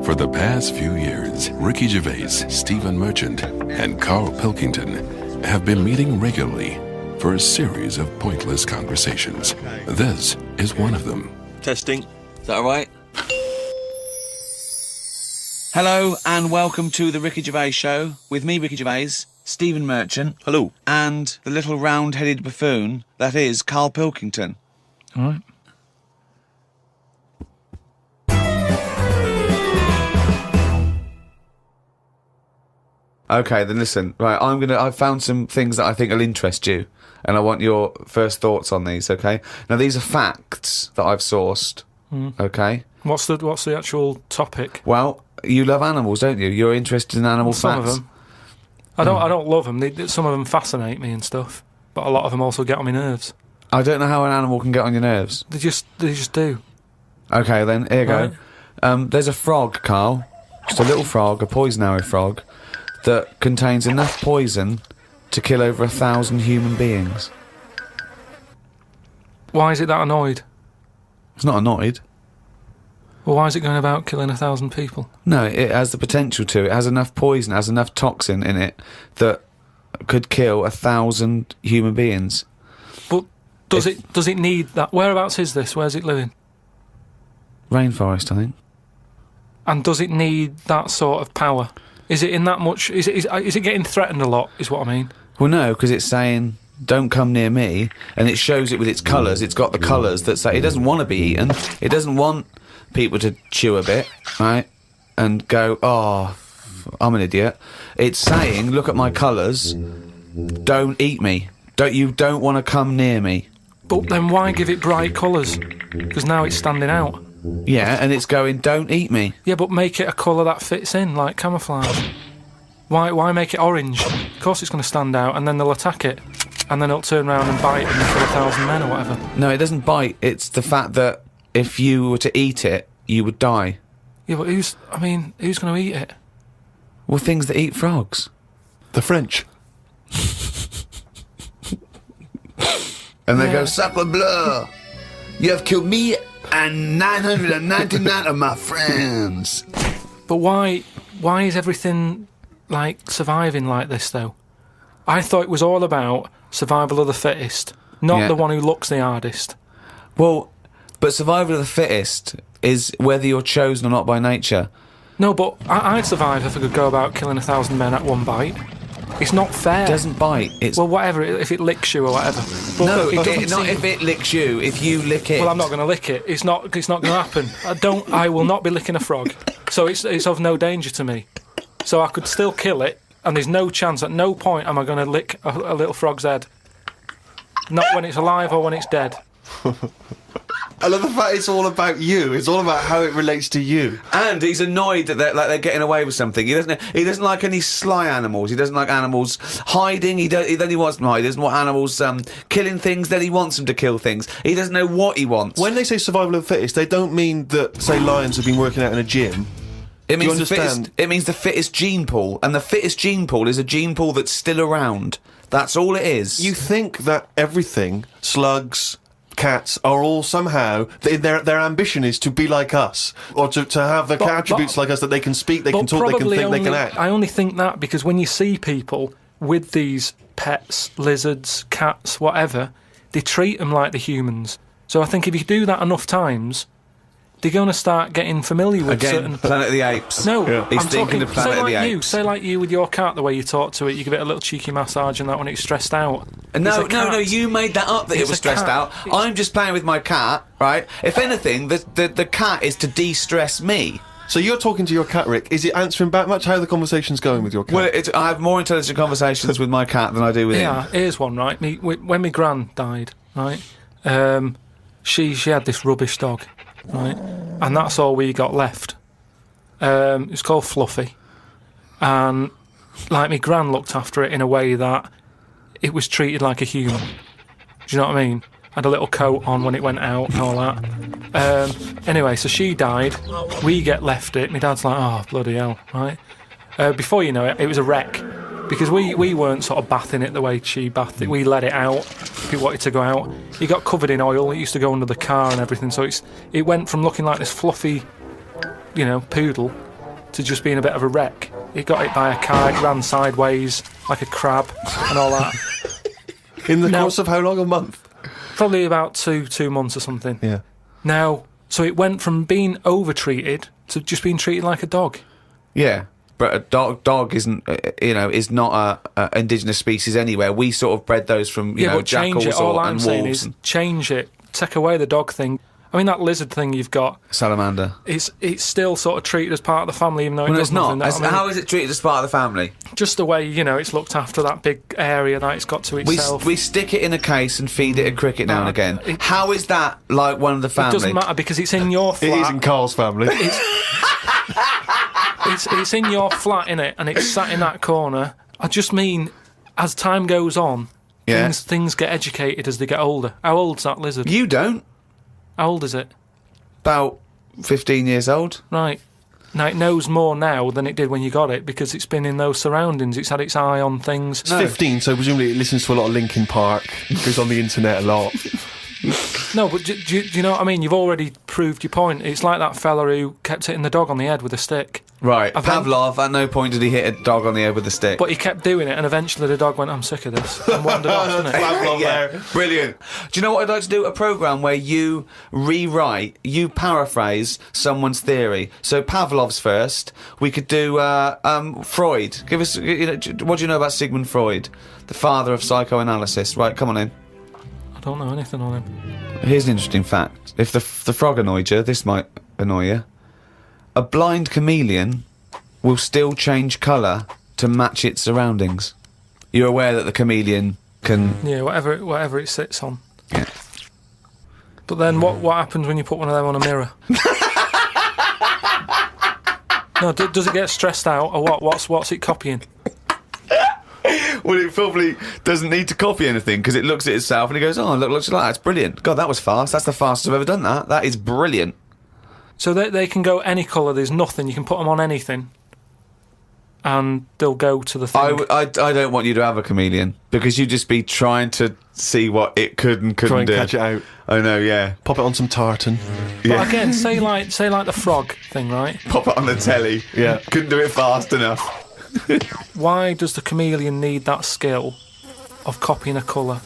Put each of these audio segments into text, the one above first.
For the past few years, Ricky Gervais, Stephen Merchant, and Karl Pilkington have been meeting regularly for a series of pointless conversations. This is one of them. Testing. Is that all right? Hello and welcome to the Ricky Gervais Show with me, Ricky Gervais, Stephen Merchant. Hello. And the little round-headed buffoon that is Karl Pilkington. All right. Okay, then listen. Right, I've found some things that I think will interest you, and I want your first thoughts on these, okay? Now, these are facts that I've sourced, okay? What's the actual topic? Well, you love animals, don't you? You're interested in animal Some facts? of them. I don't love them. Some of them fascinate me and stuff, but a lot of them also get on my nerves. I don't know how an animal can get on your nerves. They just do. Okay, then, here you Right. go. There's a frog, Carl. Just a little frog, a poison-arrow frog, that contains enough poison to kill over 1,000 human beings. Why is it that annoyed? It's not annoyed. Well, why is it going about killing 1,000 people? No, it has the potential to. It has enough poison, it has enough toxin in it that could kill 1,000 human beings. But does it need that? Whereabouts is this? Where's it living? Rainforest, I think. And does it need that sort of power? Is it in that much? Is it getting threatened a lot? Is what I mean. Well, no, because it's saying, don't come near me, and it shows it with its colours. It's got the colours that say it doesn't want to be eaten. It doesn't want people to chew a bit, right, and go, oh, I'm an idiot. It's saying, look at my colours, don't eat me. You don't want to come near me. But then why give it bright colours? Because now it's standing out. Yeah, and it's going, don't eat me. Yeah, but make it a colour that fits in, like camouflage. Why make it orange? Of course it's going to stand out, and then they'll attack it. And then it'll turn around and bite and kill 1,000 men or whatever. No, it doesn't bite. It's the fact that if you were to eat it, you would die. Yeah, but who's going to eat it? Well, things that eat frogs. The French. And they Yeah. go, sacre bleu! You have killed me and 999 of my friends. But why is everything, like, surviving like this, though? I thought it was all about survival of the fittest, not the one who looks the hardest. Well, but survival of the fittest is whether you're chosen or not by nature. No, but I'd survive if I could go about killing 1,000 men at one bite. It's not fair. It doesn't bite. It's Well, whatever, if it licks you or whatever. But no, it doesn't not seem- if it licks you. If you lick it. Well, I'm not going to lick it. It's not going to happen. I will not be licking a frog. So it's of no danger to me. So I could still kill it, and there's no chance, at no point am I going to lick a little frog's head. Not when it's alive or when it's dead. I love the fact it's all about you. It's all about how it relates to you. And he's annoyed that they're getting away with something. He doesn't like any sly animals. He doesn't like animals hiding. He wants them hide. He doesn't want animals killing things. Then he wants them to kill things. He doesn't know what he wants. When they say survival of the fittest, they don't mean that, say, lions have been working out in a gym. It means Do you understand? It means the fittest gene pool, and the fittest gene pool is a gene pool that's still around. That's all it is. You think that everything, slugs, cats, are all somehow, their ambition is to be like us, or to have the attributes like us, that they can speak, they can talk, they can think, they can act. I only think that because when you see people with these pets, lizards, cats, whatever, they treat them like the humans. So I think if you do that enough times, they're going to start getting familiar with Again, certain... Planet of the Apes. No, He's I'm thinking talking, of Planet of the Apes. Say like you with your cat, the way you talk to it, you give it a little cheeky massage and that when it's stressed out. No, you made that up that it It's was a stressed cat. out. I'm just playing with my cat, right? If anything, the cat is to de-stress me. So you're talking to your cat, Rick. Is it answering back much? How are the conversation's going with your cat? Well, I have more intelligent conversations with my cat than I do with him. Yeah, here's one, right? When my gran died, right, she had this rubbish dog, right, and that's all we got left. It was called Fluffy, and like my gran looked after it in a way that it was treated like a human. Do you know what I mean? Had a little coat on when it went out and all that. Anyway, so she died. We get left it. My dad's like, oh, bloody hell, right? Before you know it, it was a wreck. Because we weren't sort of bathing it the way she bathed it. We let it out if it wanted to go out. It got covered in oil. It used to go under the car and everything. So it went from looking like this fluffy, poodle to just being a bit of a wreck. It got hit by a car, it ran sideways like a crab and all that. In the course of how long? A month? Probably about two months or something. Yeah. Now, so it went from being over-treated to just being treated like a dog. Yeah. But a dog isn't, is not a indigenous species anywhere. We sort of bred those from, but jackals change it. All I'm and saying wolves. is change it. Take away the dog thing. I mean, that lizard thing you've got. Salamander. It's still sort of treated as part of the family, even though it does it's not. nothing. How is it treated as part of the family? Just the way, it's looked after, that big area that it's got to itself. We stick it in a case and feed it a cricket now and again. How is that like one of the family? It doesn't matter because it's in your flat. It is in Karl's family. It's in your flat, innit? And it's sat in that corner. I just mean, as time goes on, things get educated as they get older. How old's that lizard? You don't. How old is it? About 15 years old. Right. Now, it knows more now than it did when you got it because it's been in those surroundings. It's had its eye on things. It's 15, so presumably it listens to a lot of Linkin Park, goes on the internet a lot. No, but do you know what I mean? You've already proved your point. It's like that fella who kept hitting the dog on the head with a stick. Right. Pavlov, at no point did he hit a dog on the head with a stick. But he kept doing it, and eventually the dog went, I'm sick of this, and wandered off, didn't it? Pavlov there. Brilliant. Do you know what I'd like to do? A programme where you paraphrase someone's theory. So Pavlov's first. We could do Freud. Give us, what do you know about Sigmund Freud, the father of psychoanalysis? Right, come on in. I don't know anything on him. Here's an interesting fact. If the frog annoyed you, this might annoy you. A blind chameleon will still change colour to match its surroundings. You're aware that the chameleon can... Yeah, whatever it sits on. Yeah. But then what happens when you put one of them on a mirror? No, does it get stressed out, or what? What's it copying? Well, it probably doesn't need to copy anything because it looks at itself and it goes, oh, look, looks like that. It's brilliant. God, that was fast. That's the fastest I've ever done that. That is brilliant. So they can go any colour, there's nothing, you can put them on anything and they'll go to the thing. I don't want you to have a chameleon because you'd just be trying to see what it could and couldn't do. Try and catch it out. I know, yeah. Pop it on some tartan. But again, say like the frog thing, right? Pop it on the telly. Yeah. Couldn't do it fast enough. Why does the chameleon need that skill of copying a colour?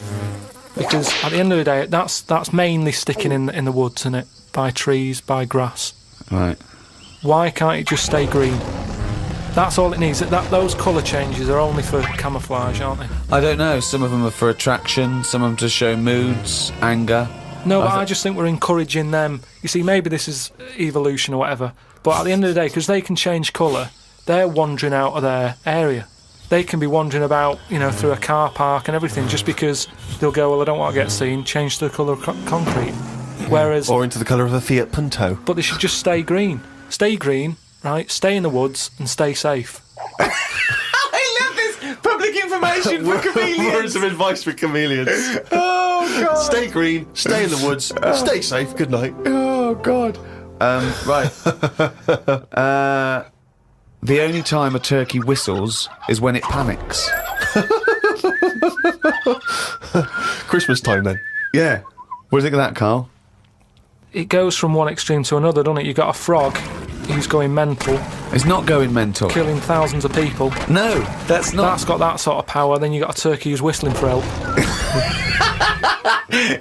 Because at the end of the day, that's mainly sticking in the woods, isn't it? By trees, by grass. Right. Why can't it just stay green? That's all it needs. Those colour changes are only for camouflage, aren't they? I don't know. Some of them are for attraction, some of them to show moods, anger. No, but I just think we're encouraging them. You see, maybe this is evolution or whatever, but at the end of the day, because they can change colour, they're wandering out of their area. They can be wandering about, through a car park and everything, just because they'll go, well, I don't want to get seen, change the colour of concrete. Whereas... Or into the colour of a Fiat Punto. But they should just stay green. Stay green, right? Stay in the woods and stay safe. I love this public information for chameleons. Words of advice for chameleons. Oh, God. Stay green, stay in the woods, stay safe, good night. Oh, God. Right. The only time a turkey whistles is when it panics. Christmas time, then. Yeah. What do you think of that, Karl? It goes from one extreme to another, doesn't it? You've got a frog who's going mental, It's not going mental. killing thousands of people. No, that's not. That's got that sort of power. Then you've got a turkey who's whistling for help.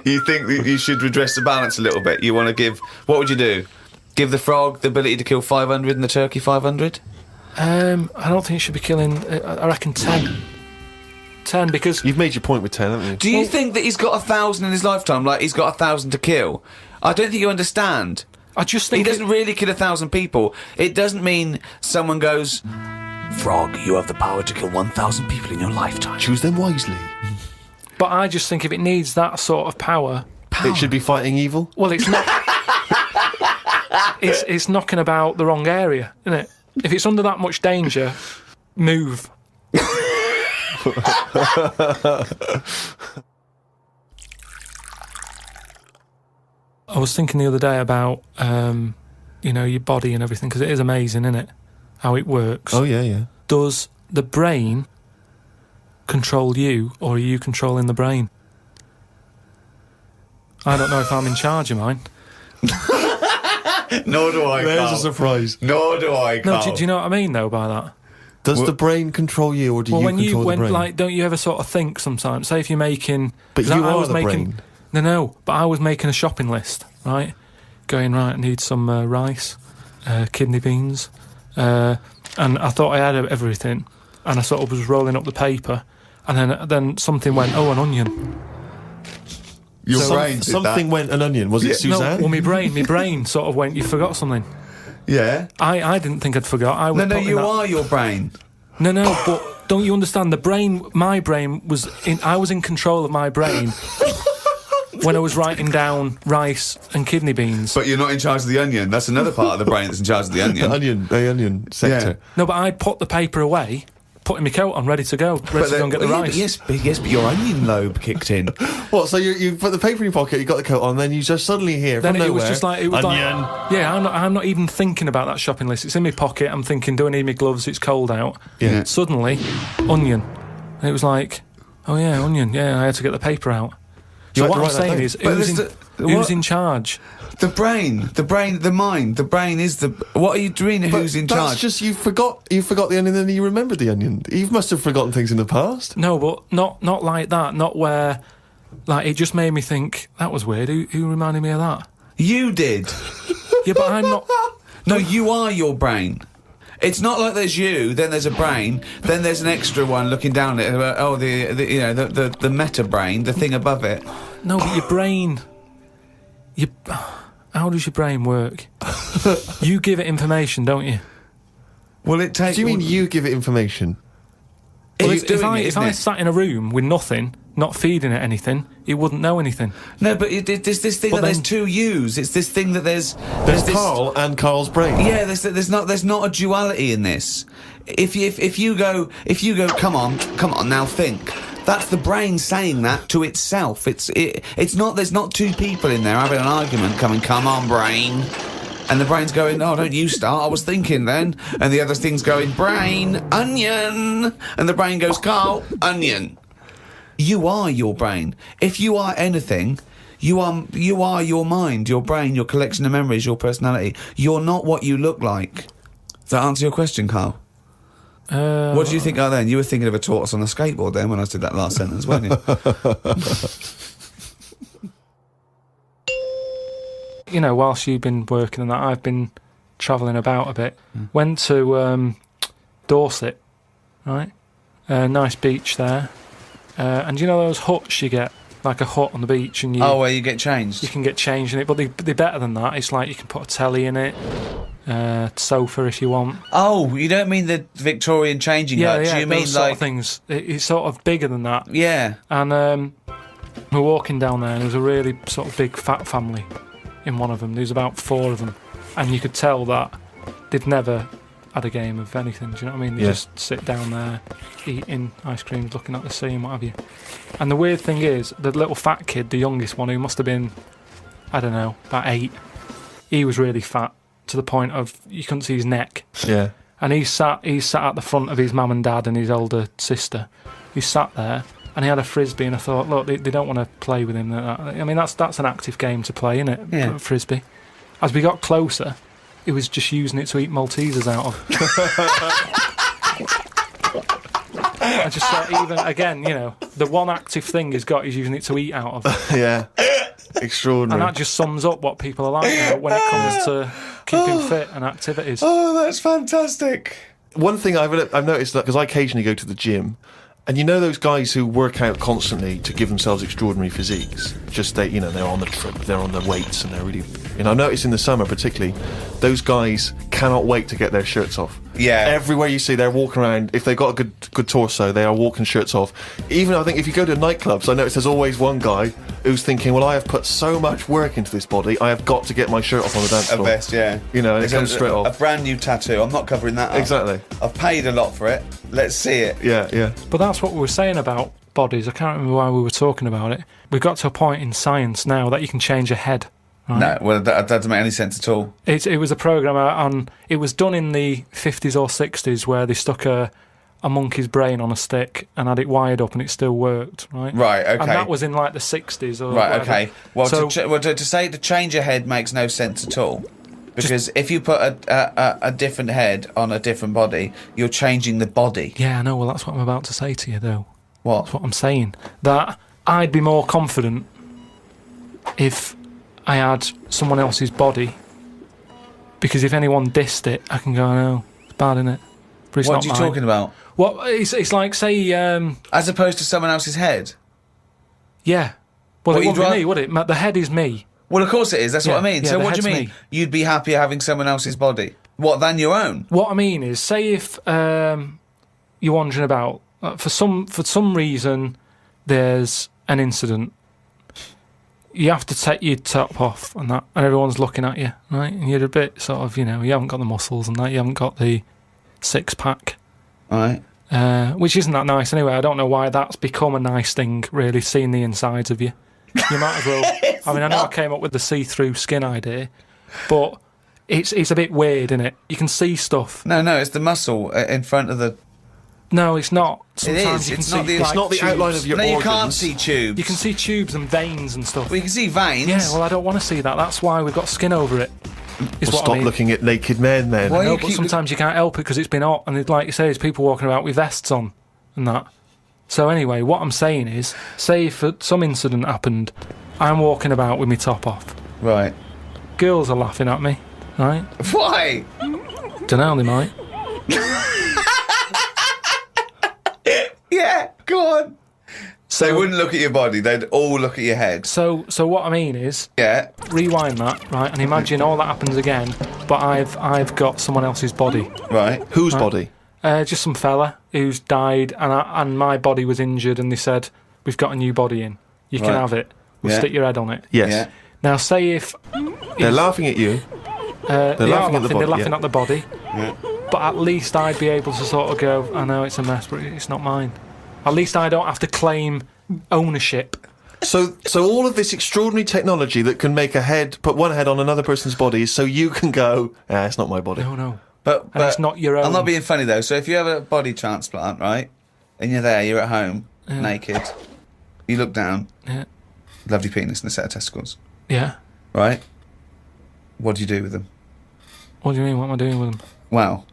You think that you should redress the balance a little bit? You want to give... What would you do? Give the frog the ability to kill 500 and the turkey 500? I don't think it should be killing... I reckon 10. 10, because... You've made your point with 10, haven't you? Do you think that he's got 1,000 in his lifetime, like he's got 1,000 to kill? I don't think you understand. I just He think... doesn't really kill 1,000 people. It doesn't mean someone goes, Frog, you have the power to kill 1,000 people in your lifetime. Choose them wisely. But I just think if it needs that sort of power... It should be fighting evil. Well, it's not... it's knocking about the wrong area, isn't it? If it's under that much danger, move. I was thinking the other day about, your body and everything, because it is amazing, isn't it? How it works. Oh, yeah, yeah. Does the brain control you, or are you controlling the brain? I don't know if I'm in charge of mine. Nor do I, There's Carl. a surprise. Nor do I, Carl. No, do you know what I mean, though, by that? Does the brain control you, or do you control the brain? Like, don't you ever sort of think sometimes? Say if you're making, But you are the brain. No, but I was making a shopping list, right? Going right, I need some rice, kidney beans, and I thought I had everything, and I sort of was rolling up the paper, and then something went, oh, an onion. Your brain did something that. went an onion. Was it Suzanne? No, well, my brain sort of went, you forgot something. Yeah. I didn't think I'd forgot. I was No, you are your brain. No, but don't you understand? My brain was I was in control of my brain when I was writing down rice and kidney beans. But you're not in charge of the onion. That's another part of the brain that's in charge of the onion. The onion sector. Yeah. No, but I'd put the paper away, putting my coat on, ready to go and get the rice. Yes, but your onion lobe kicked in. What? So you put the paper in your pocket, you got the coat on, then you just suddenly hear Then from it nowhere, was just like onion. Yeah, I'm not even thinking about that shopping list. It's in my pocket. I'm thinking, do I need my gloves? It's cold out. Yeah. Suddenly, onion, and it was like, oh yeah, onion. Yeah, I had to get the paper out. So what I'm saying is, who's in charge? The brain, the mind, the brain is the. What are you doing? Who's in charge? That's just you forgot the onion, and then you remembered the onion. You must have forgotten things in the past. No, but not like that. Not where, like, it just made me think that was weird. Who reminded me of that? You did. Yeah, but I'm not. No, you are your brain. It's not like there's you, then there's a brain, then there's an extra one looking down at it. Oh, the meta brain, the thing above it. No, but your brain. How does your brain work? You give it information, don't you? Well, it takes. Do you mean you give it information? Well, if I sat in a room with nothing, not feeding it anything, it wouldn't know anything. No, but there's this thing that there's two yous. It's this thing that there's this, Carl and Carl's brain. Yeah, there's not a duality in this. If you go, come on, now think. That's the brain saying that to itself. It's not. There's not two people in there having an argument. Come on, brain. And the brain's going, oh, don't you start, I was thinking then. And the other thing's going, brain, onion. And the brain goes, Carl, onion. You are your brain. If you are anything, you are your mind, your brain, your collection of memories, your personality. You're not what you look like. Does that answer your question, Carl? What do you think then? You were thinking of a tortoise on a skateboard then when I did that last sentence, weren't you? You know, whilst you've been working on that, I've been travelling about a bit. Went to Dorset, right? Nice beach there. And you know those huts you get? Like a hut on the beach and you... Oh, where you get changed? You can get changed in it, but they're better than that. It's like you can put a telly in it, sofa if you want. Oh, you don't mean the Victorian changing hut? Yeah, you mean those like... sort of things. It's sort of bigger than that. Yeah. And we're walking down there and there was a really sort of big fat family in one of them. There was about 4 of them. And you could tell that they'd never had a game of anything, do you know what I mean? They just sit down there, eating ice creams, looking at the sea and what have you. And the weird thing is, the little fat kid, the youngest one, who must have been, I don't know, about 8, he was really fat, to the point of you couldn't see his neck. Yeah. And he sat at the front of his mum and dad and his older sister. He sat there, and he had a frisbee, and I thought, look, they don't want to play with him. I mean, that's an active game to play, isn't it? Yeah. Frisbee. As we got closer, he was just using it to eat Maltesers out of. I just thought, even, again, you know, the one active thing he's got, he's using it to eat out of. Yeah. Extraordinary. And that just sums up what people are like now when it comes to keeping fit and activities. Oh, that's fantastic. One thing I've noticed, that because I occasionally go to the gym, and you know those guys who work out constantly to give themselves extraordinary physiques. Just they're on the trip, they're on the weights, and they're really. I notice in the summer particularly, those guys cannot wait to get their shirts off. Yeah. Everywhere you see, they're walking around. If they've got a good torso, they are walking shirts off. Even I think if you go to nightclubs, I notice there's always one guy who's thinking, well, I have put so much work into this body, I have got to get my shirt off on the dance floor. A vest, yeah. You know, and it comes straight off. A brand new tattoo. I'm not covering that up. Exactly. I've paid a lot for it. Let's see it. Yeah. But that's what we were saying about bodies. I can't remember why we were talking about it. We've got to a point in science now that you can change a head. Right? No, well, that doesn't make any sense at all. It was a program on. It was done in the 50s or 60s where they stuck a monkey's brain on a stick and had it wired up and it still worked. Right. Right. Okay. And that was in like the 60s or right. whatever. Okay. Well, so, to say to change a head makes no sense at all. Because if you put a different head on a different body, you're changing the body. Yeah, I know. Well, that's what I'm about to say to you, though. What? That's what I'm saying. That I'd be more confident if I had someone else's body. Because if anyone dissed it, I can go, no, it's bad, innit? But it's What not are you mine. talking about? What? It's like, say... As opposed to someone else's head? yeah. Well, What, it you'd wouldn't be me, would it? The head is me. Well, of course it is. That's what I Yeah, mean. yeah, So the what do you head's mean? me. You'd be happier having someone else's body? What, than your own? What I mean is, say if you're wandering about, for some reason, there's an incident. You have to take your top off and that, and everyone's looking at you, right? And you're a bit sort of, you haven't got the muscles and that, you haven't got the six-pack. Right. Which isn't that nice anyway. I don't know why that's become a nice thing, really, seeing the insides of you. You might as well... I mean, I know I came up with the see-through skin idea, but it's a bit weird, isn't it? You can see stuff. No, it's the muscle in front of the... No, it's not. It is. Sometimes you can It's see, not the- It's not the tubes. outline of your No, organs. you can't see tubes. You can see tubes and veins and stuff. Well, you can see veins. Yeah, well, I don't want to see that. That's why we've got skin over it. Is Well, what stop I mean. looking at naked men, then. Why No, you but keep- sometimes you can't help it because it's been hot, and like you say, there's people walking about with vests on and that. So anyway, what I'm saying is, say if some incident happened, I'm walking about with my top off. Right. Girls are laughing at me, right? Why? Dunno, they might. Yeah, go on. So they wouldn't look at your body, they'd all look at your head. So what I mean is, Yeah. rewind that, right, and imagine all that happens again, but I've got someone else's body. Right. Whose body? Just some fella who's died, and my body was injured, and they said, we've got a new body in. You can Right. have it. We'll Yeah. stick your head on it. Yes. Yeah. Now, say if... They're laughing at you. they are laughing at the they're body, laughing yeah. at the body, Yeah. but at least I'd be able to sort of go, I know it's a mess, but it's not mine. At least I don't have to claim ownership. So all of this extraordinary technology that can make put one head on another person's body, is so you can go, it's not my body. No. But And it's not your own. I'm not being funny though. So if you have a body transplant, right, and you're there, you're at home, naked, you look down, Yeah. lovely penis and a set of testicles, Yeah. right? What do you do with them? What do you mean? What am I doing with them? Well,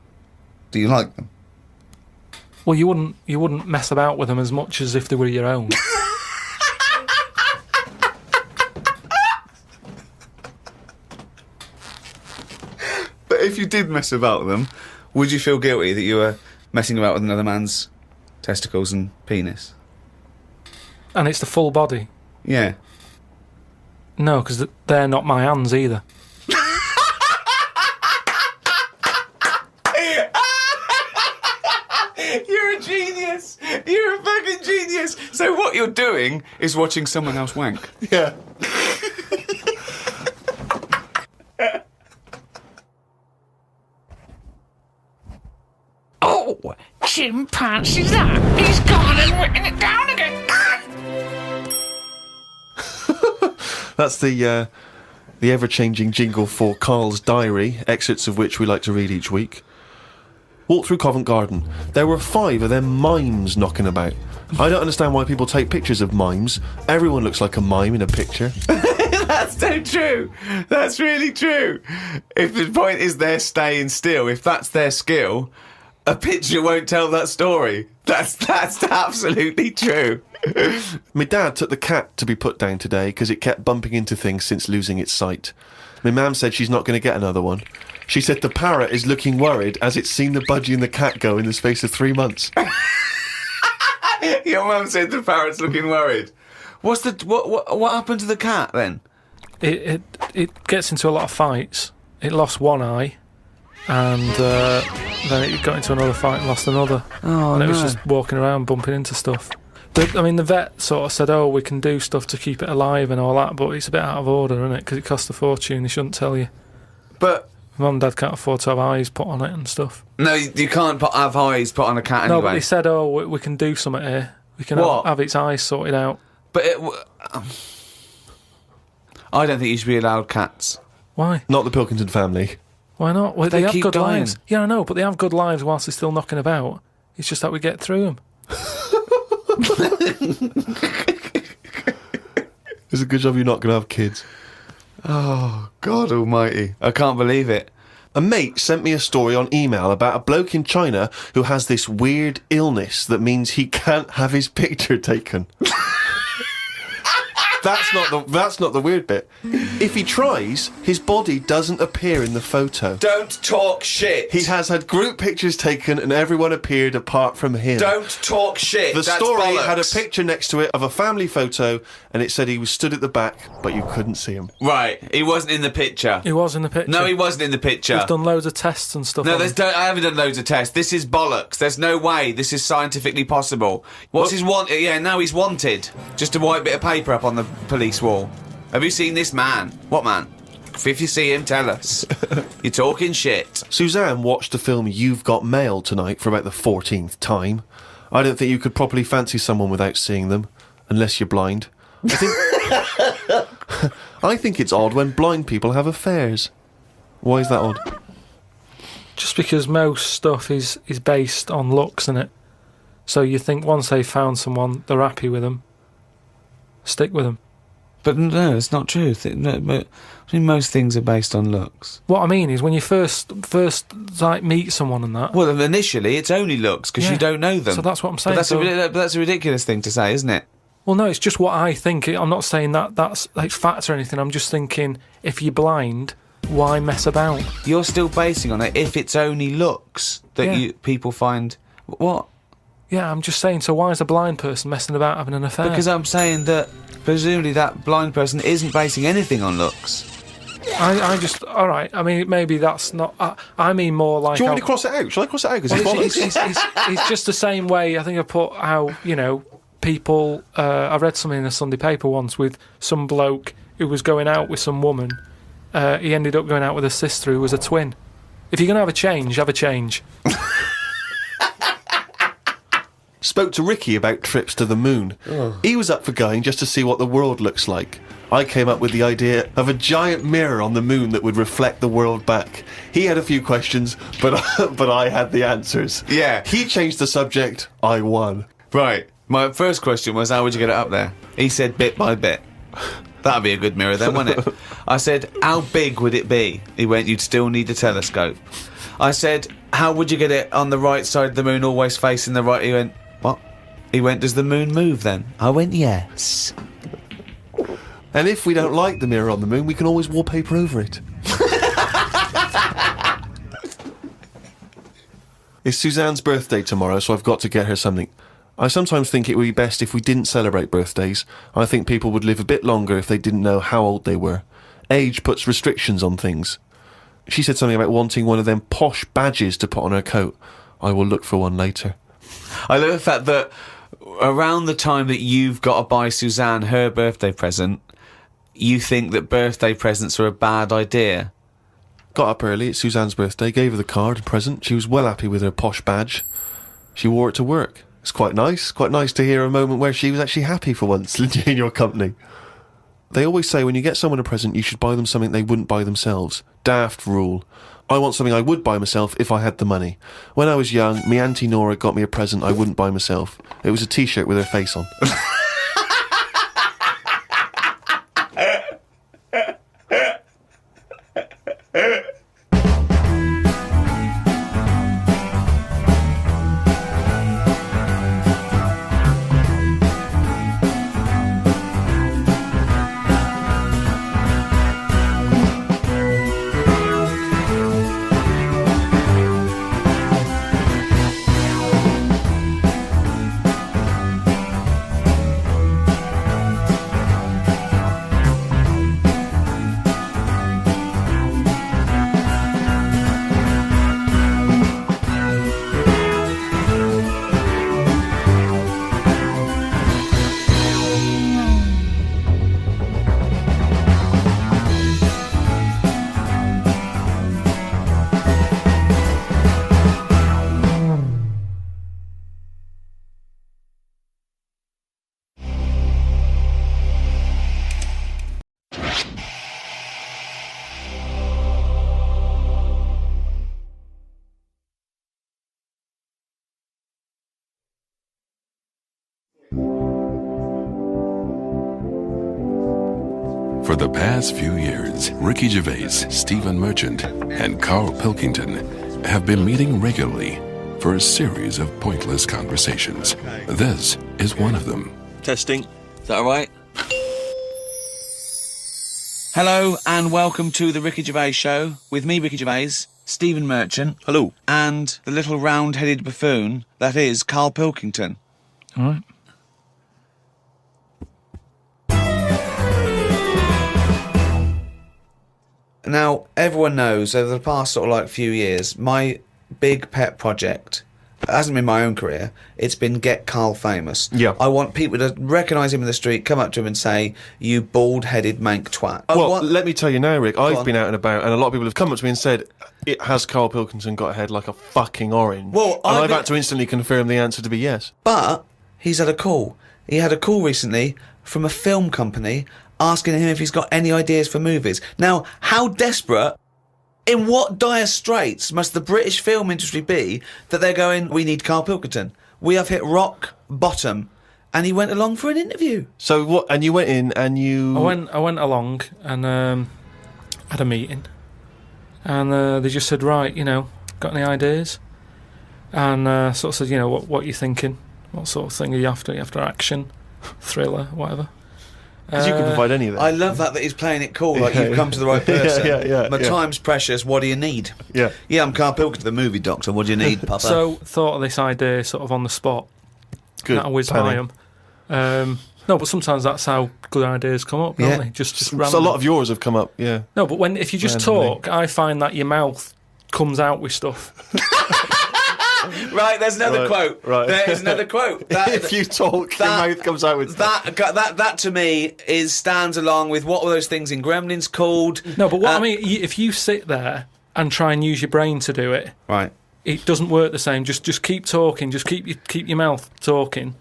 do you like them? Well, you wouldn't mess about with them as much as if they were your own. But if you did mess about with them, would you feel guilty that you were messing about with another man's testicles and penis? And it's the full body. Yeah. No, because they're not my hands either. You're a genius! You're a fucking genius! So what you're doing is watching someone else wank. Yeah. Oh, chimpanzee's that? He's gone and written it down again. That's the ever-changing jingle for Karl's diary, excerpts of which we like to read each week. Walked through Covent Garden. There were 5 of them mimes knocking about. I don't understand why people take pictures of mimes. Everyone looks like a mime in a picture. That's so true. That's really true. If the point is they're staying still, if that's their skill, a picture won't tell that story. That's absolutely true. My dad took the cat to be put down today because it kept bumping into things since losing its sight. My mum said she's not going to get another one. She said the parrot is looking worried as it's seen the budgie and the cat go in the space of 3 months. Your mum said the parrot's looking worried. What happened to the cat then? It gets into a lot of fights. It lost one eye, and then it got into another fight and lost another. Oh, and it was just walking around bumping into stuff. The vet sort of said, we can do stuff to keep it alive and all that, but it's a bit out of order, isn't it? Because it costs a fortune. They shouldn't tell you. But Mum and Dad can't afford to have eyes put on it and stuff. no, you can't have eyes put on a cat No, anyway. but they said, we can do something here. We can What? have its eyes sorted out. But I don't think you should be allowed cats. Why? Not the Pilkington family. Why not? Well, They they have keep good dying. lives. Yeah, I know, but they have good lives whilst they're still knocking about. It's just that we get through them. It's a good job you're not going to have kids. Oh, God almighty. I can't believe it. A mate sent me a story on email about a bloke in China who has this weird illness that means he can't have his picture taken. That's not the weird bit. If he tries, his body doesn't appear in the photo. Don't talk shit. He has had group pictures taken and everyone appeared apart from him. Don't talk shit. The That's story bollocks. had a picture next to it of a family photo and it said he was stood at the back, but you couldn't see him. Right, he wasn't in the picture. He was in the picture. No, he wasn't in the picture. We've done loads of tests and stuff. No, on him. I haven't done loads of tests. This is bollocks. There's no way this is scientifically possible. What's his want? Yeah, now he's wanted. Just a white bit of paper up on the police wall. Have you seen this man? What man? If you see him, tell us. You're talking shit. Suzanne watched the film You've Got Mail tonight for about the 14th time. I don't think you could properly fancy someone without seeing them, unless you're blind. I think it's odd when blind people have affairs. Why is that odd? Just because most stuff is based on looks, innit? So you think once they've found someone, they're happy with them, stick with them. But no, it's not true. Most things are based on looks. What I mean is when you first like meet someone and that. Well, initially it's only looks because you don't know them. So that's what I'm saying. But that's a ridiculous thing to say, isn't it? Well, no, it's just what I think. I'm not saying that's like fact or anything. I'm just thinking if you're blind, why mess about? You're still basing on it if it's only looks that people find. What? Yeah, I'm just saying. So why is a blind person messing about having an affair? Because I'm saying that presumably that blind person isn't basing anything on looks. I just all right. I mean, maybe that's not. I mean more like. Do you want me to cross it out? Shall I cross it out? Because it's just the same way. I think I put how people. I read something in a Sunday paper once with some bloke who was going out with some woman. He ended up going out with a sister who was a twin. If you're gonna have a change, have a change. Spoke to Ricky about trips to the moon. He was up for going just to see what the world looks like. I came up with the idea of a giant mirror on the moon that would reflect the world back. He had a few questions, but I had the answers. Yeah. He changed the subject. I won. Right. My first question was, how would you get it up there? He said bit by bit. That'd be a good mirror then, wouldn't it? I said, how big would it be? He went, you'd still need a telescope. I said, how would you get it on the right side of the moon, always facing the right? He went, what? He went, does the moon move then? I went, yes. And if we don't like the mirror on the moon, we can always wallpaper over it. It's Suzanne's birthday tomorrow, so I've got to get her something. I sometimes think it would be best if we didn't celebrate birthdays. I think people would live a bit longer if they didn't know how old they were. Age puts restrictions on things. She said something about wanting one of them posh badges to put on her coat. I will look for one later. I love the fact that around the time that you've got to buy Suzanne her birthday present, you think that birthday presents are a bad idea. Got up early, it's Suzanne's birthday, gave her the card and present. She was well happy with her posh badge. She wore it to work. It's quite nice to hear a moment where she was actually happy for once in your company. They always say when you get someone a present, you should buy them something they wouldn't buy themselves. Daft rule. I want something I would buy myself if I had the money. When I was young, me Auntie Nora got me a present I wouldn't buy myself. It was a t-shirt with her face on. For the past few years, Ricky Gervais, Stephen Merchant, and Karl Pilkington have been meeting regularly for a series of pointless conversations. This is one of them. Testing. Is that all right? Hello and welcome to the Ricky Gervais Show with me, Ricky Gervais, Stephen Merchant. Hello. And the little round-headed buffoon that is Karl Pilkington. All right. Now, everyone knows over the past sort of like few years, my big pet project, it hasn't been my own career, it's been get Karl famous. Yeah. I want people to recognise him in the street, come up to him and say, "You bald-headed mank twat." Well, let me tell you now, Rick, I've on. been out and about, and a lot of people have come up to me and said, has Karl Pilkington got a head like a fucking orange? Well, and I've I've been- had to instantly confirm the answer to be yes. But he's had a call. He had a call recently from a film company asking him if he's got any ideas for movies. Now, how desperate, in what dire straits must the British film industry be that they're going, "We need Karl Pilkington. We have hit rock bottom." And he went along for an interview. So what? And you went in and you... I went along and had a meeting, and they just said, right, got any ideas? And sort of said, what you thinking? What sort of thing are you after? Are you after action, thriller, whatever? Because you can provide any of that. I love that he's playing it cool, like you've come to the right person. Yeah, My yeah. time's precious, what do you need? Yeah. Yeah, I'm Karl Pilkington, the movie doctor, what do you need, Papa? So thought of this idea sort of on the spot. Good. That whiz by 'em. No, but sometimes that's how good ideas come up, don't Yeah. they? Just So a random. lot of yours have come up, yeah. No, but if you just Randomly. talk, I find that your mouth comes out with stuff. Right, there's another Right, quote. right. There is another quote. That, If you talk, your that- mouth comes out with... that to me stands along with what were those things in Gremlins called? No, but what I mean, if you sit there and try and use your brain to do it, Right. it doesn't work the same. Just keep talking. Just keep your mouth talking,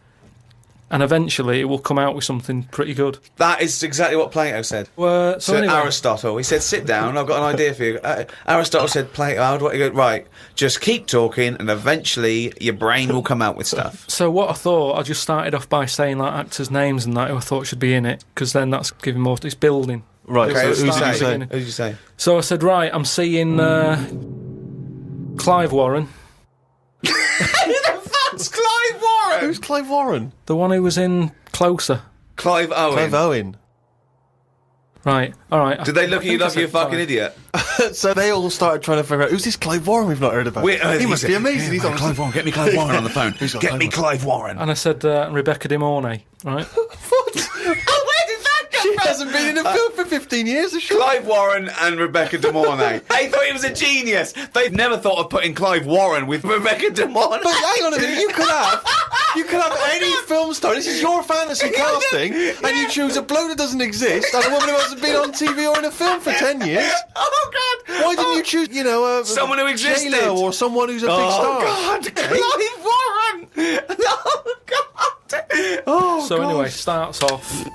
and eventually it will come out with something pretty good. That is exactly what Plato said. So So anyway, Aristotle, he said, "Sit down. I've got an idea for you." Aristotle said, "Plato, how do I go?" Right, just keep talking, and eventually your brain will come out with stuff. so what I thought, I just started off by saying like actors' names and that who I thought should be in it, because then that's giving more. It's building. Right, Okay, so who who did you say? starting. Who did you say? So I said, right, I'm seeing Clive Warren, That's Clive Warren. Who's Clive Warren? the one who was in Closer. Clive Owen. Clive Owen. Right, all right. Did they look at you I think I like you're a said fucking Clive. idiot? So they all started trying to figure out, who's this Clive Warren we've not heard about? He must be amazing. He's on Clive Warren. Get me Clive Warren on the phone. Who's got Get Clive me Warren? Clive Warren. And I said Rebecca De Mornay, right? Where did that come She from? hasn't been in a film for 15 years, has she? Clive Warren and Rebecca De Mornay. They thought he was a genius. They've never thought of putting Clive Warren with Rebecca De Mornay. But hang on a minute, you could have any film star. This is your fantasy casting, and you choose a bloke that doesn't exist and a woman who hasn't been on TV or in a film for 10 years. Oh God! Why didn't you choose, Someone who existed. J-Lo or someone who's a big star? God! Clive Warren! Oh God! Oh So God. anyway, starts off,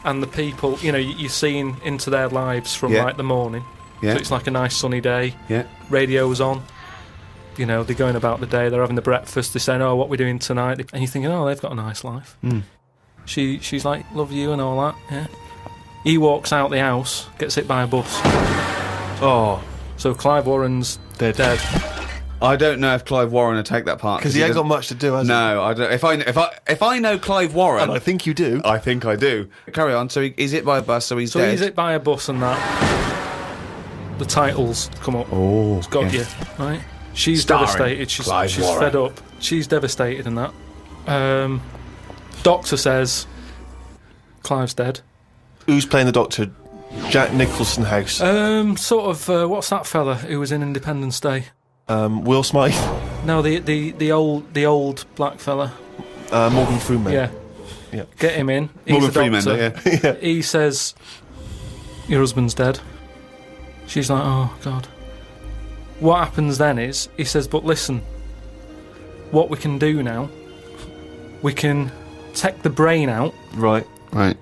and the people, you're seeing into their lives from Yeah. like the morning. Yeah. So it's like a nice sunny day. Yeah. Radio's on. They're going about the day. They're having the breakfast. They're saying, "Oh, what we're doing tonight?" And you're thinking, "Oh, they've got a nice life." She's like, "Love you" and all that. Yeah. He walks out the house, gets hit by a bus. Oh, So Clive Warren's dead. I don't know if Clive Warren would take that part because he ain't got much to do, has he? No, I don't. If I know Clive Warren, And I think you do. I think I do. Carry on. So he's hit by a bus, so he's So dead. he's hit by a bus and that. The titles come up. Oh, It's got yeah. you, right? She's Starring devastated. She's Clive Warren. fed up. She's devastated in that. Doctor says Clive's dead. Who's playing the Doctor? Jack Nicholson House. Sort of. What's that fella who was in Independence Day? Will Smythe. No, the old black fella. Morgan Freeman. Yeah. Yeah. Get him in. He's Morgan the Freeman, doctor. yeah. He says, "Your husband's dead." She's like, "Oh God." What happens then is he says, "But listen, what we can do now, we can take the brain out." Right. Right.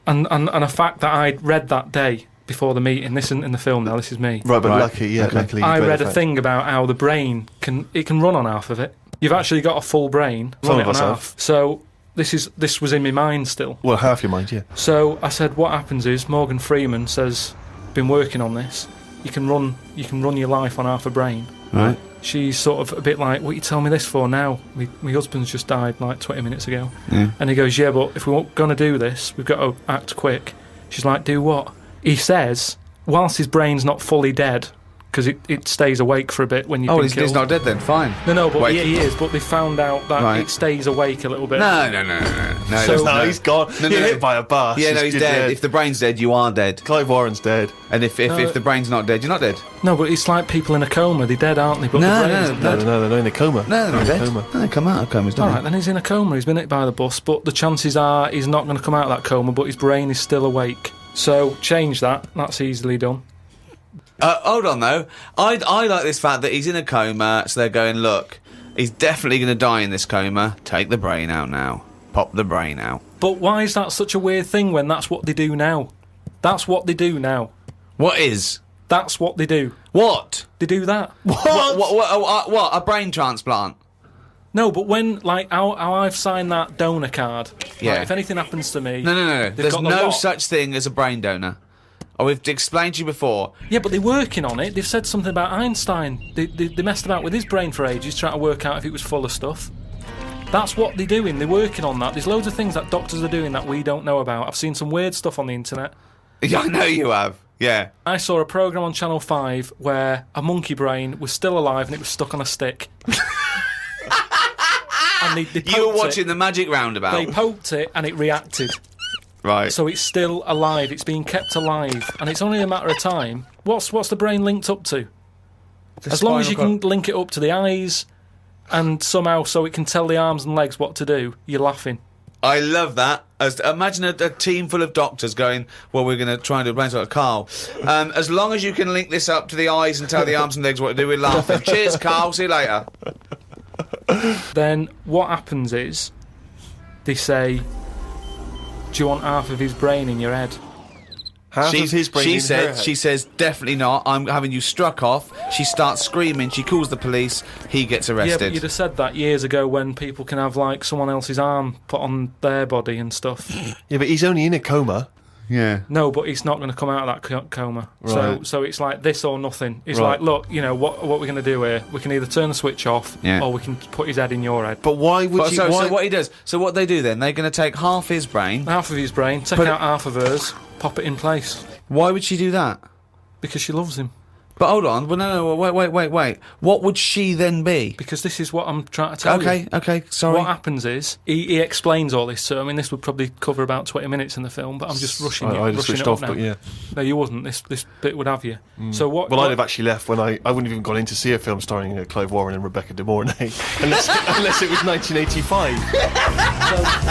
And a fact that I'd read that day before the meeting. This isn't in the film now. This is me. Right, but Right. luckily, you I read read a thing about how the brain can run on half of it. You've actually got a full brain. Some Run of it on us have. half. So this was in my mind still. Well, half your mind, yeah. So I said, what happens is Morgan Freeman says, been working on this. You can run your life on half a brain. Right. She's sort of a bit like, what are you telling me this for now? My husband's just died like 20 minutes ago. Yeah. And he goes, yeah, but if we're going to do this, we've got to act quick. She's like, do what? He says, whilst his brain's not fully dead, because it stays awake for a bit when you've been killed. He's not dead then, fine. No, but Wait. he is, but they found out that Right. it stays awake a little bit. No. So- No, he's gone. No, You're hit by a bus. Yeah, no, he's dead. If the brain's dead, you are dead. Clive Warren's dead. And if the brain's not dead, you're not dead. No, but it's like people in a coma. They're dead, aren't they? But the brain's No, they're in a coma. No, they're not dead. Coma. No, they come out of comas, don't All right, then he's in a coma. He's been hit by the bus, but the chances are he's not going to come out of that coma, but his brain is still awake. So change that. That's easily done. Hold on, though. I like this fact that he's in a coma, so they're going, look, he's definitely going to die in this coma. Take the brain out now. Pop the brain out. But why is that such a weird thing when that's what they do now? That's what they do now. What is? That's what they do. What? They do that. What? A brain transplant? No, but when, like, how I've signed that donor card, Yeah. like, if anything happens to me... No. they've There's got the no lot. such thing as a brain donor. Oh, we've explained to you before. Yeah, but they're working on it. They've said something about Einstein. They messed about with his brain for ages, trying to work out if it was full of stuff. That's what they're doing. They're working on that. There's loads of things that doctors are doing that we don't know about. I've seen some weird stuff on the internet. Yeah, I know you have. Yeah. I saw a programme on Channel 5 where a monkey brain was still alive and it was stuck on a stick. And they You were poked watching it. the Magic Roundabout. They poked it and it reacted. Right. So it's still alive. It's being kept alive. And it's only a matter of time. What's the brain linked up to? As long as you can link it up to the eyes and somehow so it can tell the arms and legs what to do, you're laughing. I love that. Imagine a team full of doctors going, well, we're going to try and do a brain transplant. Carl, as long as you can link this up to the eyes and tell the arms and legs what to do, we're laughing. Cheers, Carl. See you later. Then what happens is they say, do you want half of his brain in your head? Half of his brain in her head. She says, definitely not. I'm having you struck off. She starts screaming. She calls the police. He gets Yeah, arrested. but you'd have said that years ago when people can have, like, someone else's arm put on their body and stuff. Yeah, but he's only in a coma. Yeah. No, but he's not going to come out of that coma. Right. So it's like this or nothing. It's Right. like, look, you know, what we're going to do here, we can either turn the switch off Yeah. or we can put his head in your head. But why would you... So why, what he does? So what they do then? They're going to take half his brain. Half of his brain, take out half of hers, pop it in place. Why would she do that? Because she loves him. But hold on. Well, no. Wait. What would she then be? Because this is what I'm trying to tell you. Okay. Sorry. What happens is, he explains all this, so I mean, this would probably cover about 20 minutes in the film, but I'm just rushing I just rushing switched it up off, now. but yeah. No, you wouldn't. This bit would have you. So what... Well, I'd have actually left when I wouldn't have even gone in to see a film starring Clive Warren and Rebecca De Mornay, unless it was 1985.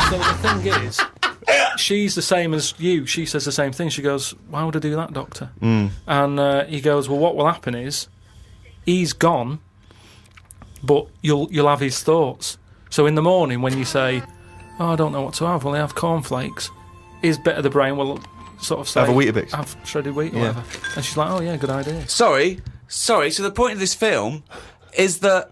So the thing is, she's the same as you. She says the same thing. She goes, why would I do that, doctor? And he goes, well, what will happen is he's gone, but you'll have his thoughts. So in the morning when you say, oh, I don't know what to have, well, I have cornflakes, his bit of the brain will sort of say, Have a Weetabix. have shredded wheat or Yeah. whatever. And she's like, oh yeah, good idea. Sorry. So the point of this film is that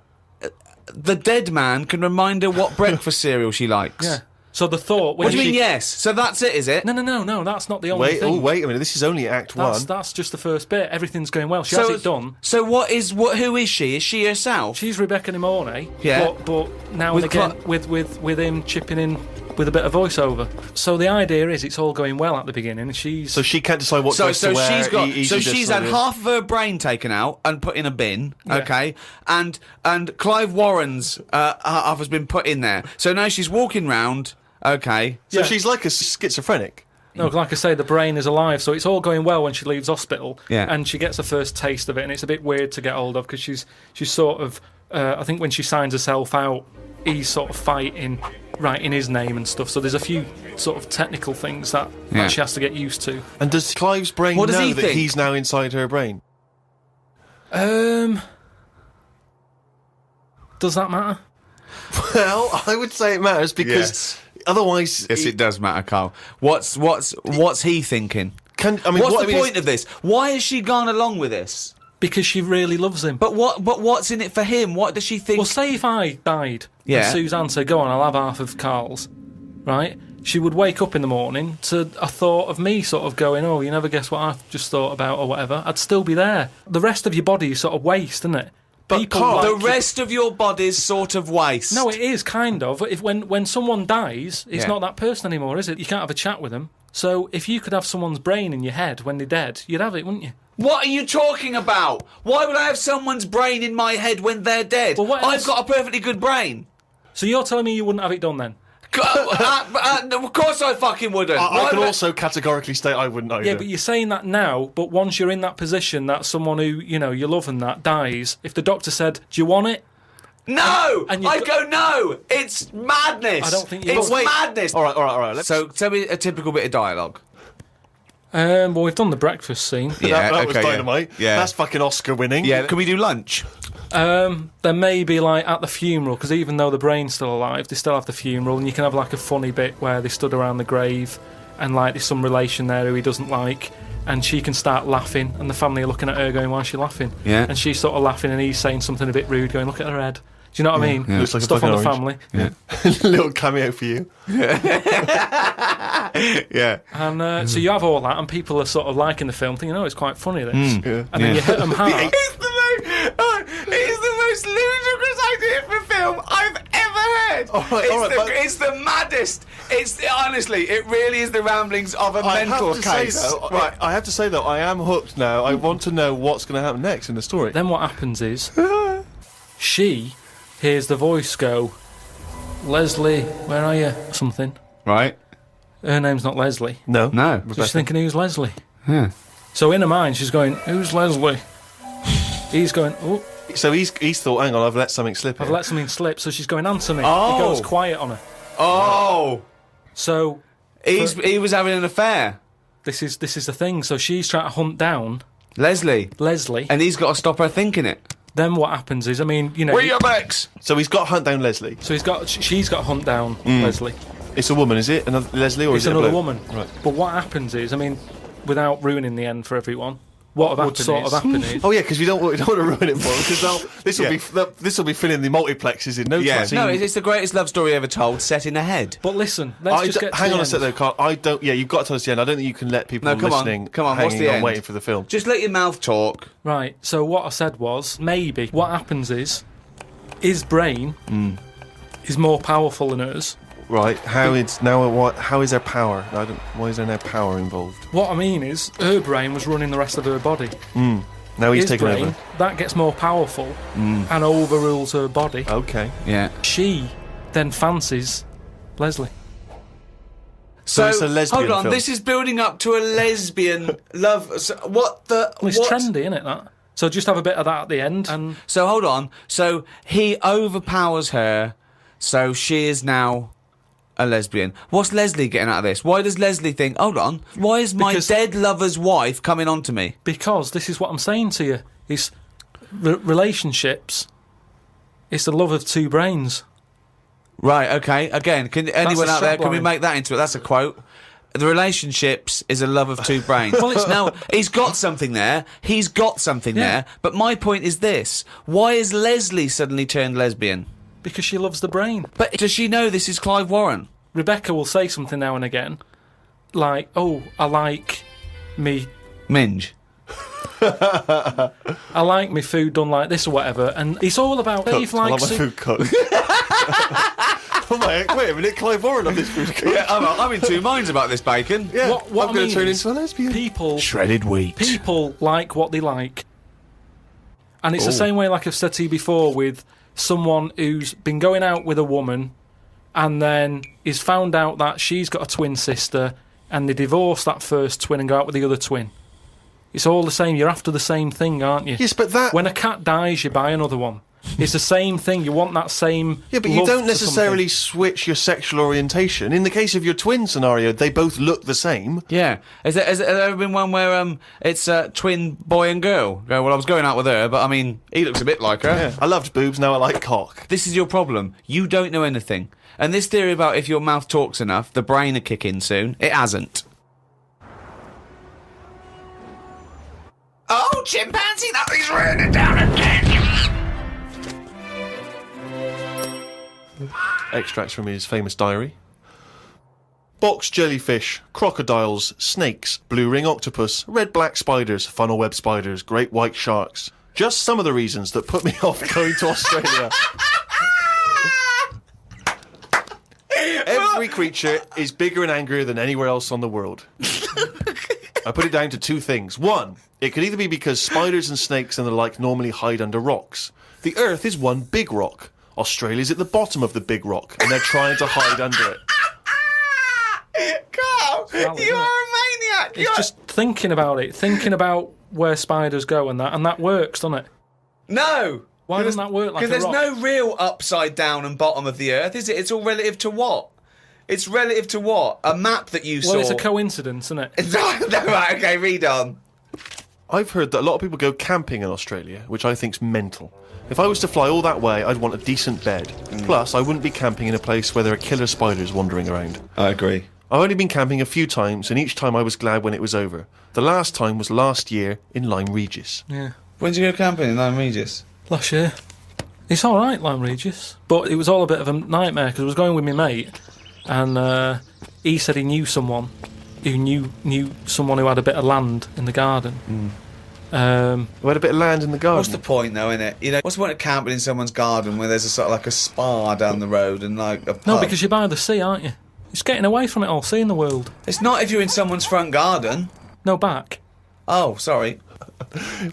the dead man can remind her what breakfast cereal she likes. Yeah. So the thought... What do you mean, yes? So that's it, is it? No, that's not the only thing. Wait a minute. This is only Act One. That's just the first bit. Everything's going well. She has it done. So who is she? Is she herself? She's Rebecca De Mornay, Yeah. but now With and again with him chipping in with a bit of voiceover. So the idea is it's all going well at the beginning. And So she can't decide what dress to wear. She's had half of her brain taken out and put in a bin, Yeah. okay? And Clive Warren's half has been put in there. So now she's walking round, okay? So Yeah. she's like a schizophrenic. No, like I say, the brain is alive, so it's all going well when she leaves hospital. Yeah. And she gets a first taste of it, and it's a bit weird to get hold of because she's sort of. I think when she signs herself out, he's sort of fighting right in his name and stuff. So there's a few sort of technical things that she has to get used to. And does Clive's brain What does know he that think? he's now inside her brain? Does that matter? Well, I would say it matters because Yes. otherwise... Yes, it does matter, Carl. What's he thinking? What's What's the point of this? Why has she gone along with this? Because she really loves him. But what's in it for him? What does she think? Well, say if I died Yeah. and Suzanne said, go on, I'll have half of Carl's. right, she would wake up in the morning to a thought of me sort of going, oh, you never guess what I've just thought about or whatever. I'd still be there. The rest of your body is sort of waste, isn't it? But Carl, The rest of your body's sort of waste. No, it is, kind of. When someone dies, it's not that person anymore, is it? You can't have a chat with them. So if you could have someone's brain in your head when they're dead, you'd have it, wouldn't you? What are you talking about? Why would I have someone's brain in my head when they're dead? Well, what I've else? got a perfectly good brain. So you're telling me you wouldn't have it done then? Of course I fucking wouldn't. I can also categorically state I wouldn't either. Yeah, but you're saying that now, but once you're in that position that someone who, you know, you love and that dies, if the doctor said, do you want it? No! And I go, no! It's madness! I don't think you It's would. madness! All right. So, tell me a typical bit of dialogue. Well, we've done the breakfast scene. Yeah, that was okay, yeah. dynamite. Yeah. That's fucking Oscar winning. Yeah, can we do lunch? There may be, like, at the funeral, because even though the brain's still alive, they still have the funeral, and you can have, like, a funny bit where they stood around the grave, and, like, there's some relation there who he doesn't like, and she can start laughing, and the family are looking at her going, why is she laughing? Yeah. And she's sort of laughing, and he's saying something a bit rude, going, look at her head. Do you know what I mean? Yeah. Looks like a Stuff on the fucking family. Yeah. Little cameo for you. Yeah. And so you have all that, and people are sort of liking the film, thinking, oh, it's quite funny, this. Yeah. And then you hit them hard. It's the most ludicrous idea for film I've ever heard. It's the maddest. Honestly, it really is the ramblings of a mental case. I have to say though, I am hooked now. I want to know what's going to happen next in the story. Then what happens is, she hears the voice go, Leslie, where are you? Something. Right? Her name's not Leslie. No. No. So she's thinking, who's Leslie? Yeah. So in her mind, she's going, who's Leslie? He's going, oh, So he's thought, hang on, I've let something slip. I've here. let something slip. So she's going, answer me. Oh. He goes quiet on her. Oh! So He was having an affair. this is the thing. So she's trying to hunt down Leslie. Leslie. And he's got to stop her thinking it. Then what happens is, I mean, you know. Where your bags? So he's got to hunt down Leslie. So she's got to hunt down Leslie. It's a woman, is it? Another Leslie, or It's is it another a bloke? woman. Right. But what happens is, I mean, without ruining the end for everyone, what would sort of happen is. Oh yeah, because we don't want to ruin it for them. Because this will be filling the multiplexes in no time. No, it's the greatest love story ever told, set in a head. But listen, let's just get to hang the on a end. sec though, Carl. I don't. Yeah, you've got to tell us the end. I don't think you can let people No, come on. listening Come on, what's hanging the on end? waiting for the film. Just let your mouth talk. Right, so what I said was, maybe what happens is, his brain is more powerful than hers. Right. How is there power? Why is there no power involved? What I mean is, her brain was running the rest of her body. Now he's His taking brain, over. that gets more powerful and overrules her body. Okay. Yeah. She then fancies Leslie. So it's a lesbian hold on, film. this is building up to a lesbian love. So what the? Well, it's what? trendy, isn't it, that? So just have a bit of that at the end. And So hold on. So he overpowers her, so she is now a lesbian. What's Leslie getting out of this? Why does Leslie think, hold on, why is my Because- dead lover's wife coming on to me? because this is what I'm saying to you, it's relationships, it's the love of two brains. Right, okay. Again, can anyone a out there, can we strapline. make that into it? That's a quote. The relationships is a love of two brains. Well, it's- now, he's got something there. He's got something there. But my point is this. Why is Leslie suddenly turned lesbian? Because she loves the brain. But does she know this is Clive Warren? Rebecca will say something now and again, like, oh, I like me Minge. I like my food done like this or whatever, and it's all about Dave I like likes my it. food cooked. Oh my! Wait a minute, Clive Warren on this food cooked. Yeah, I'm in two minds about this bacon. Yeah, What I'm I going mean to turn is into a lesbian. People Shredded wheat. people like what they like, and it's the same way, like I've said to you before, with someone who's been going out with a woman, and then is found out that she's got a twin sister, and they divorce that first twin and go out with the other twin. It's all the same. You're after the same thing, aren't you? Yes, but that. When a cat dies, you buy another one. It's the same thing. You want that same. Yeah, but you love don't for necessarily switch your sexual orientation. In the case of your twin scenario, they both look the same. Yeah. Has there ever been one where it's a twin boy and girl? Go, well, I was going out with her, but I mean, he looks a bit like her. Yeah, I loved boobs, now I like cock. This is your problem. You don't know anything. And this theory about if your mouth talks enough, the brain will kick in soon. It hasn't. Oh, chimpanzee, that is raining down again. Extracts from his famous diary. box jellyfish, crocodiles, snakes, blue ring octopus, red-black spiders, funnel web spiders, great white sharks. Just some of the reasons that put me off going to Australia. Every creature is bigger and angrier than anywhere else on the world. I put it down to two things. One, it could either be because spiders and snakes and the like normally hide under rocks. The Earth is one big rock. Australia's at the bottom of the big rock, and they're trying to hide under it. Carl, you are a maniac. It's just thinking about it, thinking about where spiders go and that works, doesn't it? No. Why doesn't that work like a Because there's rock? no real upside down and bottom of the Earth, is it? It's all relative to what? It's relative to what? A map that you saw. Well, it's a coincidence, isn't it? No, right, okay, read on. I've heard that a lot of people go camping in Australia, which I think's mental. If I was to fly all that way, I'd want a decent bed. Plus, I wouldn't be camping in a place where there are killer spiders wandering around. I agree. I've only been camping a few times, and each time I was glad when it was over. The last time was last year in Lyme Regis. Yeah. When did you go camping in Lyme Regis? Last year. It's all right, Lyme Regis, but it was all a bit of a nightmare because I was going with my mate, and he said he knew someone who knew someone who had a bit of land in the garden. We had a bit of land in the garden. What's the point, though, innit? You know, what's the point of camping in someone's garden where there's a sort of like a spa down the road and like a pub? No, because you're by the sea, aren't you? It's getting away from it all, seeing the world. It's not if you're in someone's front garden. No, back. Oh, sorry.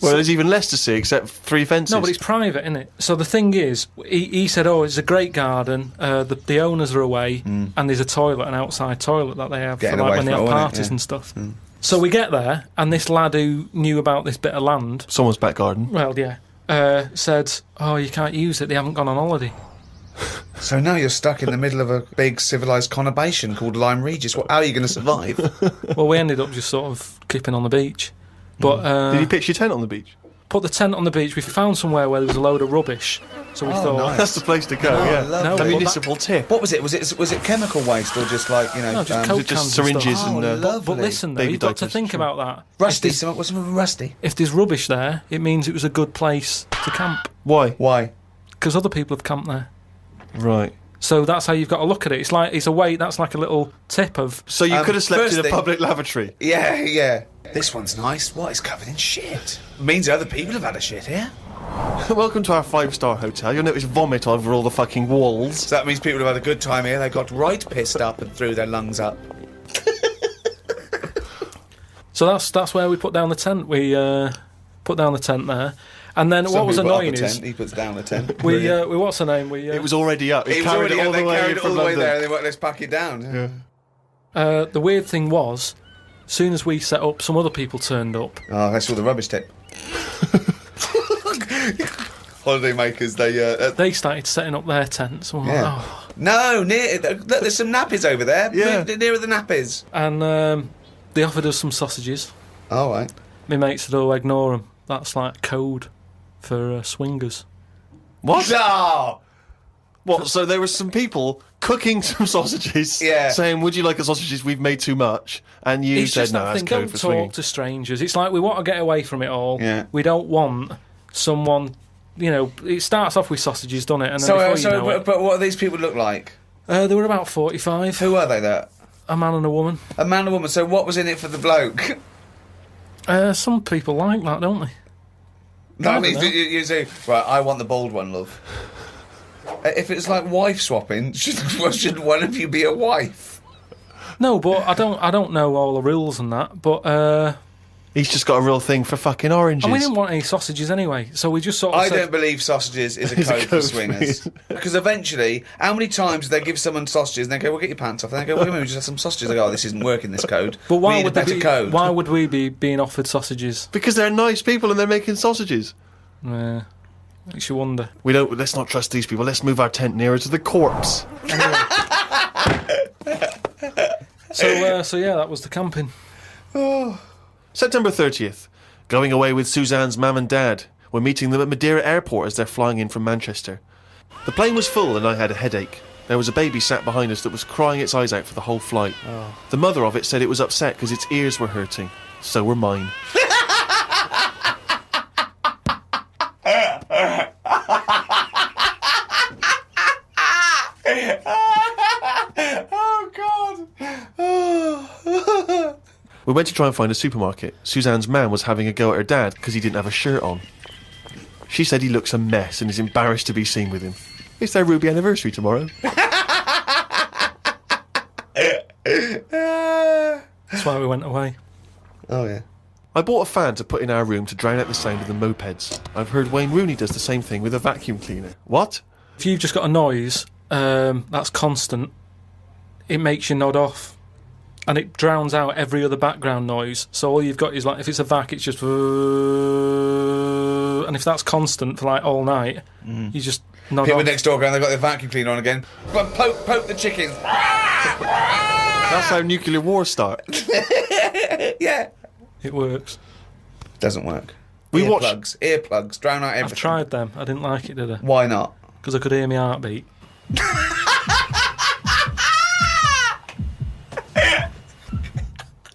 Well, there's even less to see except 3 fences. No, but it's private, isn't it? So the thing is, he said, oh, it's a great garden, the owners are away, and there's a toilet, an outside toilet that they have Getting for like away when they from have it all, innit? parties Yeah. and stuff. So we get there, and this lad who knew about this bit of land, Someone's back garden. well, yeah, said, oh, you can't use it, they haven't gone on holiday. So now you're stuck in the middle of a big civilised conurbation called Lyme Regis. How are you going to survive? Well, we ended up just sort of keeping on the beach. But Did you pitch your tent on the beach? put the tent on the beach. We found somewhere where there was a load of rubbish, so we thought, nice. That's the place to go, yeah. lovely. No, A well, municipal tip. What was it? Was it chemical waste or just like, you know... no, just Coke just cans and syringes stuff. and, lovely. But listen, though, baby you've got to diapers, think sure. about that. Rusty, If there's, what's something rusty? if there's rubbish there, it means it was a good place to camp, Why? Why? because other people have camped there. Right. So that's how you've got to look at it. It's a way. That's like a little tip of. So you could have slept in first a thing- public lavatory. Yeah. This one's nice. What? It's covered in shit. Means other people have had a shit here. Welcome to our 5-star hotel. You'll notice vomit over all the fucking walls. So that means people have had a good time here. They got right pissed up and threw their lungs up. So that's where we put down the tent. We put down the tent there, and then what was annoying is he puts down a tent. we what's her name? We It was already up. It It was carried already it all they the way carried it all from the way London. there. And they went, let's pack it down. Yeah. the weird thing was, as soon as we set up, some other people turned up. Oh, that's all the rubbish tip. Holiday makers, They started setting up their tents. And we're Yeah. like, oh. No, look, there's some nappies over there. Yeah. Move nearer the nappies. And they offered us some sausages. All right. My mate said, "Oh, ignore them. That's like code for swingers." What? No! What? So there were some people cooking some sausages, Yeah. saying, "Would you like a sausages? We've made too much." And you It's said, just "No, that that's thing. code Don't for talk swinging." to strangers. It's like we want to get away from it all. Yeah. We don't want someone. You know, it starts off with sausages, doesn't it? And then before you know it, But what do these people look like? they were about 45. Who are they, there? A man and a woman. A man and a woman. So what was in it for the bloke? Some people like that, don't they? No, I I mean, don't know. you say, right, I want the bald one, love. If it's like wife swapping, should one of you be a wife? No, but I don't know all the rules and that. But He's just got a real thing for fucking oranges. and we didn't want any sausages anyway, so we just sort of I said, don't believe sausages is a Is a code for code for swingers. Because eventually, how many times do they give someone sausages and they go, well, get your pants off, and they go, well, we just have some sausages. They go, oh, this isn't working, this code. But why we need would a better they be, code. Why would we be being offered sausages? Because they're nice people and they're making sausages. Makes you wonder. We don't. Let's not trust these people. Let's move our tent nearer to the corpse. So yeah, that was the camping. September 30th. Going away with Suzanne's mum and dad. We're meeting them at Madeira Airport as they're flying in from Manchester. The plane was full and I had a headache. There was a baby sat behind us that was crying its eyes out for the whole flight. The mother of it said it was upset because its ears were hurting. So were mine. Oh, God. We went to try and find a supermarket. Suzanne's man was having a go at her dad because he didn't have a shirt on. She said he looks a mess and is embarrassed to be seen with him. It's their Ruby anniversary tomorrow. That's why we went away. Oh, yeah. I bought a fan to put in our room to drown out the sound of the mopeds. I've heard Wayne Rooney does the same thing with a vacuum cleaner. What? If you've just got a noise that's constant, it makes you nod off. And it drowns out every other background noise. So all you've got is, like, if it's a vac, it's just... And if that's constant for, like, all night, you just nod People off. next door going, they've got their vacuum cleaner on again. But poke the chickens. That's how nuclear wars start. Yeah. It works. Doesn't work. We Earplugs, drown out everything. I've tried them. I didn't like it, did I? Why not? Because I could hear my heartbeat.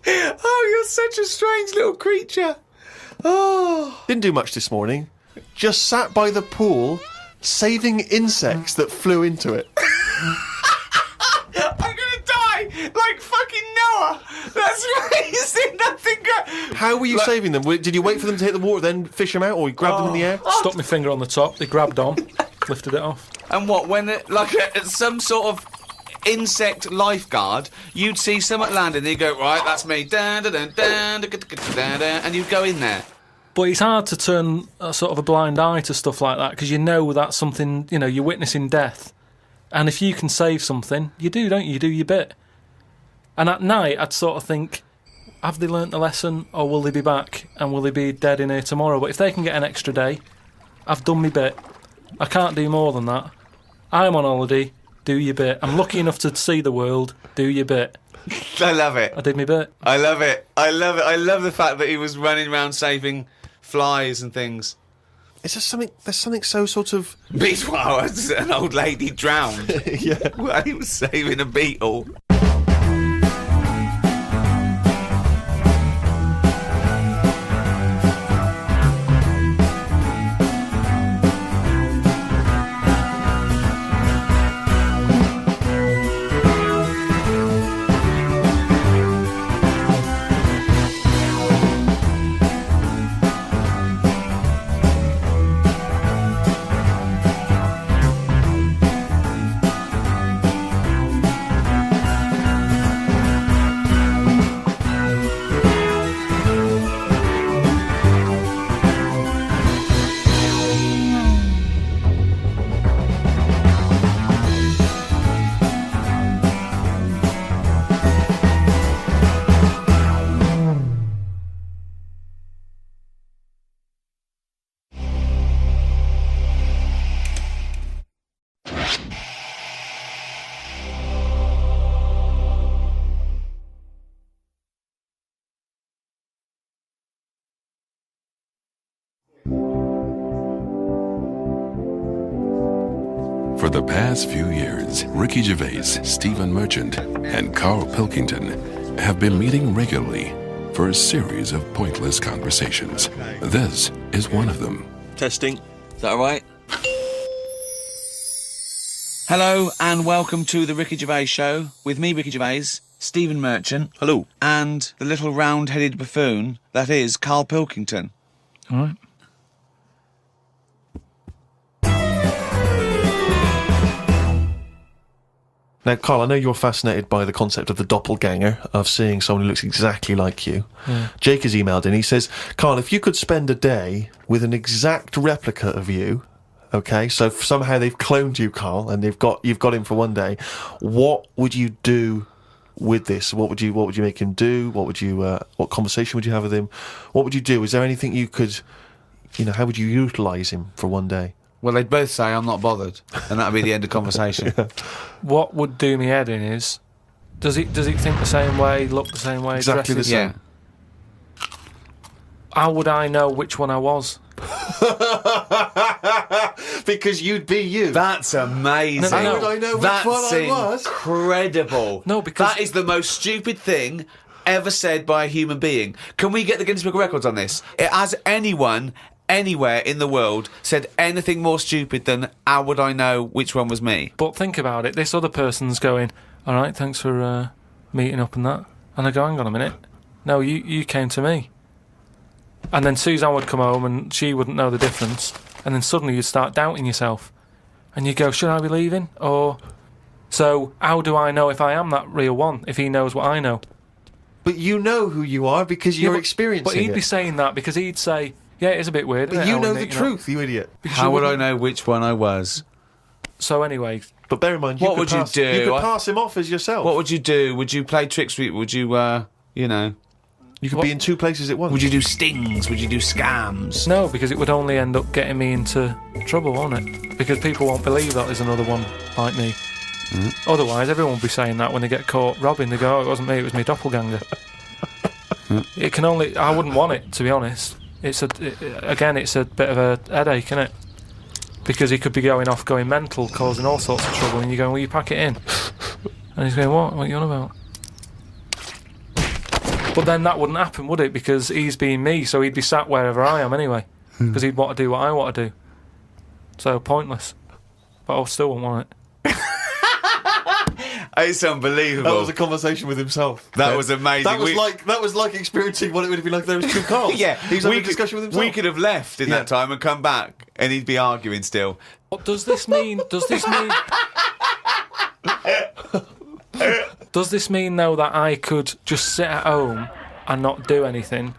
Oh, you're such a strange little creature. Oh. Didn't do much this morning. Just sat by the pool, saving insects that flew into it. I'm gonna die like fucking Noah. That's amazing. Nothing good. How were you saving them? Did you wait for them to hit the water, then fish them out, or you grabbed them in the air? Stuck my finger on the top. They grabbed on, lifted it off. And what, when it, like some sort of insect lifeguard, you'd see someone landing and you'd go, right, that's me, dun, dun, dun, dun, dun, dun, dun, dun, dun, and you'd go in there. But it's hard to turn a sort of a blind eye to stuff like that, because you know that's something, you know, you're witnessing death. And if you can save something, you do, don't you? You do your bit. And at night, I'd sort of think, have they learnt the lesson, or will they be back, and will they be dead in here tomorrow? But if they can get an extra day, I've done my bit. I can't do more than that. I'm on holiday, do your bit. I'm lucky enough to see the world, do your bit. I love it. I did my bit. I love it. I love it. I love the fact that he was running around saving flies and things. It's just something. There's something so sort of. Meanwhile, an old lady drowned Yeah. while he was saving a beetle. For the past few years, Ricky Gervais, Stephen Merchant, and Karl Pilkington have been meeting regularly for a series of pointless conversations. This is one of them. Testing. Is that all right? Hello and welcome to the Ricky Gervais Show with me, Ricky Gervais, Stephen Merchant. Hello. And the little round-headed buffoon that is Karl Pilkington. All right. Now, Carl, I know you're fascinated by the concept of the doppelganger, of seeing someone who looks exactly like you. Yeah. Jake has emailed in. He says, Carl, if you could spend a day with an exact replica of you, okay, so somehow they've cloned you, Carl, and you've got him for one day, what would you do with this? What would you make him do? What conversation would you have with him? What would you do? Is there anything you could, how would you utilise him for one day? Well, they'd both say, I'm not bothered, and that'd be the end of conversation. What would do me head in is, does it think the same way, look the same way, Exactly dress the same. Yeah. How would I know which one I was? Because you'd be you. That's amazing. No, no, no. How would I know which That's one I was? incredible. No, because- that is the most stupid thing ever said by a human being. Can we get the Guinness Book of Records on this? Has anyone anywhere in the world said anything more stupid than how would I know which one was me? But think about it. This other person's going, all right, thanks for meeting up and that. And I go, hang on a minute. No, you came to me. And then Suzanne would come home and she wouldn't know the difference. And then suddenly you'd start doubting yourself. And you'd go, should I be leaving? Or... So, how do I know if I am that real one, if he knows what I know? But you know who you are because you're experiencing But he'd it. be saying that because he'd say, yeah, it is a bit weird. But isn't it, you know Owen, the truth, you idiot. How would I know which one I was? So anyway... But bear in mind, What would you do? You could pass him off as yourself. What would you do? Would you play tricks? Would you, you know... You could be in two places at once. Would you do stings? Would you do scams? No, because it would only end up getting me into trouble, won't it? Because people won't believe that there's another one like me. Otherwise, everyone would be saying that when they get caught robbing. They go, oh, it wasn't me, it was me doppelganger. It can only... I wouldn't want it, to be honest. It's a bit of a headache, isn't it? Because he could be going off, going mental, causing all sorts of trouble, and you're going, will you pack it in? And he's going, what? What are you on about? But then that wouldn't happen, would it? Because he's being me, so he'd be sat wherever I am anyway. Because he'd want to do what I want to do. So, pointless. But I still wouldn't want it. It's unbelievable. That was a conversation with himself. That was amazing. That was like experiencing what it would be like if there was two Karls. Yeah, He's having a discussion with himself. We could have left in that time and come back, and he'd be arguing still. What does this mean? Does this mean though that I could just sit at home and not do anything,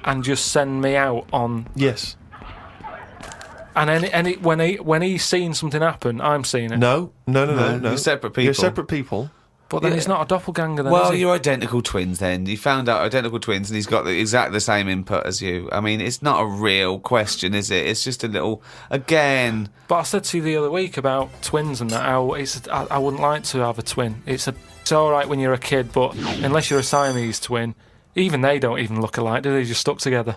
and just send me out on? Yes. And when he's seen something happen, I'm seeing it. No. You're separate people. You're separate people. But then he's not a doppelganger then, Well, is he? you're identical twins then. You found out identical twins and he's got exactly the same input as you. I mean, it's not a real question, is it? It's just a little... Again... But I said to you the other week about twins and that, how I wouldn't like to have a twin. It's alright when you're a kid, but unless you're a Siamese twin, even they don't even look alike, do they? They're just stuck together.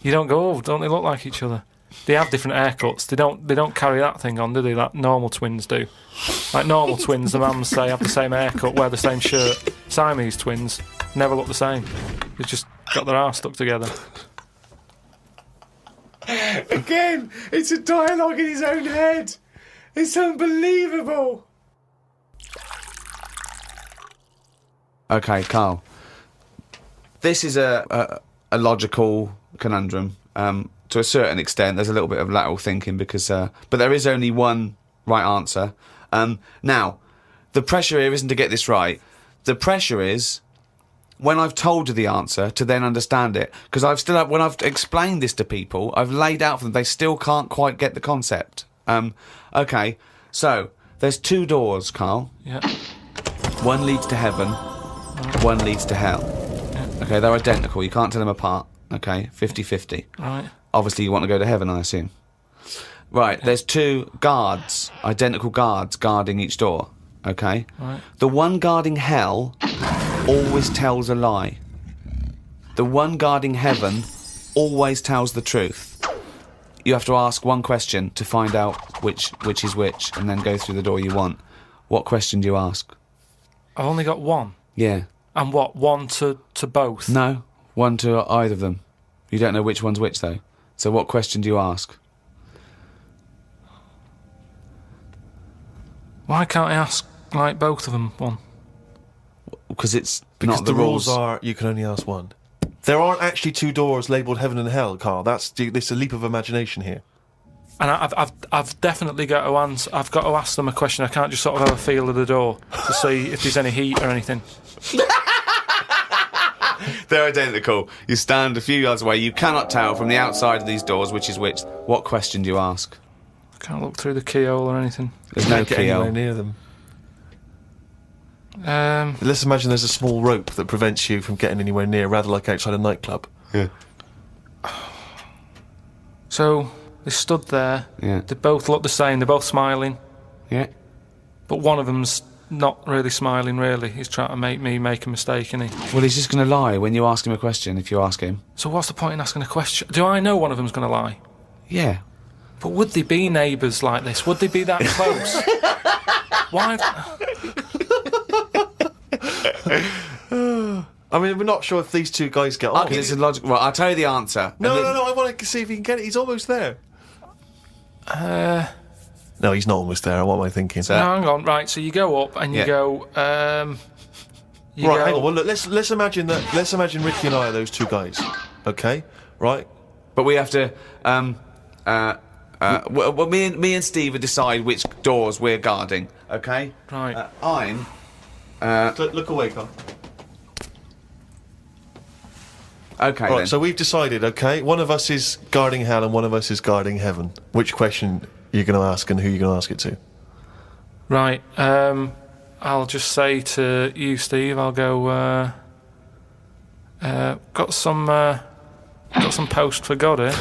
You don't go, oh, don't they look like each other? They have different haircuts. They don't carry that thing on, do they? Like normal twins do. Like normal twins, the mums say have the same haircut, wear the same shirt. Siamese twins never look the same. They've just got their arse stuck together. Again, it's a dialogue in his own head. It's unbelievable. Okay, Karl. This is a logical conundrum. To a certain extent, there's a little bit of lateral thinking because, but there is only one right answer. Now, the pressure here isn't to get this right. The pressure is when I've told you the answer to then understand it. Because when I've explained this to people, I've laid out for them, they still can't quite get the concept. Okay, so there's two doors, Karl. Yeah. One leads to heaven, one leads to hell. Yeah. Okay, they're identical. You can't tell them apart. Okay, 50-50. Right. Obviously, you want to go to heaven, I assume. Right, there's two guards, identical guards, guarding each door, okay? Right. The one guarding hell always tells a lie. The one guarding heaven always tells the truth. You have to ask one question to find out which is which, and then go through the door you want. What question do you ask? I've only got one. Yeah. And what, one to both? No, one to either of them. You don't know which one's which, though. So what question do you ask? Why can't I ask, like, both of them one? Because it's Because not the rules are you can only ask one. There aren't actually two doors labelled heaven and hell, Karl. This is a leap of imagination here. And I've definitely got to answer. I've got to ask them a question. I can't just sort of have a feel of the door to see if there's any heat or anything. They're identical. You stand a few yards away. You cannot tell from the outside of these doors which is which. What question do you ask? I can't look through the keyhole or anything. There's no Get anywhere keyhole. near them. Let's imagine there's a small rope that prevents you from getting anywhere near, rather like outside a nightclub. Yeah. So they stood there. Yeah. They both look the same. They're both smiling. Yeah. But one of them's not really smiling, really. He's trying to make me make a mistake, isn't he? Well, he's just going to lie when you ask him a question, if you ask him. So what's the point in asking a question? Do I know one of them's going to lie? Yeah. But would they be neighbours like this? Would they be that close? Why? I mean, we're not sure if these two guys get on. Because it's a logical... Well, I'll tell you the answer. No, I want to see if he can get it. He's almost there. No, he's not almost there. What am I thinking? No, hang on. Right, so you go up and you Yeah. go, Right, hang on. Well, look, let's imagine that. Let's imagine Ricky and I are those two guys. Okay, right? But we have to. Well, me and Steve would decide which doors we're guarding. Okay. Right. I'm. Look away, Carl. Okay. Right. Then. So we've decided. Okay, one of us is guarding hell and one of us is guarding heaven. Which question are you going to ask and who are you going to ask it to? Right. I'll just say to you, Steve. I'll go. Got some post for God here.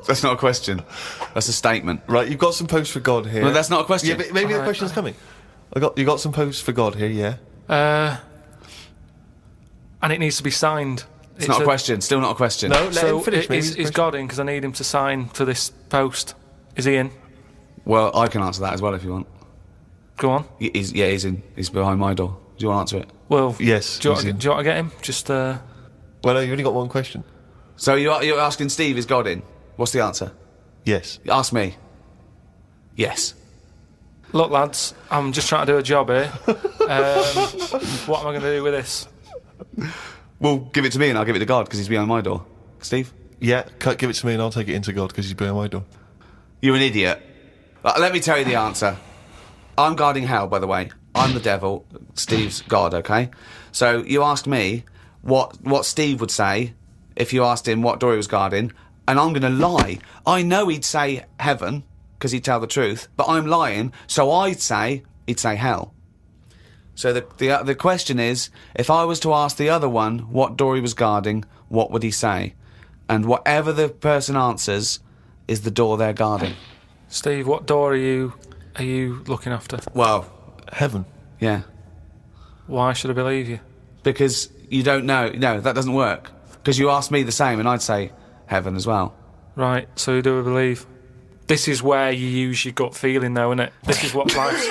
That's not a question. That's a statement. Right, you've got some post for God here. Well, that's not a question. Yeah, but maybe the question's coming. You got some post for God here, yeah. And it needs to be signed. It's not a question. Still not a question. No, let him finish. Is God in? Because I need him to sign to this post. Is he in? Well, I can answer that as well if you want. Go on. He's in. He's behind my door. Do you want to answer it? Well, yes. Do you want to get him? Just. Well, no, you only got one question. So you're asking Steve, is God in? What's the answer? Yes. Ask me. Yes. Look, lads, I'm just trying to do a job here. What am I going to do with this? Well, give it to me and I'll give it to God because he's behind my door. Steve? Yeah, give it to me and I'll take it into God because he's behind my door. You're an idiot. Let me tell you the answer. I'm guarding hell, by the way. I'm the devil. Steve's God, okay? So you asked me what Steve would say if you asked him what door he was guarding, and I'm going to lie. I know he'd say heaven, because he'd tell the truth, but I'm lying, so he'd say hell. So the question is, if I was to ask the other one what door he was guarding, what would he say? And whatever the person answers is the door they're guarding. Steve, what door are you looking after? Well, heaven. Yeah. Why should I believe you? Because you don't know. No, that doesn't work. Because you asked me the same, and I'd say heaven as well. Right, so who do I believe? This is where you use your gut feeling, though, isn't it? This is what life's...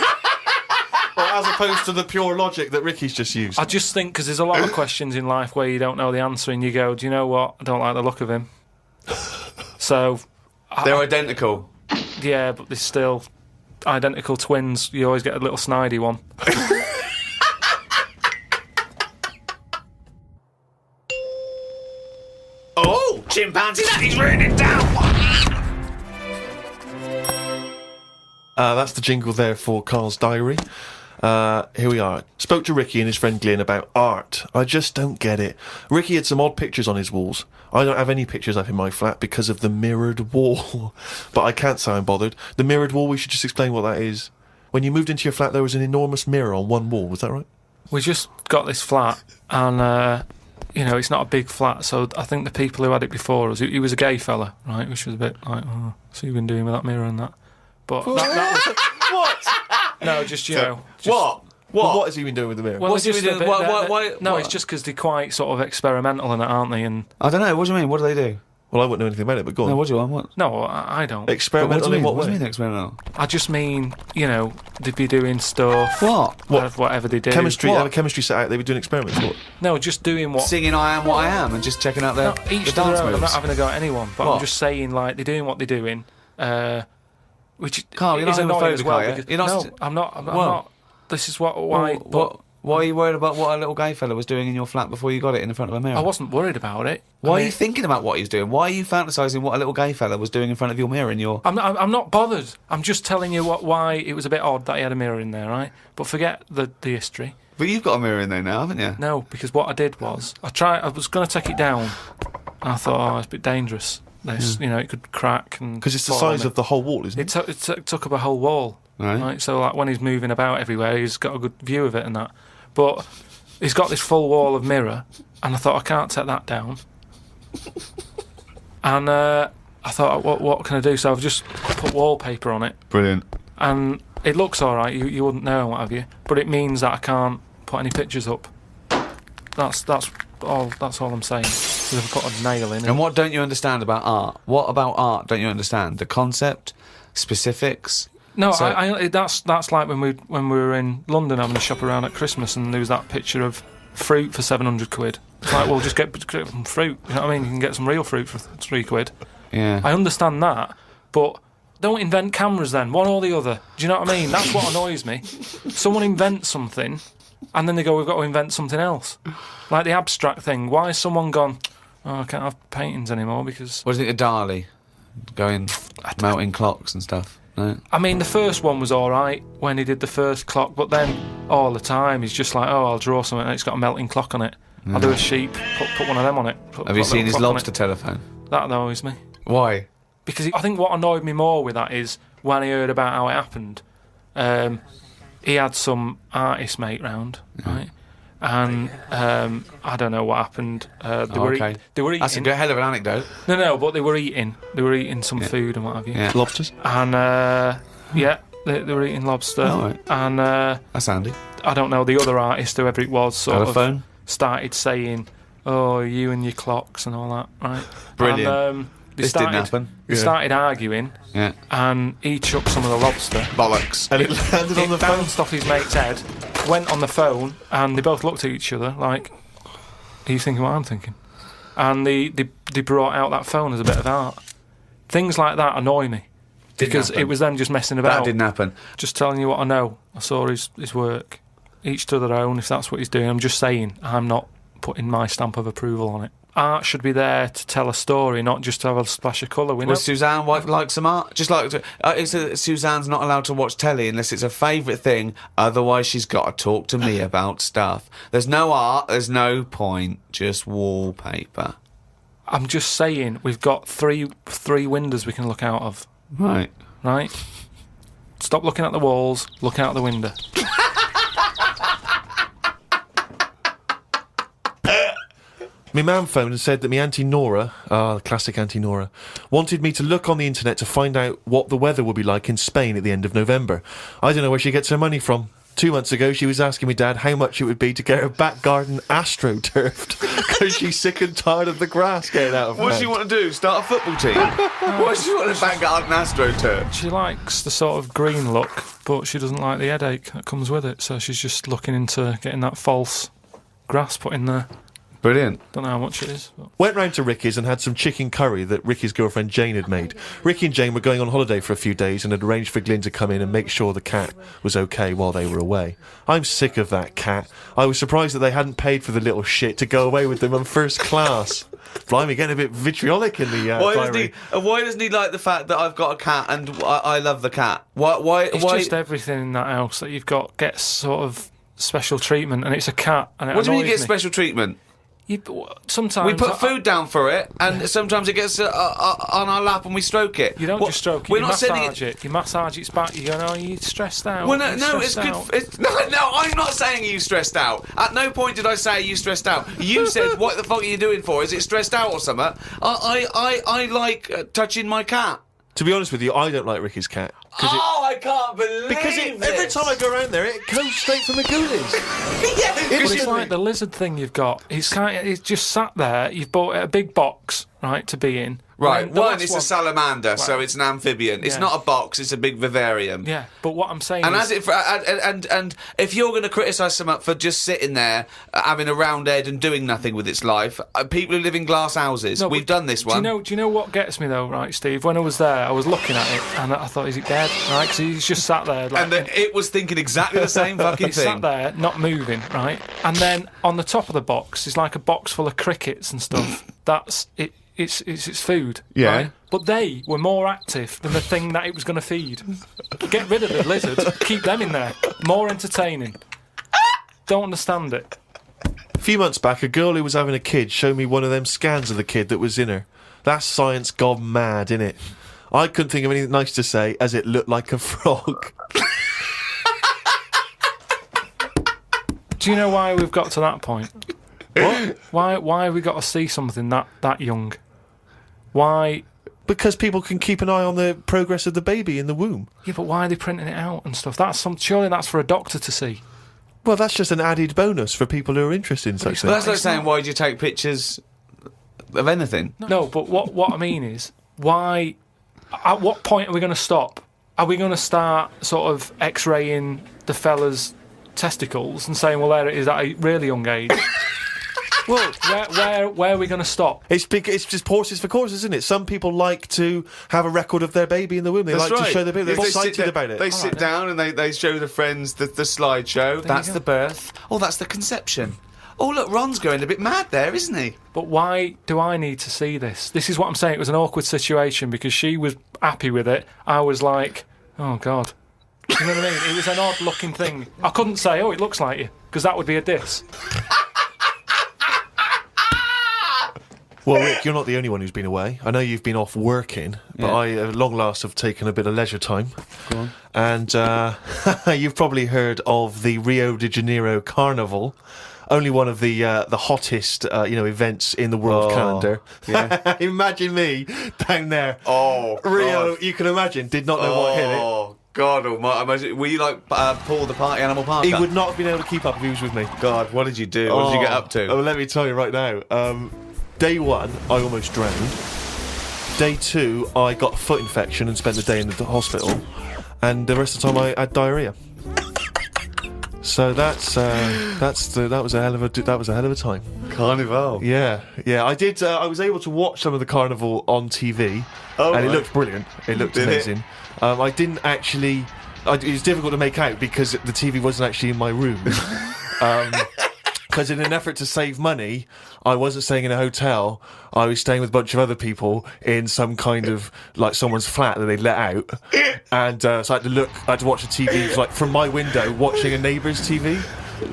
Well, as opposed to the pure logic that Ricky's just used. I just think, because there's a lot of questions in life where you don't know the answer, and you go, do you know what? I don't like the look of him. So... They're identical. Yeah, but they're still identical twins. You always get a little snidey one. Oh, chimpanzee, that is raining down. That's the jingle there for Carl's diary. Here we are. Spoke to Ricky and his friend Glyn about art. I just don't get it. Ricky had some odd pictures on his walls. I don't have any pictures up in my flat because of the mirrored wall. But I can't say I'm bothered. The mirrored wall, we should just explain what that is. When you moved into your flat, there was an enormous mirror on one wall. Was that right? We just got this flat, and, it's not a big flat, so I think the people who had it before us, he was a gay fella, right, which was a bit like, oh, so you've been doing with that mirror and that. But that was... What? No, just, What? What has he been doing with the mirror? Well, What's he been doing? Why? No, it's just because they're quite sort of experimental in it, aren't they? And I don't know. What do you mean? What do they do? Well, I wouldn't know anything about it, but go on. No, what do you want? What? No, I don't. Experimental in what way? What do you mean experimental? I just mean, they'd be doing stuff. What? Whatever they do. Chemistry. What? They have a chemistry set out. They were doing experiments. What? No, just doing what... Singing I Am What I Am and just checking out No, the each to dance their own. moves. I'm not having a go at anyone, but What? I'm just saying, like, they're doing what they're doing, which Carl, you're is not annoying as homophobic, well. are you? Because, You're not no, I'm not. I'm What? not. This is why. Why are you worried about what a little gay fella was doing in your flat before you got it in front of a mirror? I wasn't worried about it. Why are you thinking about what he was doing? Why are you fantasising what a little gay fella was doing in front of your mirror in your... I'm not bothered. I'm just telling you why it was a bit odd that he had a mirror in there, right? But forget the history. But you've got a mirror in there now, haven't you? No, because what I did was I was going to take it down, and I thought, it's a bit dangerous. This, it could crack and... Because it's the fall size on of the whole wall, isn't it? It took up a whole wall. Right. So like when he's moving about everywhere, he's got a good view of it and that. But he's got this full wall of mirror, and I thought, I can't take that down. And I thought, what can I do? So I've just put wallpaper on it. Brilliant. And it looks all right. You wouldn't know, what have you? But it means that I can't put any pictures up. That's all I'm saying. Because I've put a nail in it. And what don't you understand about art? What about art don't you understand? The concept, specifics. No, So- that's like when we were in London having a shop around at Christmas, and there was that picture of fruit for 700 quid. It's like, well, just get some fruit. You know what I mean? You can get some real fruit for 3 quid. Yeah. I understand that, but don't invent cameras then, one or the other. Do you know what I mean? That's what annoys me. Someone invents something, And then they go, we've got to invent something else. Like the abstract thing. Why has someone gone, I can't have paintings anymore because... What do you think of Dali? Going, melting clocks and stuff? No? I mean, the first one was all right when he did the first clock, but then all the time he's just like, I'll draw something and it's got a melting clock on it. I'll do a sheep, put one of them on it. Have you seen his lobster telephone? That annoys me. Why? Because I think what annoyed me more with that is when I heard about how it happened, he had some artist mate round, right? And I don't know what happened. They were eating. That's a hell of an anecdote. No, but they were eating. They were eating some food and what have you. Yeah. Lobsters? And they were eating lobster. Oh, right. And that's handy. I don't know, the other artist, whoever it was, sort of phone? started saying, "Oh, you and your clocks and all that," right? Brilliant. And, this didn't happen. They started arguing, and he chucked some of the lobster. Bollocks. And it landed on the phone. Bounced off his mate's head, went on the phone, and they both looked at each other like, "Are you thinking what I'm thinking?" And they brought out that phone as a bit of art. Things like that annoy me. Because it was them just messing about. That didn't happen. Just telling you what I know. I saw his work. Each to their own, if that's what he's doing. I'm just saying, I'm not putting my stamp of approval on it. Art should be there to tell a story, not just to have a splash of colour. Would Suzanne like some art? Just like Suzanne's not allowed to watch telly unless it's a favourite thing. Otherwise, she's got to talk to me about stuff. There's no art. There's no point. Just wallpaper. I'm just saying, we've got three windows we can look out of. Right. Stop looking at the walls. Look out the window. My mum phoned and said that my Auntie Nora, the classic Auntie Nora, wanted me to look on the internet to find out what the weather would be like in Spain at the end of November. I don't know where she gets her money from. 2 months ago, she was asking me dad how much it would be to get her back garden astroturfed because she's sick and tired of the grass getting out of What does hand. she want to do? Start a football team? What does she want to back garden astroturf? She likes the sort of green look, but she doesn't like the headache that comes with it, so she's just looking into getting that false grass put in there. Brilliant. Don't know how much it is. But. Went round to Ricky's and had some chicken curry that Ricky's girlfriend Jane had made. Ricky and Jane were going on holiday for a few days and had arranged for Glyn to come in and make sure the cat was okay while they were away. I'm sick of that cat. I was surprised that they hadn't paid for the little shit to go away with them on first class. Blimey, getting a bit vitriolic in the diary. Why doesn't he like the fact that I've got a cat and I love the cat? Why? It's just everything in that house that you've got gets sort of special treatment, and it's a cat. And what do you mean you get special treatment? Sometimes we put food down for it, and sometimes it gets on our lap and we stroke it. You don't just stroke it. You massage it. You massage its back. You go, no, you're stressed out. Well, no, it's good. No, I'm not saying you stressed out. At no point did I say you stressed out. You said, "What the fuck are you doing for? Is it stressed out or something?" I like touching my cat. To be honest with you, I don't like Ricky's cat. I can't believe it. Every time I go around there, it comes straight from the goonies. It's like the lizard thing you've got. It's just sat there. You've bought a big box, right, to be in. Right, it's a salamander, so it's an amphibian. It's not a box; it's a big vivarium. Yeah, but what I'm saying is, and if you're going to criticise someone for just sitting there, having a round head and doing nothing with its life, people who live in glass houses, we've done this one. Do you know what gets me though, right, Steve? When I was there, I was looking at it and I thought, is it dead? Right, because he's just sat there, like, and it was thinking exactly the same fucking thing. Sat there, not moving, right, and then on the top of the box is like a box full of crickets and stuff. That's it. It's food, right? But they were more active than the thing that it was going to feed. Get rid of the lizards, keep them in there. More entertaining. Don't understand it. A few months back, a girl who was having a kid showed me one of them scans of the kid that was in her. That's science gone mad, innit? I couldn't think of anything nice to say, as it looked like a frog. Do you know why we've got to that point? What? Why have we got to see something that young? Why? Because people can keep an eye on the progress of the baby in the womb. Yeah, but why are they printing it out and stuff? Surely that's for a doctor to see. Well, that's just an added bonus for people who are interested in such things. Well, that's like saying, why do you take pictures of anything? No, but what I mean is, why? At what point are we going to stop? Are we going to start sort of X-raying the fella's testicles and saying, well, there it is at a really young age? Well, Where are we going to stop? it's just horses for courses, isn't it? Some people like to have a record of their baby in the womb. They That's like right. to show their baby. They're They sit excited about it. They sit down and they show the friends the slideshow. That's the birth. Oh, that's the conception. Oh, look, Ron's going a bit mad there, isn't he? But why do I need to see this? This is what I'm saying. It was an awkward situation because she was happy with it. I was like, oh, God. You know what I mean? It was an odd-looking thing. I couldn't say, oh, it looks like you, because that would be a diss. Well, Rick, you're not the only one who's been away. I know you've been off working, but I, at long last, have taken a bit of leisure time. Go on. And you've probably heard of the Rio de Janeiro Carnival. Only one of the hottest, events in the world calendar. Yeah. Imagine me down there. Oh, Rio, God. you can imagine, did not know what hit it. Oh, God almighty. Imagine, were you like Paul the Party Animal Parker? He would not have been able to keep up if he was with me. God, what did you do? What did you get up to? Oh, let me tell you right now. Day 1, I almost drowned. Day 2, I got a foot infection and spent the day in the hospital. And the rest of the time, I had diarrhea. So that was a hell of a time. Carnival. Yeah. I did. I was able to watch some of the carnival on TV, and it looked brilliant. It looked Did it? amazing. I didn't actually. It was difficult to make out because the TV wasn't actually in my room. Because in an effort to save money, I wasn't staying in a hotel. I was staying with a bunch of other people in some kind of, like, someone's flat that they let out. And so I had to watch the TV, like, from my window, watching a neighbour's TV.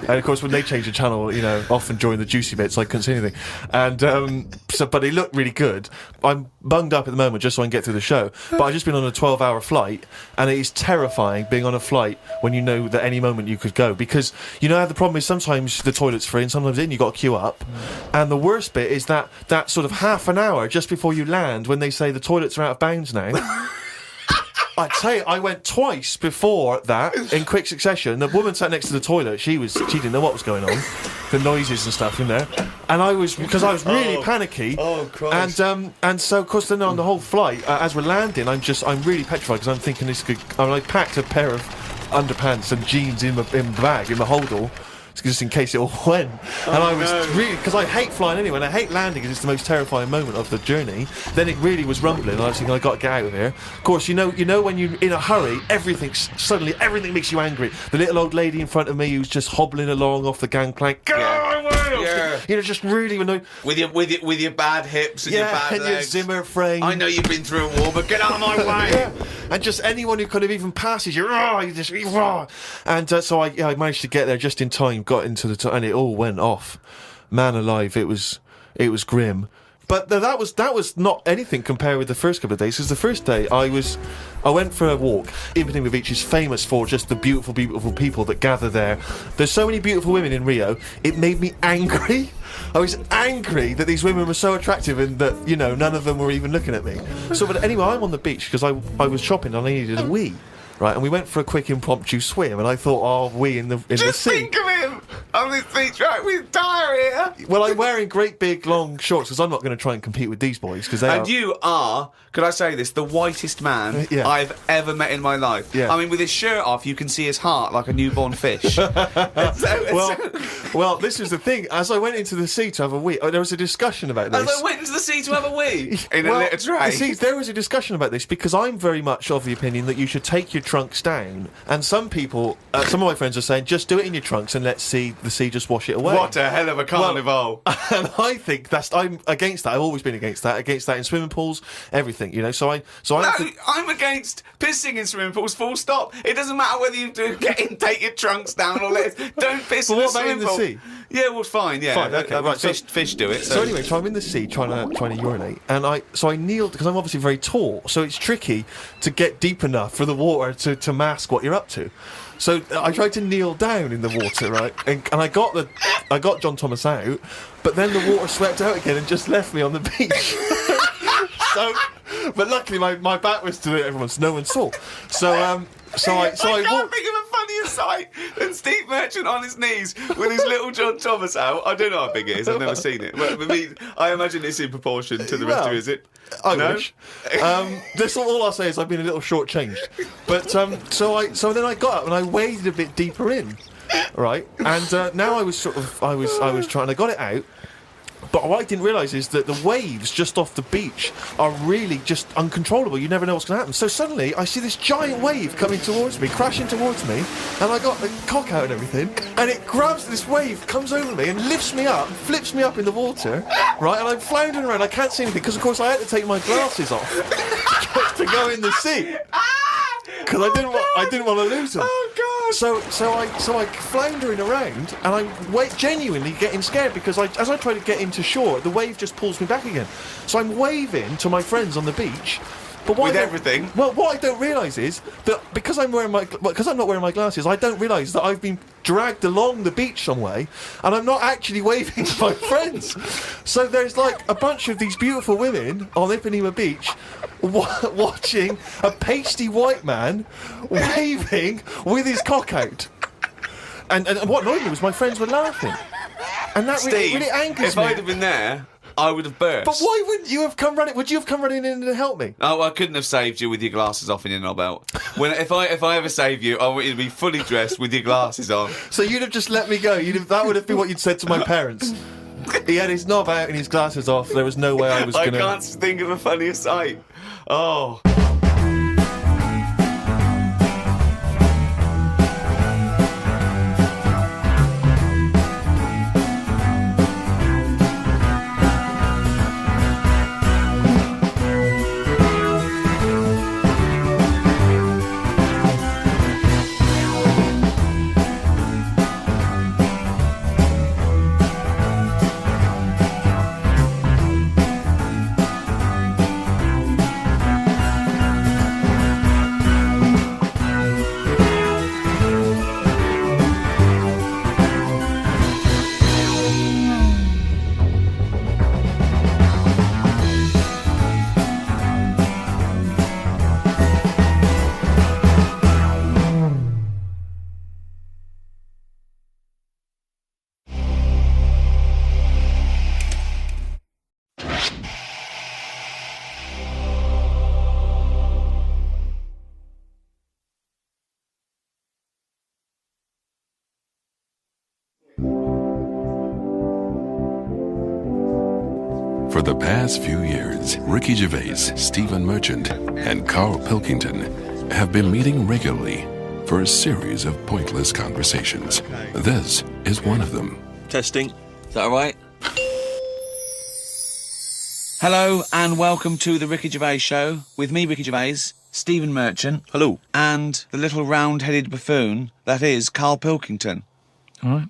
And of course, when they changed the channel, often during the juicy bits, I couldn't see anything. And but it looked really good. I'm bunged up at the moment just so I can get through the show. But I've just been on a 12-hour flight, and it is terrifying being on a flight when you know that any moment you could go. Because you know how the problem is sometimes the toilet's free, and sometimes you've got to queue up. And the worst bit is that sort of half an hour just before you land, when they say the toilets are out of bounds now. I'd say I went twice before that in quick succession. The woman sat next to the toilet. She didn't know what was going on, the noises and stuff in there, and because I was really panicky. Oh, Christ! And so of course then on the whole flight, as we're landing, I'm really petrified because I'm thinking this could. I packed a pair of underpants and jeans in the bag in the holdall. Just in case it all went. And I was really, because I hate flying anyway, and I hate landing because it's the most terrifying moment of the journey. Then it really was rumbling, and I was thinking, I got to get out of here. Of course, you know when you're in a hurry, everything makes you angry. The little old lady in front of me who's just hobbling along off the gangplank. Yeah. Just really annoyed. With your bad hips and your bad and legs. your Zimmer frame. I know you've been through a war, but get out of my way. Yeah. And just anyone who kind of even passes you, and so I managed to get there just in time. Got into and it all went off. Man alive, it was grim. But that was not anything compared with the first couple of days. Because the first day I went for a walk. Ipswich Beach is famous for just the beautiful, beautiful people that gather there. There's so many beautiful women in Rio. It made me angry. I was angry that these women were so attractive and that none of them were even looking at me. So, but anyway, I'm on the beach because I was shopping and I needed a wee. Right, and we went for a quick impromptu swim, and I thought, wee in the sea. Just think of him on this beach, right, with diarrhea. Well, I'm wearing great big long shorts because I'm not going to try and compete with these boys because they are. And you are, could I say this, the whitest man Yeah. I've ever met in my life. Yeah. I mean, with his shirt off, you can see his heart like a newborn fish. Well, this is the thing. As I went into the sea to have a wee, there was a discussion about this. As I went into the sea to have a wee in a litter tray. See, there was a discussion about this because I'm very much of the opinion that you should take your trunks down. And some people, some of my friends are saying, just do it in your trunks and let the sea just wash it away. What a hell of a carnival. And I think I'm against that. I've always been against that in swimming pools, everything, So I'm against pissing in swimming pools, full stop. It doesn't matter whether you take your trunks down or don't piss in But the what about swimming in the pool. sea? Yeah, well, fine, yeah. Fine, okay, right, Fish do it. So anyway, I'm in the sea trying to urinate, and I kneeled because I'm obviously very tall, so it's tricky to get deep enough for the water to mask what you're up to. So I tried to kneel down in the water, right, and I got John Thomas out, but then the water swept out again and just left me on the beach. But luckily my back was to everyone, so no one saw. I can't walked. think of a funnier sight than Steve Merchant on his knees with his little John Thomas out. I don't know how big it is. I've never seen it. But I imagine it's in proportion to the rest of it, is it? I wish. That's all I'll say is I've been a little shortchanged. But so then I got up and I waded a bit deeper in, right? And now I was trying. I got it out. But what I didn't realise is that the waves just off the beach are really just uncontrollable. You never know what's going to happen. So suddenly I see this giant wave coming towards me, crashing towards me, and I got the cock out and everything, and it grabs this wave, comes over me and lifts me up, flips me up in the water, right? And I'm floundering around. I can't see anything because, of course, I had to take my glasses off to go in the sea because I didn't want to lose them. Oh God! So I floundering around, and I'm genuinely getting scared because as I try to get into shore, the wave just pulls me back again. So I'm waving to my friends on the beach. But With everything. Well, what I don't realise is that because I'm not wearing my glasses, I don't realise that I've been dragged along the beach some way, and I'm not actually waving to my friends. So there's like a bunch of these beautiful women on Ipanema Beach watching a pasty white man waving with his cock out. And what annoyed me was my friends were laughing, and that really angers if me. I'd have been there, I would have burst. But why wouldn't you have come running? Would you have come running in and helped me? Oh, I couldn't have saved you with your glasses off and your knob out. If I ever save you, I want you to be fully dressed with your glasses on. So you'd have just let me go. That would have been what you'd said to my parents. He had his knob out and his glasses off. There was no way I was going to... I can't think of a funnier sight. Oh. For the past few years, Ricky Gervais, Stephen Merchant, and Karl Pilkington have been meeting regularly for a series of pointless conversations. This is one of them. Testing. Is that all right? Hello and welcome to the Ricky Gervais Show with me, Ricky Gervais, Stephen Merchant. Hello. And the little round-headed buffoon that is Karl Pilkington. All right.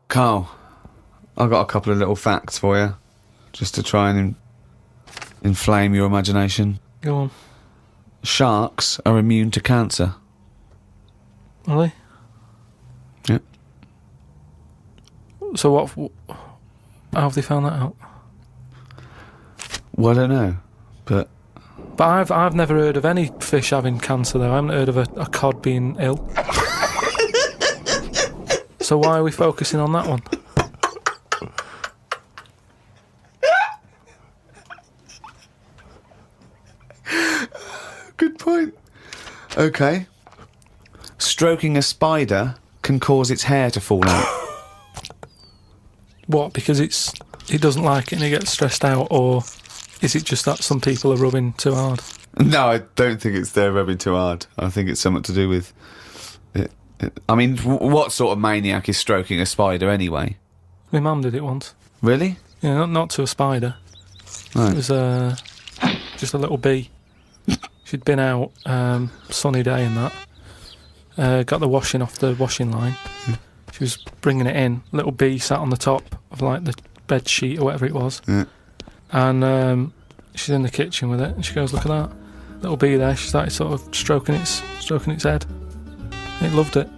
Carl, I've got a couple of little facts for you, just to try and inflame your imagination. Go on. Sharks are immune to cancer. Are they? Yep. So how have they found that out? Well, I don't know, but I've never heard of any fish having cancer though. I haven't heard of a cod being ill. So why are we focusing on that one? good point. Okay. Stroking a spider can cause its hair to fall out. What? Because it doesn't like it and it gets stressed out, or is it just that some people are rubbing too hard? No, I don't think it's they're rubbing too hard. I think it's something to do with it. I mean, what sort of maniac is stroking a spider anyway? My mum did it once. Really? Yeah, not to a spider. Right. It was just a little bee. She'd been out, sunny day and that. Got the washing off the washing line. She was bringing it in. Little bee sat on the top of like the bed sheet or whatever it was. Yeah. And she's in the kitchen with it, and she goes, "Look at that little bee there." She started sort of stroking its head. It loved it.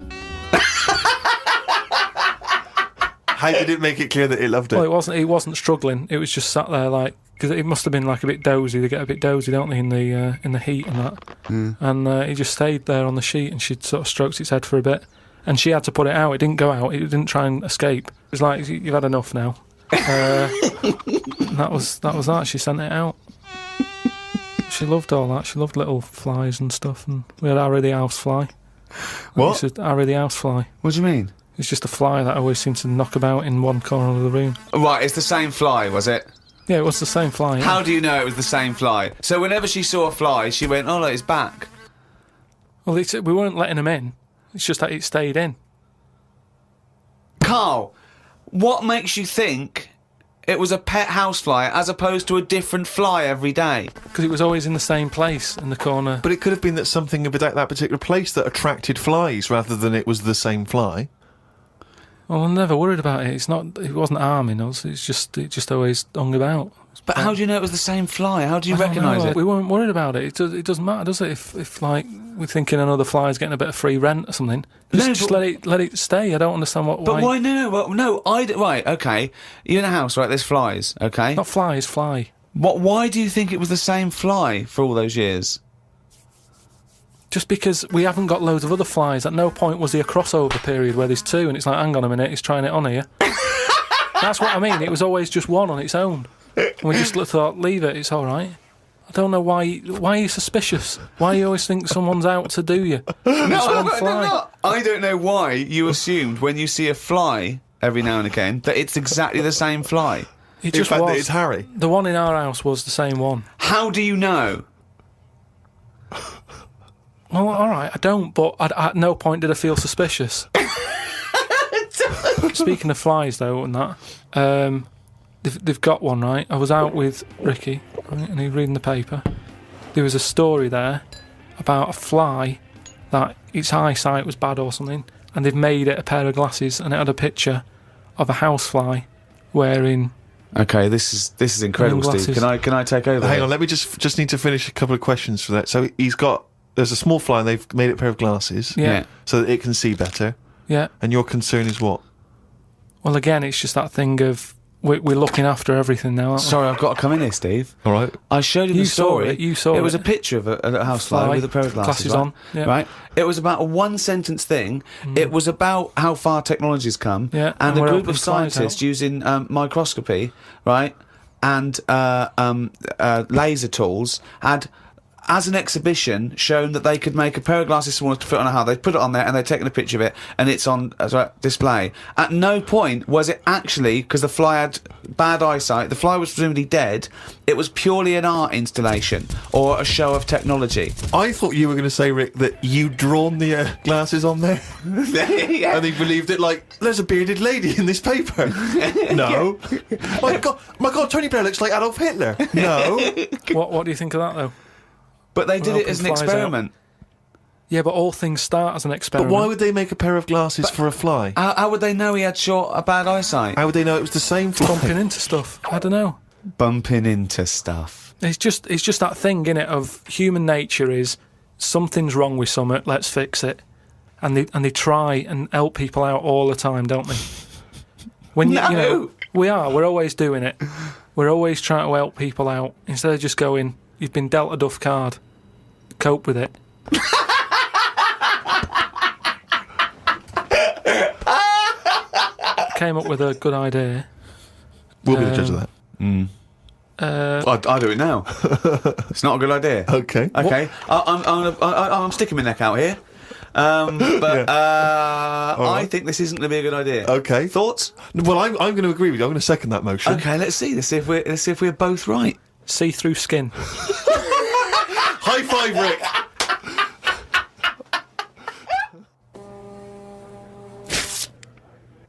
How did it make it clear that it loved it? Well, it wasn't struggling. It was just sat there like, because it must have been like a bit dozy. They get a bit dozy, don't they, in the heat and that. Mm. And he just stayed there on the sheet, and she sort of stroked its head for a bit, and she had to put it out. It didn't go out. It didn't try and escape. It was like, "You've had enough now." That was that. She sent it out. She loved all that. She loved little flies and stuff, and we had Harry the housefly. What? It's Harry the housefly. What do you mean? It's just a fly that always seems to knock about in one corner of the room. Right, it's the same fly, was it? Yeah, it was the same fly. Yeah. How do you know it was the same fly? So whenever she saw a fly, she went, "Oh, look, it's back." Well, we weren't letting him in. It's just that it stayed in. Karl, what makes you think it was a pet housefly as opposed to a different fly every day? Because it was always in the same place in the corner. But it could have been that something about that particular place that attracted flies rather than it was the same fly. Well, I'm never worried about it. It wasn't harming us. It just always hung about. But how do you know it was the same fly? How do you I don't recognise know. it? We weren't worried about it. It doesn't matter, does it? If like we're thinking another fly's getting a bit of free rent or something, just let it stay. I don't understand why. But why? No. Right, okay. You're in a house, right? There's flies, okay. Not flies, fly. Why do you think it was the same fly for all those years? Just because we haven't got loads of other flies. At no point was there a crossover period where there's two, and it's like, hang on a minute, he's trying it on here. That's what I mean. It was always just one on its own. And we just thought, leave it, it's all right. I don't know why are you suspicious? Why you always think someone's out to do you? No, I don't know why you assumed when you see a fly every now and again that it's exactly the same fly. It just In fact, was. it's Harry. The one in our house was the same one. How do you know? Well, all right, I don't, but at no point did I feel suspicious. Speaking of flies, though, and that, they've got one, right? I was out with Ricky, right, and he was reading the paper. There was a story there about a fly that its eyesight was bad or something, and they've made it a pair of glasses, and it had a picture of a housefly wearing. Okay, this is incredible, Steve. Can I take over? Hang on, let me just need to finish a couple of questions for that. So there's a small fly and they've made it a pair of glasses. Yeah. So that it can see better. Yeah. And your concern is what? Well, again, it's just that thing of we're looking after everything now, aren't we? Sorry, I've got to come in here, Steve. All right. I showed you the story. You saw it. It was a picture of a housefly with a pair of glasses on. Yeah. Right. It was about a one-sentence thing. It was about how far technology's come. Yeah, and a we're group helping of flies scientists out. using microscopy, right, and laser tools had, as an exhibition, shown that they could make a pair of glasses smaller to fit on a house. They'd put it on there and they'd taken a picture of it, and it's on display. At no point was it actually, because the fly had bad eyesight, the fly was presumably dead, it was purely an art installation or a show of technology. I thought you were going to say, Rick, that you'd drawn the glasses on there. Yeah. And he believed it like, there's a bearded lady in this paper. No. My God, Tony Blair looks like Adolf Hitler. No. What do you think of that, though? But they did Well, it as an flies out. experiment. Yeah, but all things start as an But experiment. why would they make a pair of glasses for a fly? How would they know he had bad eyesight? How would they know it was the same fly? bumping into stuff? I don't know. Bumping into stuff. It's just that thing, innit, of human nature is something's wrong with something, let's fix it. And they try and help people out all the time, don't they? When you know, we're always doing it. We're always trying to help people out instead of just going, you've been dealt a duff card, cope with it. Came up with a good idea. We'll be the judge of that. I do it now. It's not a good idea. Okay. Okay. I'm sticking my neck out here. I think this isn't going to be a good idea. Okay. Thoughts? Well, I'm going to agree with you. I'm going to second that motion. Okay, let's see. Let's see if we're both right. See-through skin. High five, Rick.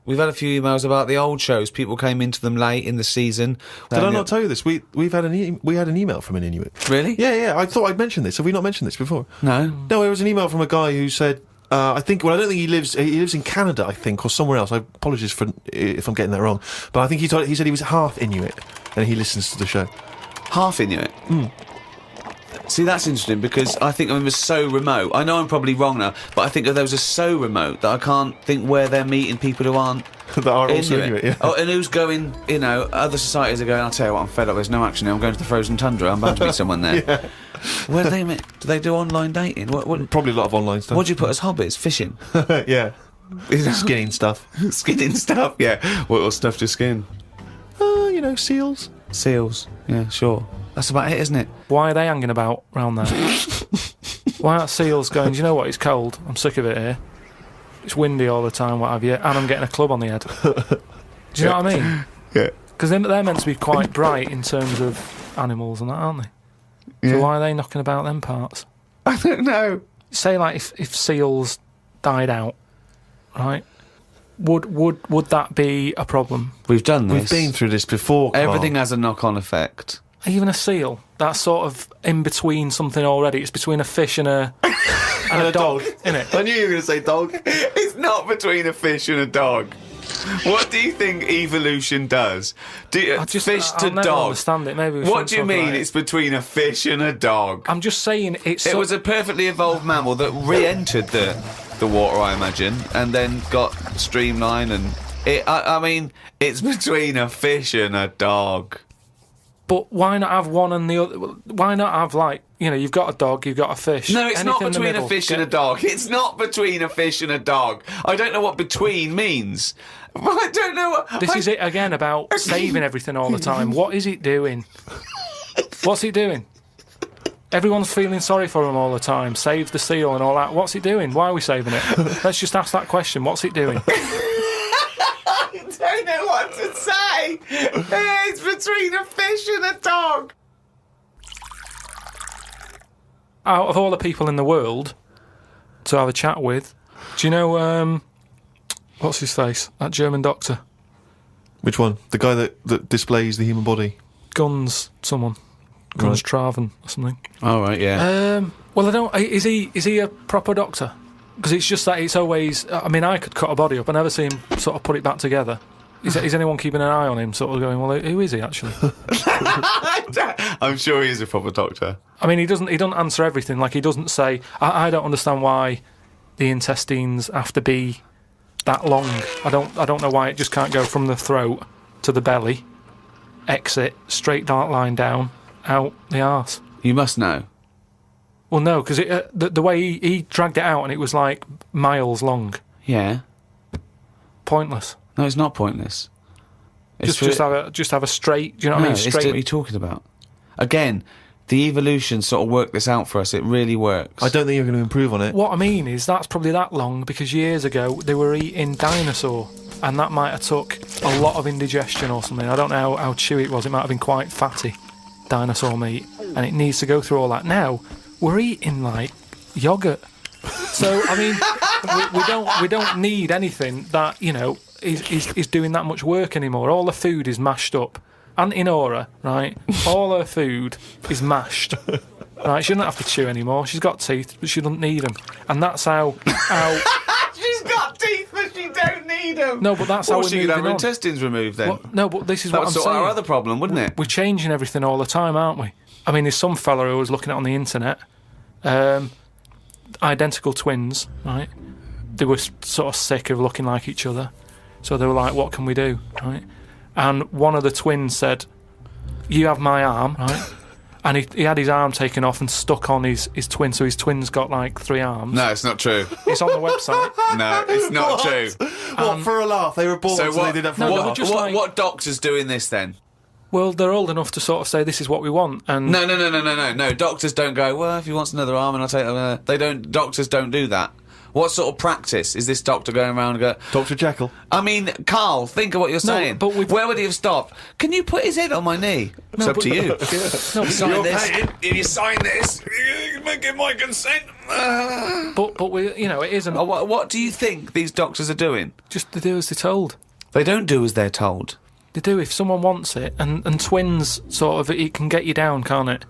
We've had a few emails about the old shows. People came into them late in the season. Did I not tell you this? We had an email from an Inuit. Really? Yeah. I thought I'd mentioned this. Have we not mentioned this before? No. No, it was an email from a guy who said, I don't think he lives in Canada, I think, or somewhere else. I apologise if I'm getting that wrong. But I think he said he was half Inuit and he listens to the show. Half Inuit? See, that's interesting because I think it was so remote. I know I'm probably wrong now, but I think that those are so remote that I can't think where they're meeting people who aren't That are also Inuit, yeah. Oh, and who's going, other societies are going, I'll tell you what, I'm fed up, there's no action now, I'm going to the frozen tundra, I'm bound to meet someone there. Yeah. Where do they meet? Do they do online dating? What Probably a lot of online stuff. do you put as hobbies? Fishing? Yeah. Skinning stuff. Skinning stuff, yeah. What stuff to skin? Seals. Seals, yeah, sure. That's about it, isn't it? Why are they hanging about round there? Why aren't seals going, do you know what, it's cold, I'm sick of it here. It's windy all the time, what have you, and I'm getting a club on the head. Do you know what I mean? Yeah. Because they're meant to be quite bright in terms of animals and that, aren't they? Yeah. So why are they knocking about them parts? I don't know. Say, like, if seals died out, right, would that be a problem? We've done this. We've been through this before, Carl. Everything has a knock-on effect. Even a seal, that's sort of in between something already. It's between a fish and a dog, isn't it? I knew you were going to say dog. It's not between a fish and a dog. What do you think evolution does? I'll never dog. understand it. Maybe. What do you mean it's between a fish and a dog? I'm just saying It was a perfectly evolved mammal that re-entered the water, I imagine, and then got streamlined. And I mean, it's between a fish and a dog. But why not have one and the other? Why not have, like, you know, you've got a dog, you've got a fish. No, it's anything not in the between middle. a fish and a dog. It's not between a fish and a dog. I don't know what between means. I don't know what... This is it again about saving everything all the time. What is it doing? What's it doing? Everyone's feeling sorry for him all the time. Save the seal and all that. What's it doing? Why are we saving it? Let's just ask that question. What's it doing? I don't know what to say. It's between a fish and a dog. Out of all the people in the world to have a chat with, do you know, what's his face? That German doctor. Which one? The guy that displays the human body? Guns Traven or something. All right, yeah. Well, I don't... Is he a proper doctor? Because it's just that it's always... I mean, I could cut a body up. I never see him sort of put it back together. Is anyone keeping an eye on him, sort of going, well, who is he, actually? I'm sure he is a proper doctor. I mean, he doesn't answer everything. Like, he doesn't say, I don't understand why the intestines have to be that long. I don't know why it just can't go from the throat to the belly, exit, straight dark line down, out the arse. You must know. Well, no, because the way he dragged it out and it was like miles long. Yeah. Pointless. No, it's not pointless. Just have a straight. Do you know what I mean? Straight. What are you talking about? Again, the evolution sort of worked this out for us. It really works. I don't think you're going to improve on it. What I mean is that's probably that long because years ago they were eating dinosaur, and that might have took a lot of indigestion or something. I don't know how chewy it was. It might have been quite fatty, dinosaur meat, and it needs to go through all that. Now we're eating like yogurt. So I mean, we don't need anything that, you know, is doing that much work anymore. All the food is mashed up. Auntie Nora, right? All her food is mashed. Right? She doesn't have to chew anymore. She's got teeth, but she doesn't need them. And that's how She's got teeth, but she don't need them. No, but that's how we're she moving could have her on. intestines removed then. Well, no, but this is That what would I'm sort saying. out our other problem, wouldn't it? We're changing everything all the time, aren't we? I mean, there's some fella who was looking at it on the internet. Identical twins, right? They were sort of sick of looking like each other. So they were like, what can we do, right? And one of the twins said, you have my arm, right? And he had his arm taken off and stuck on his twin, so his twin's got like 3 arms. No, it's not true. It's on the website. No, it's not What? true. What, for a laugh? They were born, so what, they did that for No, a no, laugh. but just like- what doctor's doing this then? Well, they're old enough to sort of say, this is what we want. And No. Doctors don't go, well, if he wants another arm, and I'll take it. They don't. Doctors don't do that. What sort of practice is this doctor going around and go, Dr. Jekyll. I mean, Carl, think of what you're saying. but we've- where would he have stopped? Can you put his head on my knee? It's up to you. No, You sign this. If you sign this, you give my consent. but we, you know, it isn't. What do you think these doctors are doing? Just to do as they're told. They don't do as they're told. They do if someone wants it. And twins, sort of, it can get you down, can't it?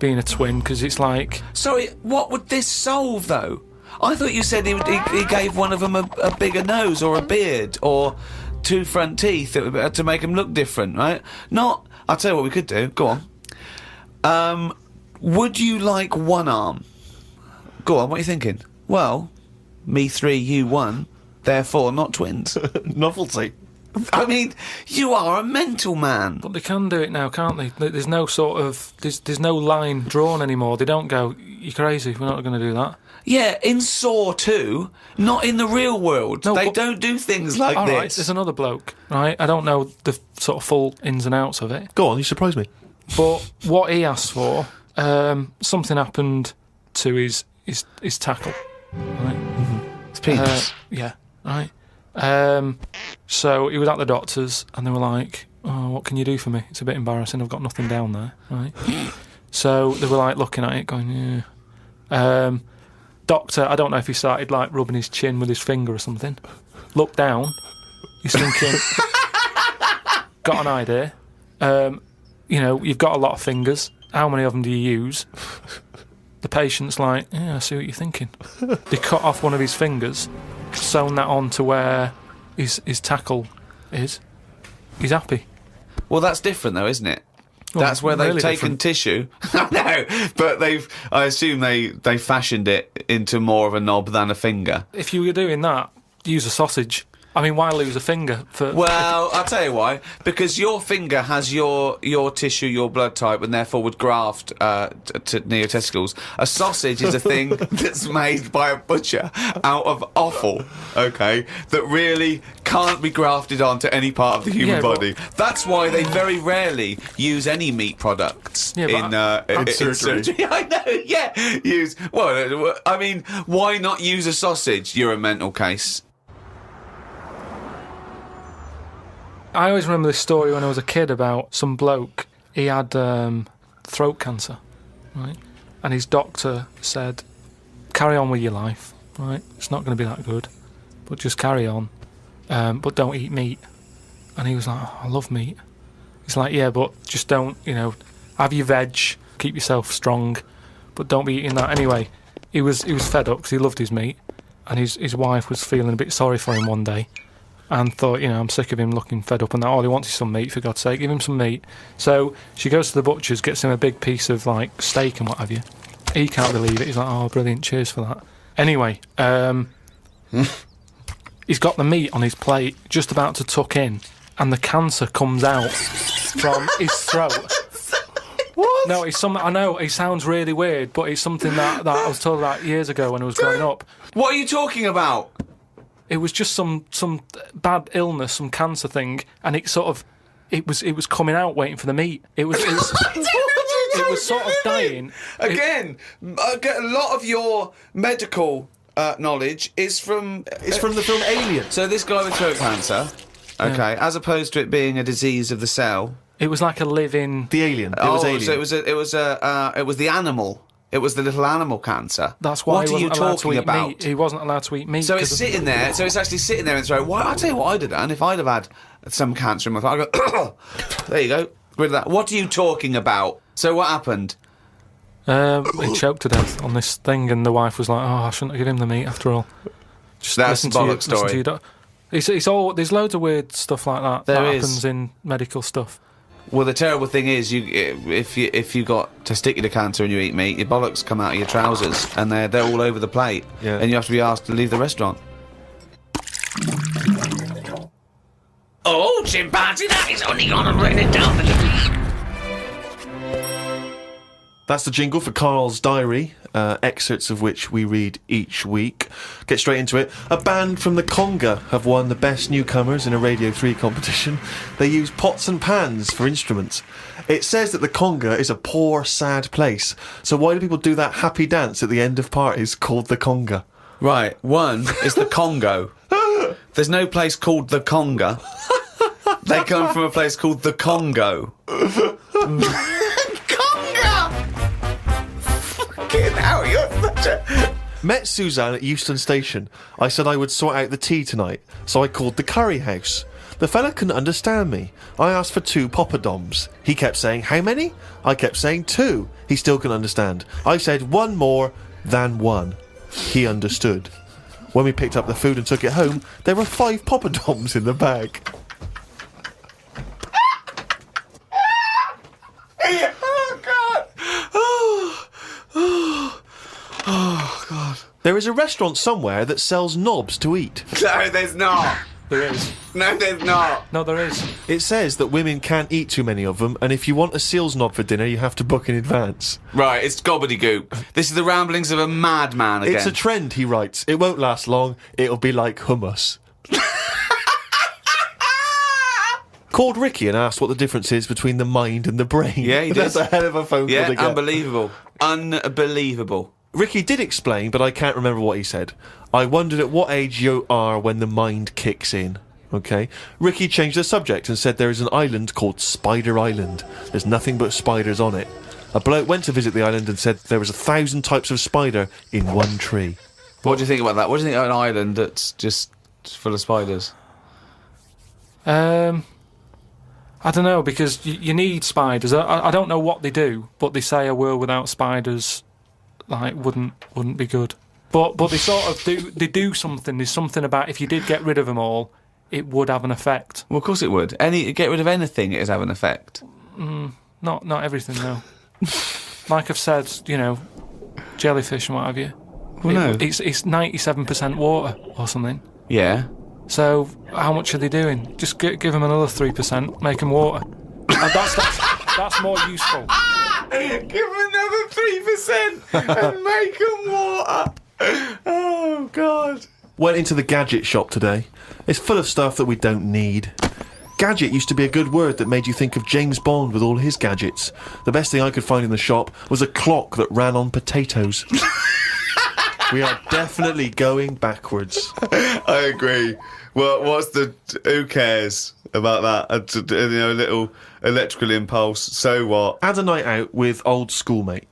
Being a twin, because it's like... Sorry, what would this solve, though? I thought you said he gave one of them a bigger nose or a beard or 2 front teeth to make him look different, right? Not... I'll tell you what we could do. Go on. Would you like 1 arm? Go on, what are you thinking? Well, me 3, you 1, therefore not twins. Novelty. I mean, you are a mental man. But they can do it now, can't they? There's no sort of... There's no line drawn anymore. They don't go, you're crazy, we're not going to do that. Yeah, in Saw 2, not in the real world. No, they but- don't do things like All this. right, there's another bloke, right? I don't know the sort of full ins and outs of it. Go on, you surprised me. But what he asked for, something happened to his his tackle. Right? It's penis. Yeah, right. So he was at the doctor's, and they were like, "Oh, what can you do for me? It's a bit embarrassing. I've got nothing down there." Right. So they were like looking at it, going, "Yeah." Doctor, I don't know if he started like rubbing his chin with his finger or something. Looked down. He's thinking, got an idea. You've got a lot of fingers. How many of them do you use? The patient's like, yeah, I see what you're thinking. They cut off one of his fingers, sewn that on to where his tackle is. He's happy. Well, that's different though, isn't it? Well, That's where they've really taken different. tissue. No, but I assume they fashioned it into more of a knob than a finger. If you were doing that, use a sausage. I mean, why lose a finger for... Well, I'll tell you why. Because your finger has your tissue, your blood type, and therefore would graft near your testicles. A sausage is a thing that's made by a butcher out of offal, okay, that really can't be grafted onto any part of the human body. That's why they very rarely use any meat products in surgery. I know, yeah. I mean, why not use a sausage? You're a mental case. I always remember this story when I was a kid about some bloke. He had throat cancer, right? And his doctor said, carry on with your life, right? It's not going to be that good, but just carry on. But don't eat meat. And he was like, I love meat. He's like, yeah, but just don't, have your veg, keep yourself strong, but don't be eating that. Anyway, he was fed up because he loved his meat, and his wife was feeling a bit sorry for him one day. And thought, I'm sick of him looking fed up and that. All he wants is some meat, for God's sake. Give him some meat. So she goes to the butcher's, gets him a big piece of, steak and what have you. He can't believe it. He's like, oh, brilliant, cheers for that. Anyway, he's got the meat on his plate, just about to tuck in, and the cancer comes out from his throat. What? No, it's something, I know, it sounds really weird, but it's something that I was told about years ago when I was growing up. What are you talking about? It was just some bad illness, some cancer thing, and it was coming out waiting for the meat. It was sort of dying. Again, a lot of your medical knowledge is from... It's from the film Alien. So this guy with throat cancer, okay, as opposed to it being a disease of the cell... It was like a living... The Alien. It was Alien. So it was the animal... It was the little animal cancer. That's why what he are you wasn't allowed talking to eat about? meat. He wasn't allowed to eat meat. So it's sitting there. So it's actually sitting there and throwing. Well, I'll tell you what I'd have done if I'd have had some cancer in my throat. I'd go, there you go, rid of that. What are you talking about? So what happened? He choked to death on this thing, and the wife was like, "Oh, I shouldn't have given him the meat after all." Just that's a bollock story. It's all. There's loads of weird stuff like that There that is. happens in medical stuff. Well, the terrible thing is, if you got testicular cancer and you eat meat, your bollocks come out of your trousers and they're all over the plate, and you have to be asked to leave the restaurant. Oh, chimpanzee, that is only gonna bring it down a little. That's the jingle for Karl's diary, excerpts of which we read each week. Get straight into it. A band from the Conga have won the Best Newcomers in a Radio 3 competition. They use pots and pans for instruments. It says that the Conga is a poor, sad place. So why do people do that happy dance at the end of parties called the Conga? Right, one is the Congo. There's no place called the Conga. They come from a place called the Congo. Met Suzanne at Euston Station. I said I would sort out the tea tonight, so I called the curry house. The fella couldn't understand me. I asked for 2 poppadoms. He kept saying, how many? I kept saying 2. He still couldn't understand. I said 1 more than 1. He understood. When we picked up the food and took it home, there were 5 poppadoms in the bag. Oh, God! Oh, God. There is a restaurant somewhere that sells knobs to eat. No, there's not. There is. No, there's not. No, there is. It says that women can't eat too many of them, and if you want a seal's knob for dinner, you have to book in advance. Right, it's gobbledygook. This is the ramblings of a madman again. It's a trend, he writes. It won't last long. It'll be like hummus. Called Ricky and asked what the difference is between the mind and the brain. Yeah, he did. That's a hell of a phone call Yeah, to get. unbelievable. Unbelievable. Ricky did explain, but I can't remember what he said. I wondered at what age you are when the mind kicks in. Okay. Ricky changed the subject and said there is an island called Spider Island. There's nothing but spiders on it. A bloke went to visit the island and said there was 1,000 types of spider in one tree. What do you think about that? What do you think of an island that's just full of spiders? I don't know, because you need spiders. I don't know what they do, but they say a world without spiders wouldn't be good. But they sort of do something. There's something about if you did get rid of them all, it would have an effect. Well, of course it would. Get rid of anything, it would have an effect. Not everything, though. Like I've said, jellyfish and what have you. Well, no. It's 97% water or something. Yeah. So how much are they doing? Just give them another 3%, make them water. That's more useful. Give them another 3% and make them water. Oh, God. Went into the gadget shop today. It's full of stuff that we don't need. Gadget used to be a good word that made you think of James Bond with all his gadgets. The best thing I could find in the shop was a clock that ran on potatoes. We are definitely going backwards. I agree. Well, who cares about that? A little electrical impulse, so what? Had a night out with old schoolmate.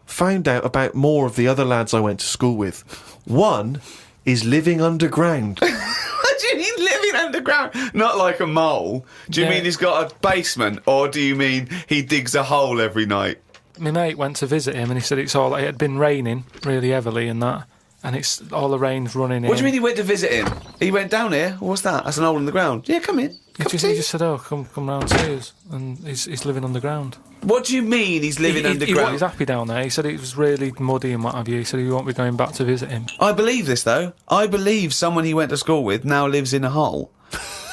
Found out about more of the other lads I went to school with. One is living underground. What do you mean living underground? Not like a mole. Do you mean he's got a basement, or do you mean he digs a hole every night? My mate went to visit him and he said it had been raining really heavily and that, and it's all the rain's running in. What do you mean he went to visit him? He went down here? What's that? That's an hole in the ground. Yeah, come in. He just said, come round to us, and he's living underground. What do you mean he's living underground? He's happy down there. He said it was really muddy and what have you. He said he won't be going back to visit him. I believe this, though. I believe someone he went to school with now lives in a hole.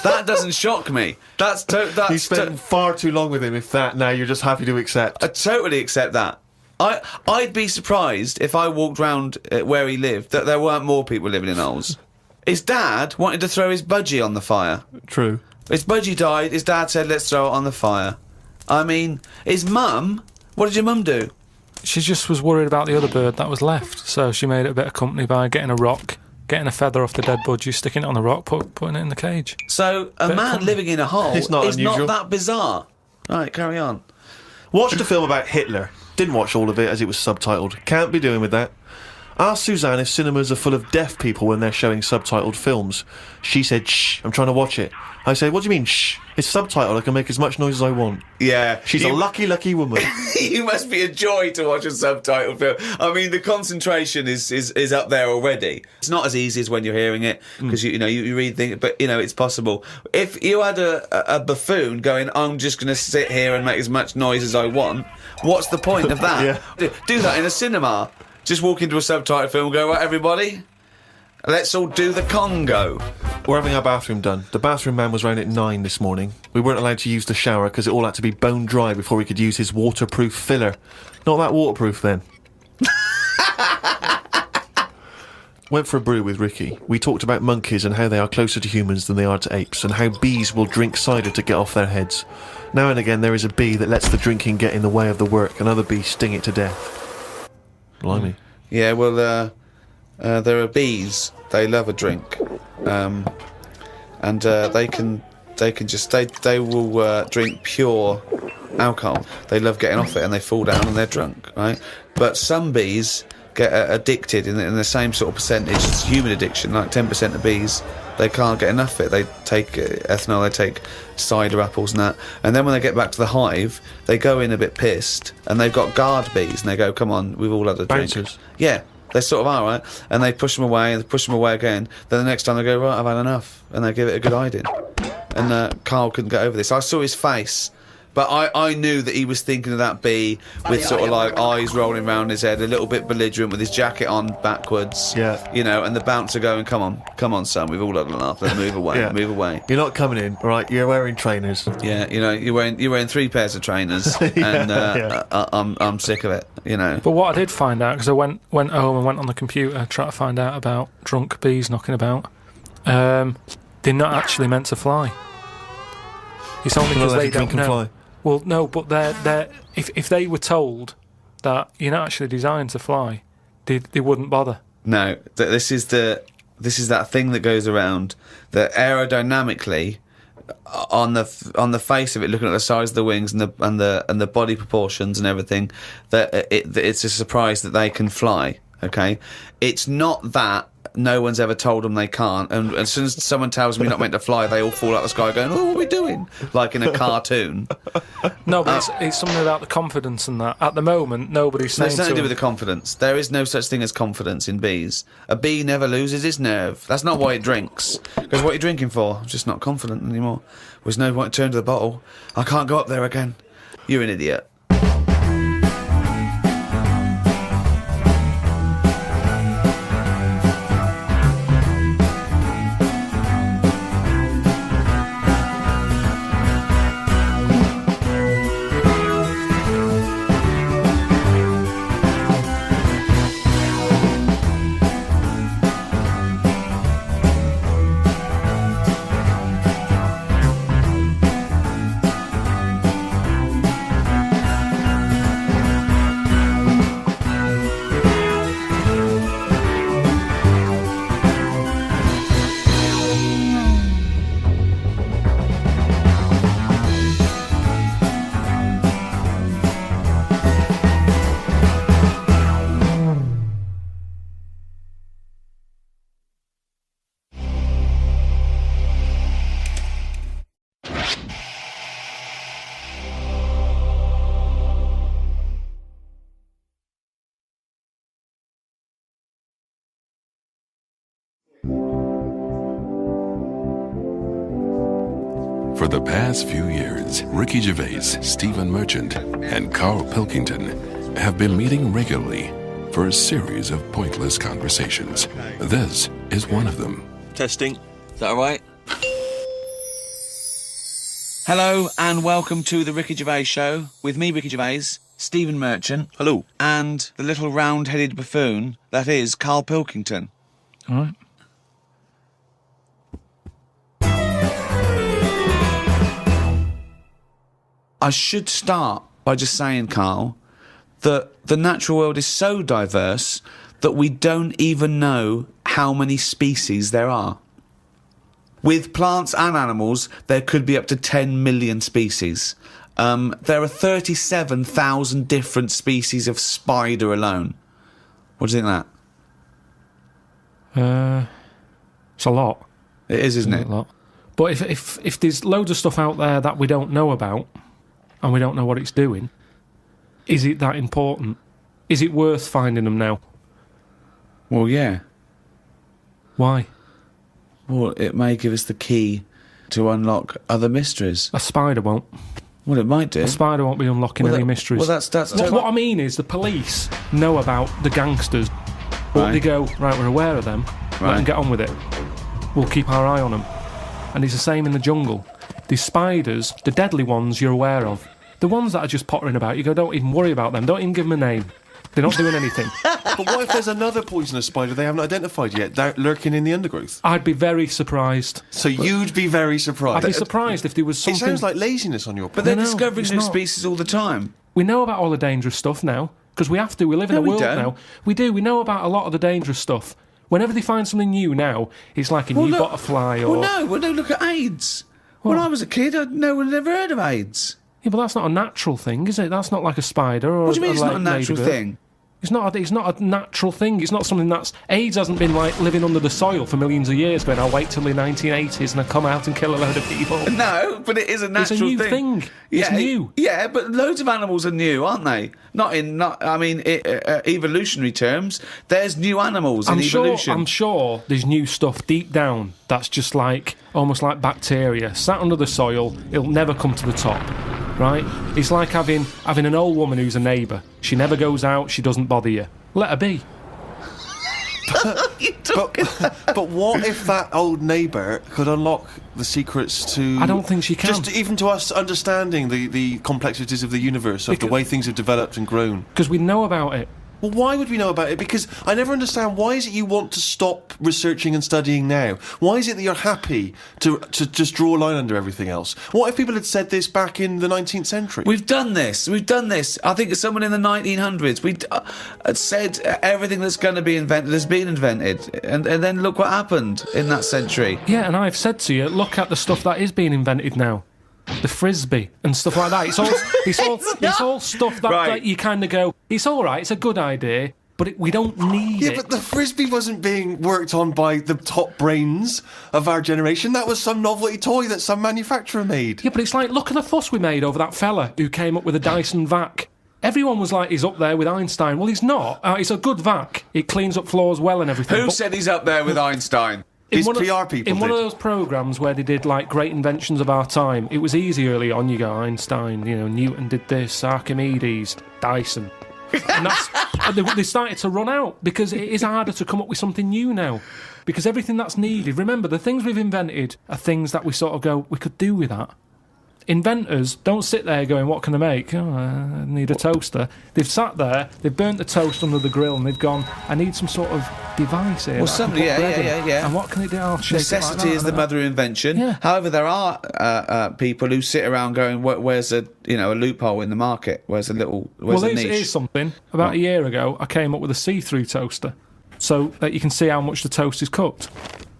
That doesn't shock me. You spent far too long with him, if that, now you're just happy to accept. I totally accept that. I'd be surprised if I walked round where he lived that there weren't more people living in holes. His dad wanted to throw his budgie on the fire. True. His budgie died, his dad said, let's throw it on the fire. I mean, his mum, what did your mum do? She just was worried about the other bird that was left, so she made it a bit of company by getting a rock, getting a feather off the dead budgie, sticking it on the rock, putting it in the cage. So, a man living in a hole is not that bizarre. Right, carry on. Watched a film about Hitler. Didn't watch all of it as it was subtitled. Can't be doing with that. Asked Suzanne if cinemas are full of deaf people when they're showing subtitled films. She said, shh, I'm trying to watch it. I said, what do you mean, shh? It's subtitled, I can make as much noise as I want. Yeah. She's a lucky, lucky woman. You must be a joy to watch a subtitled film. I mean, the concentration is up there already. It's not as easy as when you're hearing it, because you read things, but, it's possible. If you had a buffoon going, I'm just going to sit here and make as much noise as I want, what's the point of that? Yeah. Do that in a cinema. Just walk into a subtitled film and go, right, everybody, let's all do the Congo. We're having our bathroom done. The bathroom man was round at 9 this morning. We weren't allowed to use the shower because it all had to be bone dry before we could use his waterproof filler. Not that waterproof then. Went for a brew with Ricky. We talked about monkeys and how they are closer to humans than they are to apes, and how bees will drink cider to get off their heads. Now and again there is a bee that lets the drinking get in the way of the work, and other bees sting it to death. Blimey. Yeah, well, there are bees. They love a drink, and they will drink pure alcohol. They love getting off it, and they fall down and they're drunk, right? But some bees get addicted in the same sort of percentage as human addiction. Like 10% of bees, they can't get enough of it. They take ethanol, they take cider apples and that, and then when they get back to the hive, they go in a bit pissed, and they've got guard bees, and they go, come on, we've all had a drink. Bouncers. Yeah, they sort of are, right? And they push them away, and they push them away again. Then the next time they go, right, I've had enough, and they give it a good hiding. And Karl couldn't get over this. I saw his face, but I knew that he was thinking of that bee with sort of like eyes rolling around his head, a little bit belligerent with his jacket on backwards. Yeah. And the bouncer going, come on, son, we've all had enough. Let's move away, Yeah. move away. You're not coming in, all right? You're wearing trainers. Yeah, you're wearing 3 pairs of trainers, and I'm sick of it. But what I did find out, because I went home and went on the computer trying to find out about drunk bees knocking about, they're not actually meant to fly. It's only because they don't know. Fly. Well, no, but they're if they were told that you're not actually designed to fly, they wouldn't bother. No, this is that thing that goes around that aerodynamically, on the face of it, looking at the size of the wings and the body proportions and everything, that it's a surprise that they can fly. Okay, it's not that. No one's ever told them they can't, and as soon as someone tells me you're not meant to fly, they all fall out the sky going, "Oh, what are we doing?" Like in a cartoon. No, but it's something about the confidence and that. At the moment, nobody's saying. It's nothing to do with the confidence. There is no such thing as confidence in bees. A bee never loses its nerve. That's not why it drinks. Because what are you drinking for? I'm just not confident anymore. There's no point to turn to the bottle. I can't go up there again. You're an idiot. For the past few years, Ricky Gervais, Stephen Merchant, and Karl Pilkington have been meeting regularly for a series of pointless conversations. This is one of them. Testing. Is that all right? Hello and welcome to the Ricky Gervais Show with me, Ricky Gervais, Stephen Merchant. Hello. And the little round-headed buffoon that is Karl Pilkington. All right. I should start by just saying, Karl, that the natural world is so diverse that we don't even know how many species there are. With plants and animals, there could be up to 10 million species. There are 37,000 different species of spider alone. What do you think of that? It's a lot. It is, isn't it? A lot. But if there's loads of stuff out there that we don't know about, and we don't know what it's doing, is it that important? Is it worth finding them now? Well, yeah. Why? Well, it may give us the key to unlock other mysteries. A spider won't. Well, it might do. A spider won't be unlocking any mysteries. Well, that's what I mean is the police know about the gangsters, but they go, right, we're aware of them, let them get on with it. We'll keep our eye on them. And it's the same in the jungle. These spiders, the deadly ones you're aware of, the ones that are just pottering about, you go, don't even worry about them, don't even give them a name. They're not doing anything. But what if there's another poisonous spider they haven't identified yet, lurking in the undergrowth? I'd be very surprised. So you'd be very surprised? I'd be surprised if there was something... It sounds like laziness on your part. But they're discovering new species all the time. We know about all the dangerous stuff now, because we have to. We live in a world now. We do. We know about a lot of the dangerous stuff. Whenever they find something new now, it's like a new butterfly or... Well, no, look at AIDS. When I was a kid, no one had ever heard of AIDS. Yeah, but that's not a natural thing, is it? That's not like a spider or... What do you mean it's like not a natural thing? It's not a natural thing. It's not something that's... AIDS hasn't been, like, living under the soil for millions of years, going, I'll wait till the 1980s and I'll come out and kill a load of people. No, but it is a natural thing. It's a new thing. It's new. Yeah, but loads of animals are new, aren't they? Evolutionary terms, there's new animals in evolution. I'm sure there's new stuff deep down that's just like, almost like bacteria, sat under the soil, it'll never come to the top. Right? It's like having an old woman who's a neighbour. She never goes out, she doesn't bother you. Let her be. But what if that old neighbour could unlock the secrets to... I don't think she can. Just even to us understanding the complexities of the universe, of the way things have developed and grown. Because we know about it. Well, why would we know about it? Because I never understand, why is it you want to stop researching and studying now? Why is it that you're happy to just draw a line under everything else? What if people had said this back in the 19th century? We've done this. I think someone in the 1900s had said everything that's going to be invented has been invented, and then look what happened in that century. Yeah, and I've said to you, look at the stuff that is being invented now. The frisbee and stuff like that. It's all stuff that you kind of go, it's all right, it's a good idea, but we don't need it. Yeah, but the frisbee wasn't being worked on by the top brains of our generation. That was some novelty toy that some manufacturer made. Yeah, but it's like, look at the fuss we made over that fella who came up with a Dyson vac. Everyone was like, he's up there with Einstein. Well, he's not. It's a good vac. It cleans up floors well and everything. Who said he's up there with Einstein? His PR people in one of those programmes where they did, like, great inventions of our time, it was easy early on. You go, Einstein, Newton did this, Archimedes, Dyson. And they started to run out, because it is harder to come up with something new now. Because everything that's needed... Remember, the things we've invented are things that we sort of go, we could do with that. Inventors don't sit there going, what can I make? Oh, I need a toaster. They've sat there, they've burnt the toast under the grill, and they've gone, I need some sort of device here. Well, somebody, yeah. And what can it do? I'll shake Necessity it like that, is the mother of invention. Yeah. However, there are people who sit around going, where's a loophole in the market? Where's a niche? Here's something. About a year ago, I came up with a see-through toaster, so that you can see how much the toast is cooked.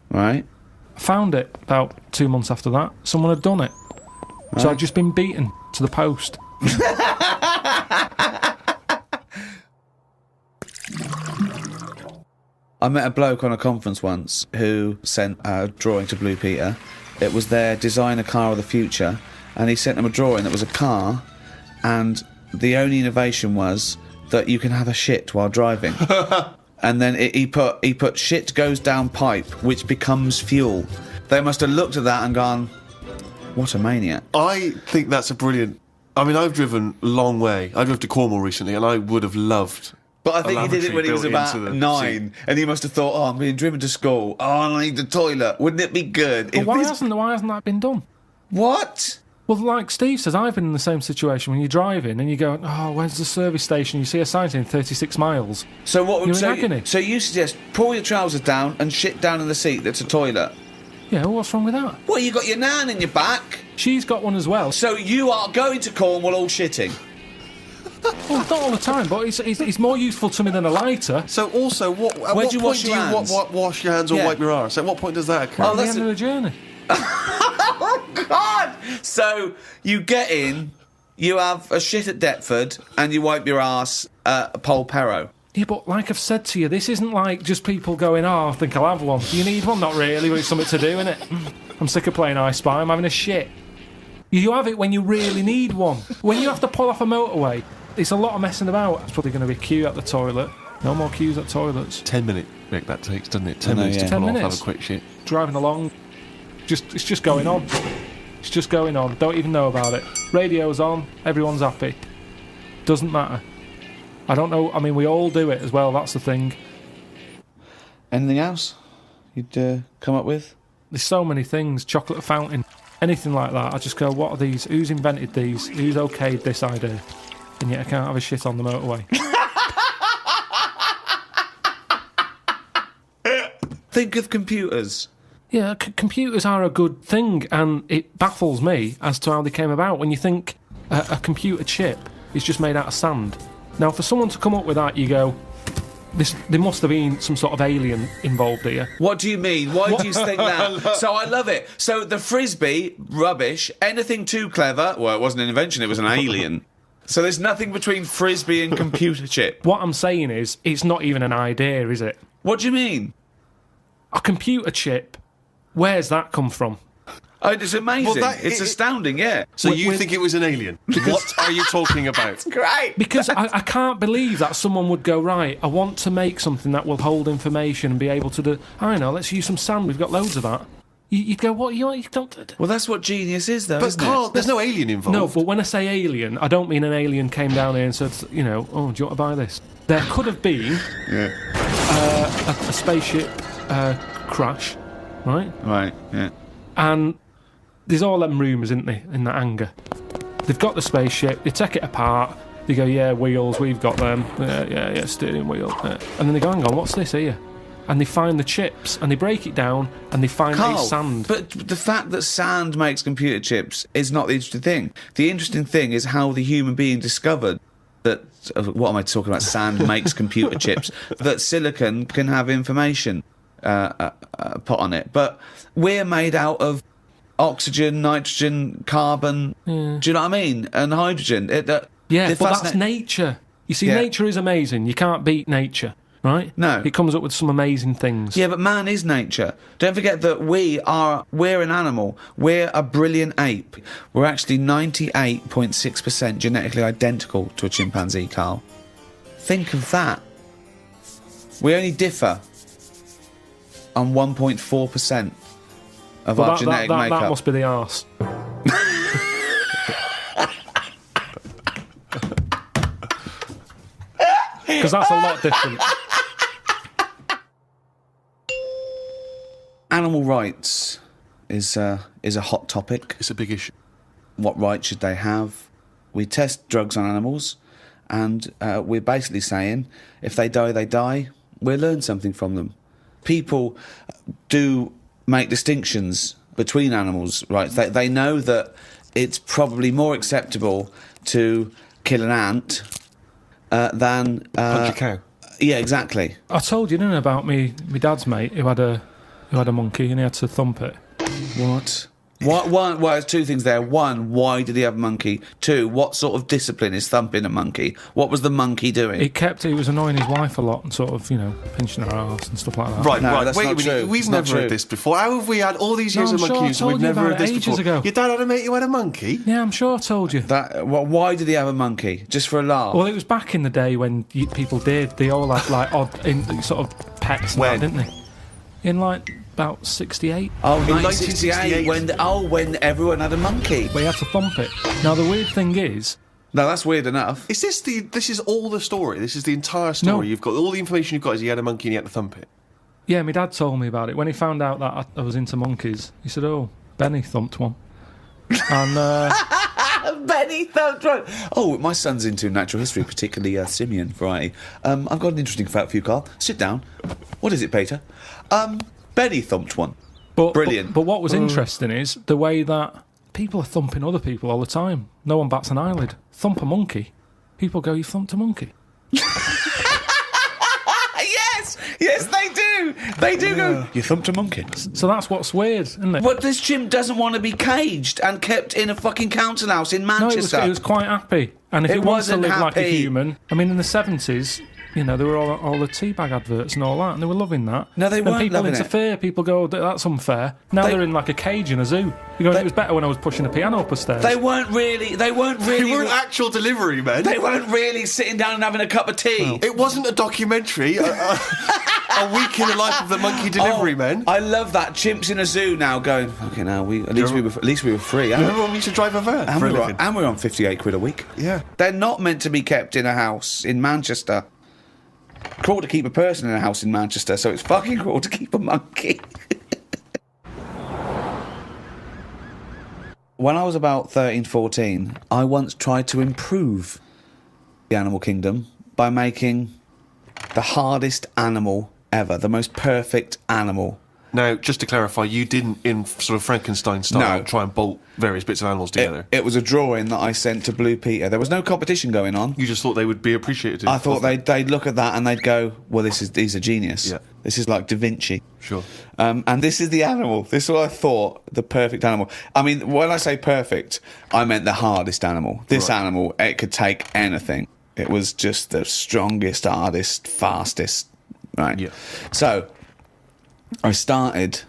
Right. I found it about 2 months after that. Someone had done it. So I'd just been beaten to the post. I met a bloke on a conference once who sent a drawing to Blue Peter. It was their designer car of the future, and he sent them a drawing that was a car, and the only innovation was that you can have a shit while driving. And then he put shit goes down pipe, which becomes fuel. They must have looked at that and gone, what a maniac. I think that's a brilliant... I mean, I've driven a long way. I drove to Cornwall recently, and I would have loved... But I think he did it when he was about 9, and he must have thought, I'm being driven to school. Oh, I need the toilet. Wouldn't it be good? But why hasn't that been done? What? Well, like Steve says, I've been in the same situation when you're driving and you go, oh, where's the service station? You see a sign saying 36 miles. So what would You're in agony. So you suggest pull your trousers down and shit down in the seat that's a toilet? Yeah, well, what's wrong with that? Well, you got your nan in your back. She's got one as well. So you are going to Cornwall all shitting? Well, not all the time, but it's more useful to me than a lighter. So also, Where do you wash your hands? Wash your hands or wipe your arse? At what point does that occur? At the end of the journey. Oh, God! So you get in, you have a shit at Deptford, and you wipe your arse at Polperro. Yeah, but like I've said to you, this isn't like just people going, oh, I think I'll have one. Do you need one? Not really, but it's something to do, innit? I'm sick of playing I Spy, I'm having a shit. You have it when you really need one. When you have to pull off a motorway, it's a lot of messing about. It's probably going to be a queue at the toilet. No more queues at toilets. 10 minute, Rick, that takes, doesn't it? 10 minutes to pull off, have a quick shit. Driving along, it's just going on. It's just going on. Don't even know about it. Radio's on, everyone's happy. Doesn't matter. I don't know, I mean, we all do it as well, that's the thing. Anything else you'd come up with? There's so many things, chocolate fountain, anything like that. I just go, what are these? Who's invented these? Who's okayed this idea? And yet I can't have a shit on the motorway. Think of computers. Yeah, computers are a good thing, and it baffles me as to how they came about. When you think a computer chip is just made out of sand. Now, for someone to come up with that, you go, there must have been some sort of alien involved here. What do you mean? Why do you think that? So I love it. So the frisbee, rubbish. Anything too clever? Well, it wasn't an invention, it was an alien. So there's nothing between frisbee and computer chip. What I'm saying is, it's not even an idea, is it? What do you mean? A computer chip, where's that come from? Oh, it's amazing. Well, it's astounding, yeah. So you think it was an alien? What are you talking about? Great. Because I can't believe that someone would go, right, I want to make something that will hold information and be able to do... I know, let's use some sand, we've got loads of that. You'd go, what, you don't... Well, that's what genius is, though, isn't Karl, it? there's no alien involved. No, but when I say alien, I don't mean an alien came down here and said, oh, do you want to buy this? There could have been a spaceship crash, right? Right, yeah. And there's all them rumours, isn't there, in that hangar. They've got the spaceship, they take it apart, They go, yeah, wheels, we've got them. Yeah, steering wheel. Yeah. And then they go, hang on, what's this here? And they find the chips, and they break it down, and they find Carl, it's sand. But the fact that sand makes computer chips is not the interesting thing. The interesting thing is how the human being discovered that, what am I talking about, sand makes computer chips, that silicon can have information put on it. But we're made out of oxygen, nitrogen, carbon, do you know what I mean? And hydrogen. But that's nature. You see, nature is amazing. You can't beat nature. Right? No. It comes up with some amazing things. Yeah, but man is nature. Don't forget that we're an animal. We're a brilliant ape. We're actually 98.6% genetically identical to a chimpanzee, Carl. Think of that. We only differ on 1.4% of our genetic makeup. That must be the arse. Because that's a lot different. Animal rights is a hot topic. It's a big issue. What rights should they have? We test drugs on animals, and we're basically saying if they die, they die. We'll learn something from them. People do make distinctions between animals' rights. They know that it's probably more acceptable to kill an ant than punch a cow. Yeah, exactly. I told you, didn't I, about my dad's mate who had a monkey and he had to thump it. What? Well, there's two things there. One, why did he have a monkey? Two, what sort of discipline is thumping a monkey? What was the monkey doing? He was annoying his wife a lot and sort of, pinching her arse and stuff like that. Right. That's Wait not a minute. true. We've It's never not heard true. this before. How have we had all these years of monkeys and we've never heard this before? Ago. Your dad had a mate who had a monkey? Yeah, I'm sure I told you. Why did he have a monkey? Just for a laugh? Well, it was back in the day when people did. They all had like odd sort of pets and that, didn't they? In like about 68. Oh, in 1968, when everyone had a monkey. We had to thump it. Now the weird thing is, No, that's weird enough. Is this is all the story? This is the entire story? No. You've got all the information you've got is he had a monkey and he had to thump it? yeah, my dad told me about it when he found out that I was into monkeys. He said, "Oh, Benny thumped one," and Benny thumped one. Oh, my son's into natural history, particularly simian variety. I've got an interesting fact for you, Carl. Sit down. What is it, Peter? Benny thumped one. Brilliant. But what was interesting is the way that people are thumping other people all the time. No one bats an eyelid. Thump a monkey. People go, "You thumped a monkey." Yes, they do. They do go, "You thumped a monkey." So that's what's weird, isn't it? But this chimp doesn't want to be caged and kept in a fucking council house in No, Manchester. it was quite happy. And if It it wants to wasn't live like a happy. human, I mean, in the 70s, there were all the teabag adverts and all that, and they were loving that. No, they and weren't people loving it. interfere. People go, "Oh, that's unfair." Now they're in like a cage in a zoo. You're going, "It was better when I was pushing a piano up the stairs." They weren't really. They weren't actual delivery men. They weren't really sitting down and having a cup of tea. It wasn't a documentary. A week in the life of the monkey delivery men. I love that. Chimps in a zoo now going, "Okay, now at least we were free." Remember when we used to drive a van And for a we were, living? and we're on 58 quid a week. Yeah. They're not meant to be kept in a house in Manchester. Cruel to keep a person in a house in Manchester, so it's fucking cruel to keep a monkey. When I was about 13, 14, I once tried to improve the animal kingdom by making the hardest animal ever, the most perfect animal. Now, just to clarify, you didn't, in sort of Frankenstein style, No. try and bolt various bits of animals together. It was a drawing that I sent to Blue Peter. There was no competition going on. You just thought they would be appreciative. I thought of it. they'd look at that and they'd go, "Well, he's a genius. Yeah. This is like Da Vinci." Sure. And this is the animal. This is what I thought, the perfect animal. I mean, when I say perfect, I meant the hardest animal. This Right. animal, it could take anything. It was just the strongest, hardest, fastest. Right. Yeah. So I started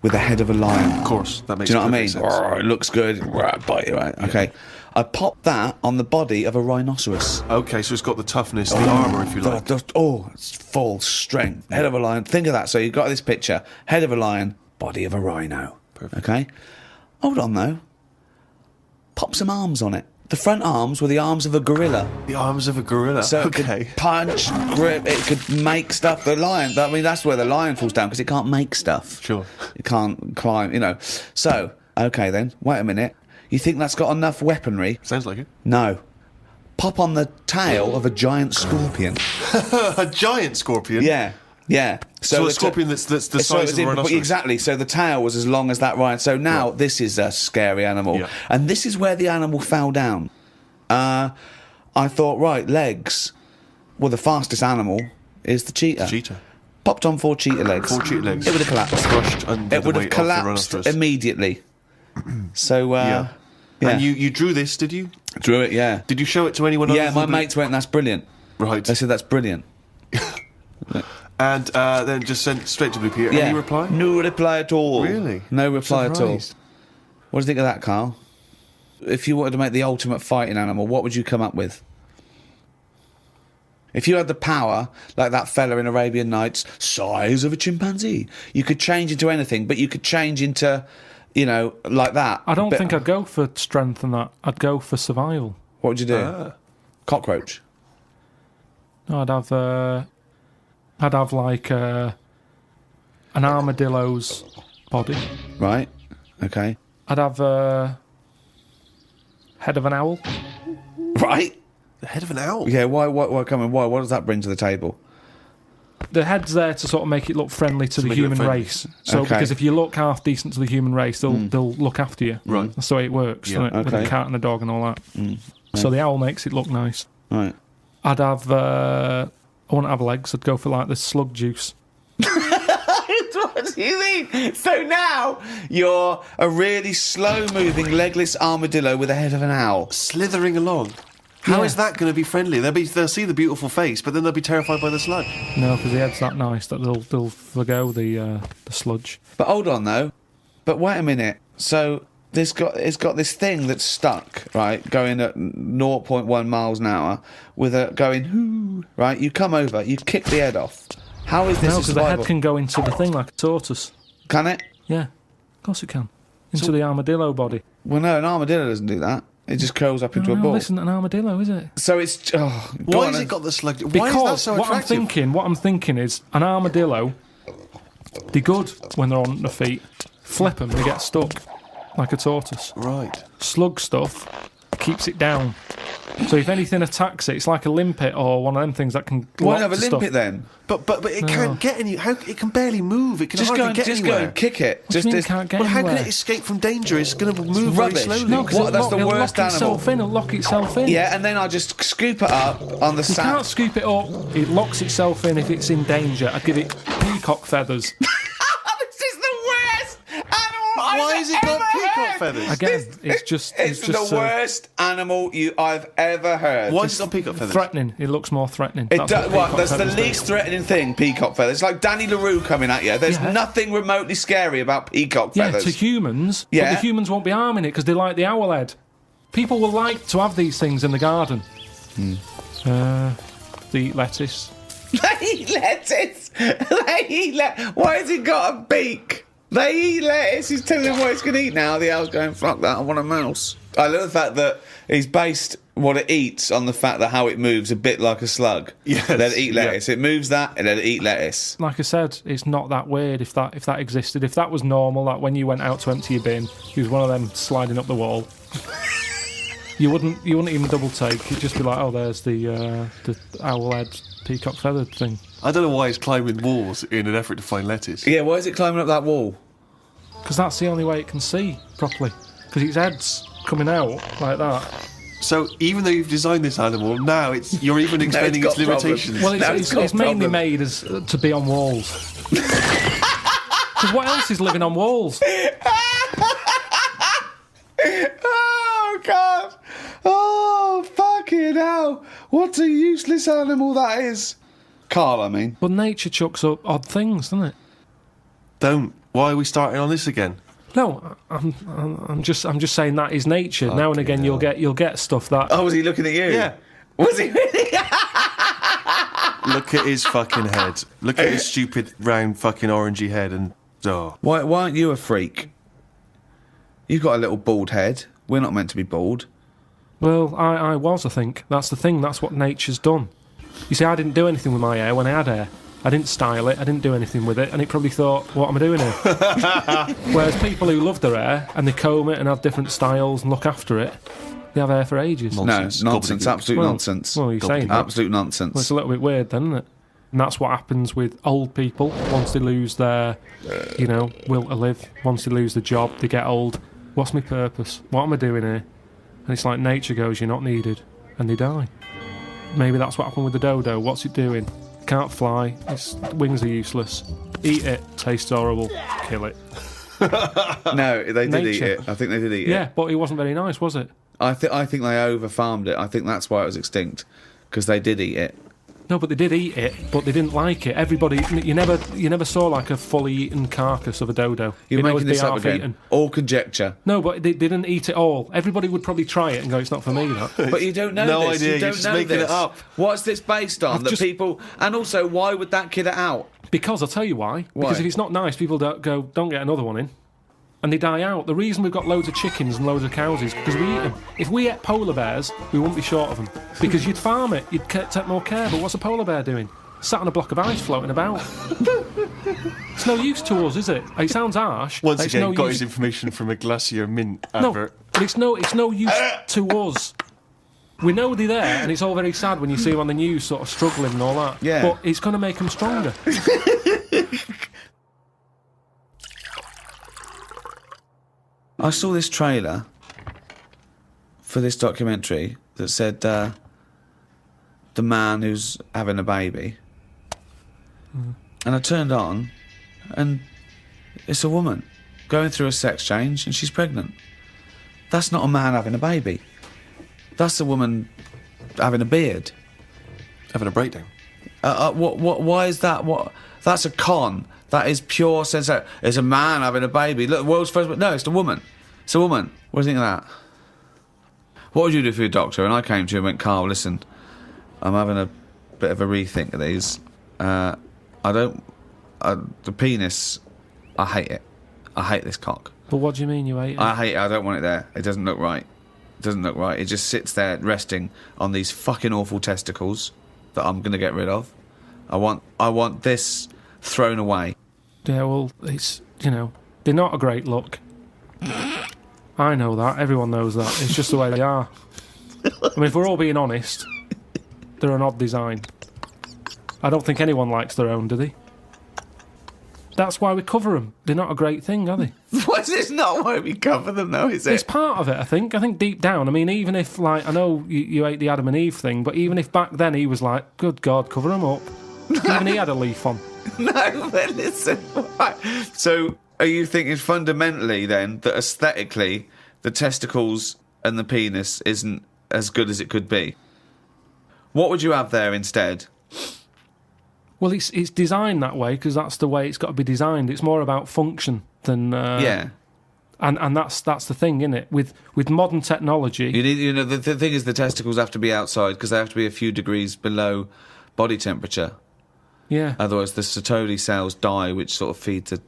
with the head of a lion. Of course, that makes Do you know what I mean? perfect sense. Roar, it looks good. Roar, bite you, right? Okay. I popped that on the body of a rhinoceros. Okay, so it's got the toughness, the armour, if you like. It's full strength. Head of a lion. Think of that. So you've got this picture. Head of a lion, body of a rhino. Perfect. Okay? Hold on, though. Pop some arms on it. The front arms were the arms of a gorilla. The arms of a gorilla. So it okay. could punch, grip, it could make stuff. The lion, I mean, that's where the lion falls down, because it can't make stuff. Sure. It can't climb, So, okay then, wait a minute. You think that's got enough weaponry? Sounds like it. No. pop on the tail of a giant scorpion. A giant scorpion? Yeah. So a scorpion that's the size of a rhinoceros. Exactly. So the tail was as long as that rhino. So now this is a scary animal. Yeah. And this is where the animal fell down. I thought, right, legs. Well, the fastest animal is the cheetah. Cheetah. Popped on 4 cheetah legs. 4 cheetah legs. It would have collapsed. Crushed under It the would have weight of the collapsed rhinoceros. immediately. So, Yeah. And you drew this, did you? drew it, yeah. Did you show it to anyone else? Yeah, my mates went, that's brilliant. Right. They said, that's brilliant. And then just sent straight to Blue Peter. Yeah. Any reply? No reply at all. Really? No reply at all. Surprised. What do you think of that, Carl? If you wanted to make the ultimate fighting animal, what would you come up with? If you had the power, like that fella in Arabian Nights, size of a chimpanzee, you could change into anything, but you could change into, you know, like that. I don't think I'd go for strength and that. I'd go for survival. What would you do? Cockroach. No, I'd have like an armadillo's body. Right. Okay. I'd have a head of an owl. Right. The head of an owl? Yeah, why, come on, why? What does that bring to the table? The head's there to sort of make it look friendly to the make it look human friendly. race. So Okay. because if you look half decent to the human race, they'll look after you. Right. That's the way it works, Yeah, isn't it? With okay. a cat and a dog and all that. So the owl makes it look nice. Right. I'd have. I wouldn't have legs. I'd go for like the slug juice. What do you mean? So now you're a really slow-moving, legless armadillo with a head of an owl. Slithering along. How is that going to be friendly? They'll see the beautiful face, but then they'll be terrified by the sludge. No, because the head's that nice that they'll forgo the sludge. But hold on, though. But wait a minute. So it's got this thing that's stuck, right, going at 0.1 miles an hour, with a going, hoo, right? You come over, you kick the head off. How is this No, a because the survival? head can go into the thing like a tortoise. Can it? Yeah, of course it can. Into the armadillo body. Well, no, an armadillo doesn't do that. It just curls up into a No, ball. this isn't an armadillo, is it? So it's... Oh, go Why on has then. it got the sludge? Why Because is that so what attractive? I'm thinking is an armadillo. They're good when they're on their feet. Flip them, they get stuck like a tortoise. Right. Slug stuff keeps it down. So if anything attacks it, it's like a limpet or one of them things that can. Why lock not have a stuff. limpet then? But it can't get any. How it can barely move. It can Just hardly get go anywhere. and kick it. What do you mean it can't get Well, how anywhere? can it escape from danger? It's going to move very rubbish. slowly. No, because What? That's the it'll worst lock itself animal. in. It'll lock itself in. Yeah, and then I just scoop it up on the You sand. can't scoop it up. It locks itself in if it's in danger. I'd give it peacock feathers. This is the worst animal Why has it got peacock feathers? Again, it's just the worst animal I've ever heard. Why has it got peacock feathers? threatening. It looks more threatening. It That's does, peacock that's the feathers do. least threatening thing, peacock feathers. It's like Danny LaRue coming at you. There's Yeah. nothing remotely scary about peacock Yeah, feathers. to humans, Yeah. but the humans won't be harming it because they like the owl head. People will like to have these things in the garden. They eat lettuce. They eat lettuce. Why has it got a beak? They eat lettuce. He's telling them what it's going to eat now. The owl's going, fuck that, I want a mouse. I love the fact that he's based what it eats on the fact that how it moves a bit like a slug. Yes, Let it eat lettuce. It moves that and let it eat lettuce. Like I said, it's not that weird if that existed. If that was normal, that when you went out to empty your bin, he was one of them sliding up the wall. You wouldn't even double take. You'd just be like, oh, there's the owl head peacock feathered thing. I don't know why it's climbing walls in an effort to find lettuce. Yeah, why is it climbing up that wall? Because that's the only way it can see properly. Because its head's coming out like that. So even though you've designed this animal, now you're even extending got its limitations. Well, Now it's got mainly problem. made as to be on walls. Because what else is living on walls? Oh, God. Oh, fucking hell. What a useless animal that is. Carl, I mean. But nature chucks up odd things, doesn't it? Don't. Why are we starting on this again? No, I'm just saying that is nature. Now and again, you'll get stuff that. Oh, was he looking at you? Yeah. Was he really? Look at his fucking head. Look at his stupid round fucking orangey head and Why aren't you a freak? You've got a little bald head. We're not meant to be bald. Well, I was. I think that's the thing. That's what nature's done. You see, I didn't do anything with my hair when I had hair. I didn't style it. I didn't do anything with it, and it probably thought, "What am I doing here?" Whereas people who love their hair and they comb it and have different styles and look after it, They have hair for ages. Nonsense. No, nonsense. Gobbledygook. Absolute nonsense. Well, you're saying that. Absolute nonsense. Well, it's a little bit weird, then, isn't it? And that's what happens with old people once they lose their, will to live. Once they lose the job, they get old. What's my purpose? What am I doing here? And it's like nature goes, you're not needed, and they die. Maybe that's what happened with the dodo. What's it doing? Can't fly. Its wings are useless. Eat it. Tastes horrible. Kill it. No, they did eat Nature. it. I think they did eat it. Yeah, but it wasn't very nice, was it? I think they over-farmed it. I think that's why it was extinct, because they did eat it. No, but they did eat it, but they didn't like it. Everybody, you never saw like a fully eaten carcass of a dodo. You're It'd always making this be up half again. eaten. All conjecture. No, but they didn't eat it all. Everybody would probably try it and go, "It's not for me." That. But you don't know No this. idea, You don't you're just know making this. it up. What's this based on? That just- people... And also, why would that kid it out? Because I'll tell you why. Why? Because if it's not nice, people don't get another one in. And they die out. The reason we've got loads of chickens and loads of cows is because we eat them. If we ate polar bears, we wouldn't be short of them. Because you'd farm it, you'd take more care. But what's a polar bear doing? Sat on a block of ice floating about. It's no use to us, is it? It sounds harsh. Once It's again, no got use- his information from a Glacier Mint No, advert. but it's no use to us. We know they're there, and it's all very sad when you see them on the news sort of struggling and all that. Yeah. But it's going to make them stronger. I saw this trailer for this documentary that said the man who's having a baby. And I turned on, and it's a woman going through a sex change, and she's pregnant. That's not a man having a baby. That's a woman having a beard. Having a breakdown. Why is that? What? That's a con. That is pure sense. It's a man having a baby. Look, world's first. No, it's a woman. It's a woman. What do you think of that? What would you do for your doctor? And I came to you and went, Carl, listen, I'm having a bit of a rethink of these. The penis, I hate it. I hate this cock. But what do you mean you hate it? I hate it. I don't want it there. It doesn't look right. It doesn't look right. It just sits there resting on these fucking awful testicles that I'm going to get rid of. I want this thrown away. Yeah, well, it's, they're not a great look. I know that. Everyone knows that. It's just the way they are. I mean, if we're all being honest, they're an odd design. I don't think anyone likes their own, do they? That's why we cover them. They're not a great thing, are they? What's this not why we cover them, though, is It's it? part of it, I think. I think deep down, I mean, even if, I know you hate the Adam and Eve thing, but even if back then he was like, good God, cover them up. Even he had a leaf on. No, but listen. Right. So, are you thinking fundamentally, then, that aesthetically, the testicles and the penis isn't as good as it could be? What would you have there instead? Well, it's designed that way because that's the way it's got to be designed. It's more about function than... Yeah. And that's the thing, isn't it? With modern technology... You need, the thing is the testicles have to be outside because they have to be a few degrees below body temperature. Yeah. Otherwise, the Sertoli cells die, which sort of feed to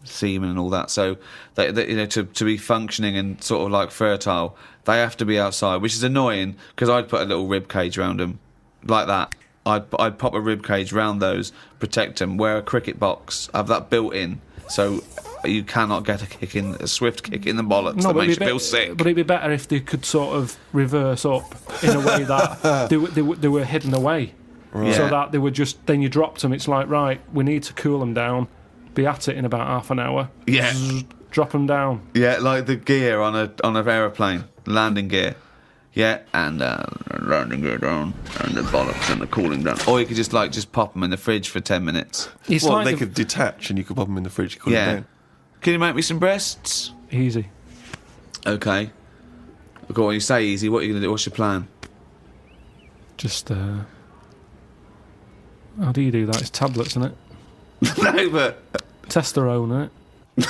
semen and all that. So, they to be functioning and sort of like fertile, they have to be outside, which is annoying because I'd put a little rib cage around them, like that. I'd pop a rib cage round those, protect them, wear a cricket box, have that built in, so you cannot get a swift kick in the bollocks that but makes it'd you be feel sick. But it'd be better if they could sort of reverse up in a way that they were hidden away. Right. So Yeah. that they were just... Then you dropped them, it's like, right, we need to cool them down, be at it in about half an hour. Yeah. Zzz, drop them down. Yeah, like the gear on an aeroplane, landing gear. Yeah, and landing gear down, and the bollocks and the cooling down. Or you could just pop them in the fridge for 10 minutes. It's Well, like they the- could detach and you could pop them in the fridge, cool it Yeah. down. Can you make me some breasts? Easy. Okay. Go on, you say easy. What are you going to do? What's your plan? Just, how do you do that? It's tablets, isn't it? No, but Testosterone, isn't it?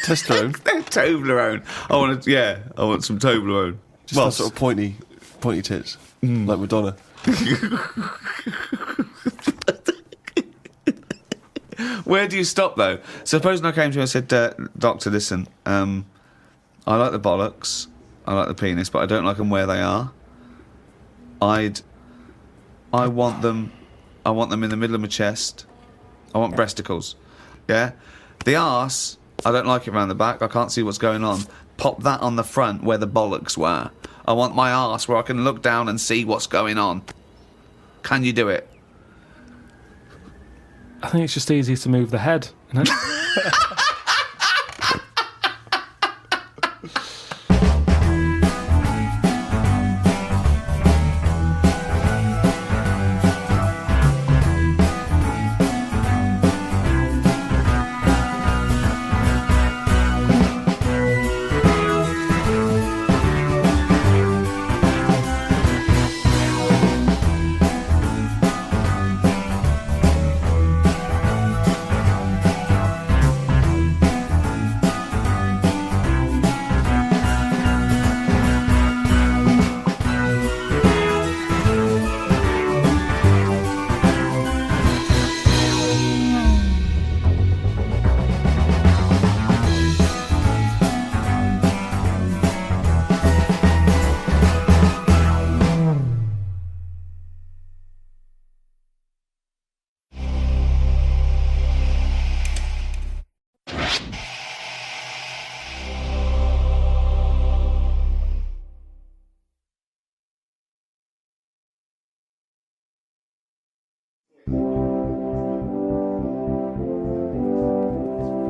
Testosterone. Toblerone. I want some Toblerone. Well, that's- sort of pointy tits, like Madonna. Where do you stop, though? Supposing I came to you and said, Doctor, listen, I like the bollocks, I like the penis, but I don't like them where they are. I want them in the middle of my chest. I want breasticles. Yeah? The arse, I don't like it round the back. I can't see what's going on. Pop that on the front where the bollocks were. I want my arse where I can look down and see what's going on. Can you do it? I think it's just easier to move the head. Isn't it?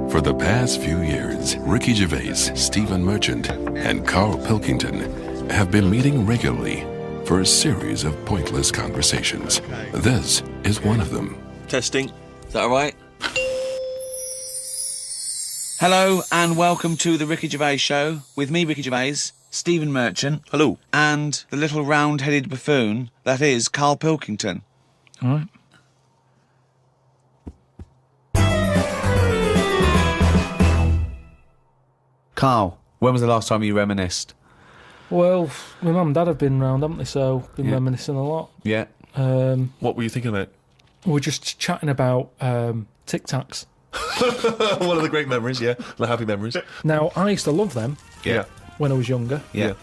For the past few years, Ricky Gervais, Stephen Merchant, and Karl Pilkington have been meeting regularly for a series of pointless conversations. This is one of them. Testing. Is that all right? Hello and welcome to the Ricky Gervais Show with me, Ricky Gervais, Stephen Merchant. Hello. And the little round-headed buffoon that is Karl Pilkington. All right. Carl, when was the last time you reminisced? Well, my mum and dad have been round, haven't they? So been reminiscing a lot. Yeah. What were you thinking about? We're just chatting about Tic Tacs. One of the great memories, yeah. The happy memories. Now, I used to love them Yeah. when I was younger. Yeah.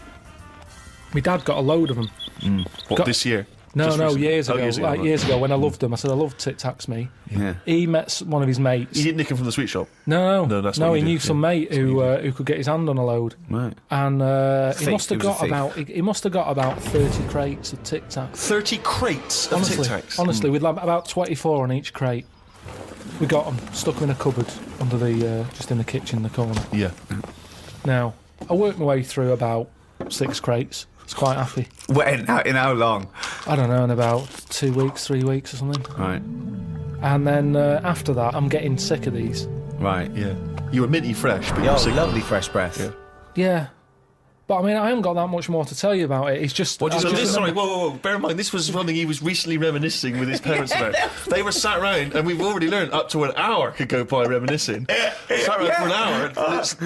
My dad got a load of them. What, this year? No, Just recently? years ago. Years ago, right. Years ago when I loved them. I said, I love Tic Tacs, me. Yeah. He met one of his mates. You didn't nick him from the sweet shop? No, that's what he you knew did, some yeah. mate who could get his hand on a load. Right. And he Thief, must have he was a got thief. about he must have got about 30 crates of Tic Tacs. 30 crates of Tic Tacs. Honestly, we'd have about 24 on each crate. We got them, stuck them in a cupboard under the just in the kitchen in the corner. Yeah. Now, I worked my way through about 6 crates. I was quite happy. When? In how long? I don't know, in about 2 weeks, 3 weeks or something. Right. And then after that, I'm getting sick of these. Right. Yeah. You were minty fresh, but you were sick. Lovely fresh breath. Yeah. Yeah. But I mean, I haven't got that much more to tell you about it. It's just... What do you I so just this- Sorry, remember- whoa. Bear in mind, this was something he was recently reminiscing with his parents about. They were sat round, and we've already learned up to an hour could go by reminiscing. Sat round for an hour,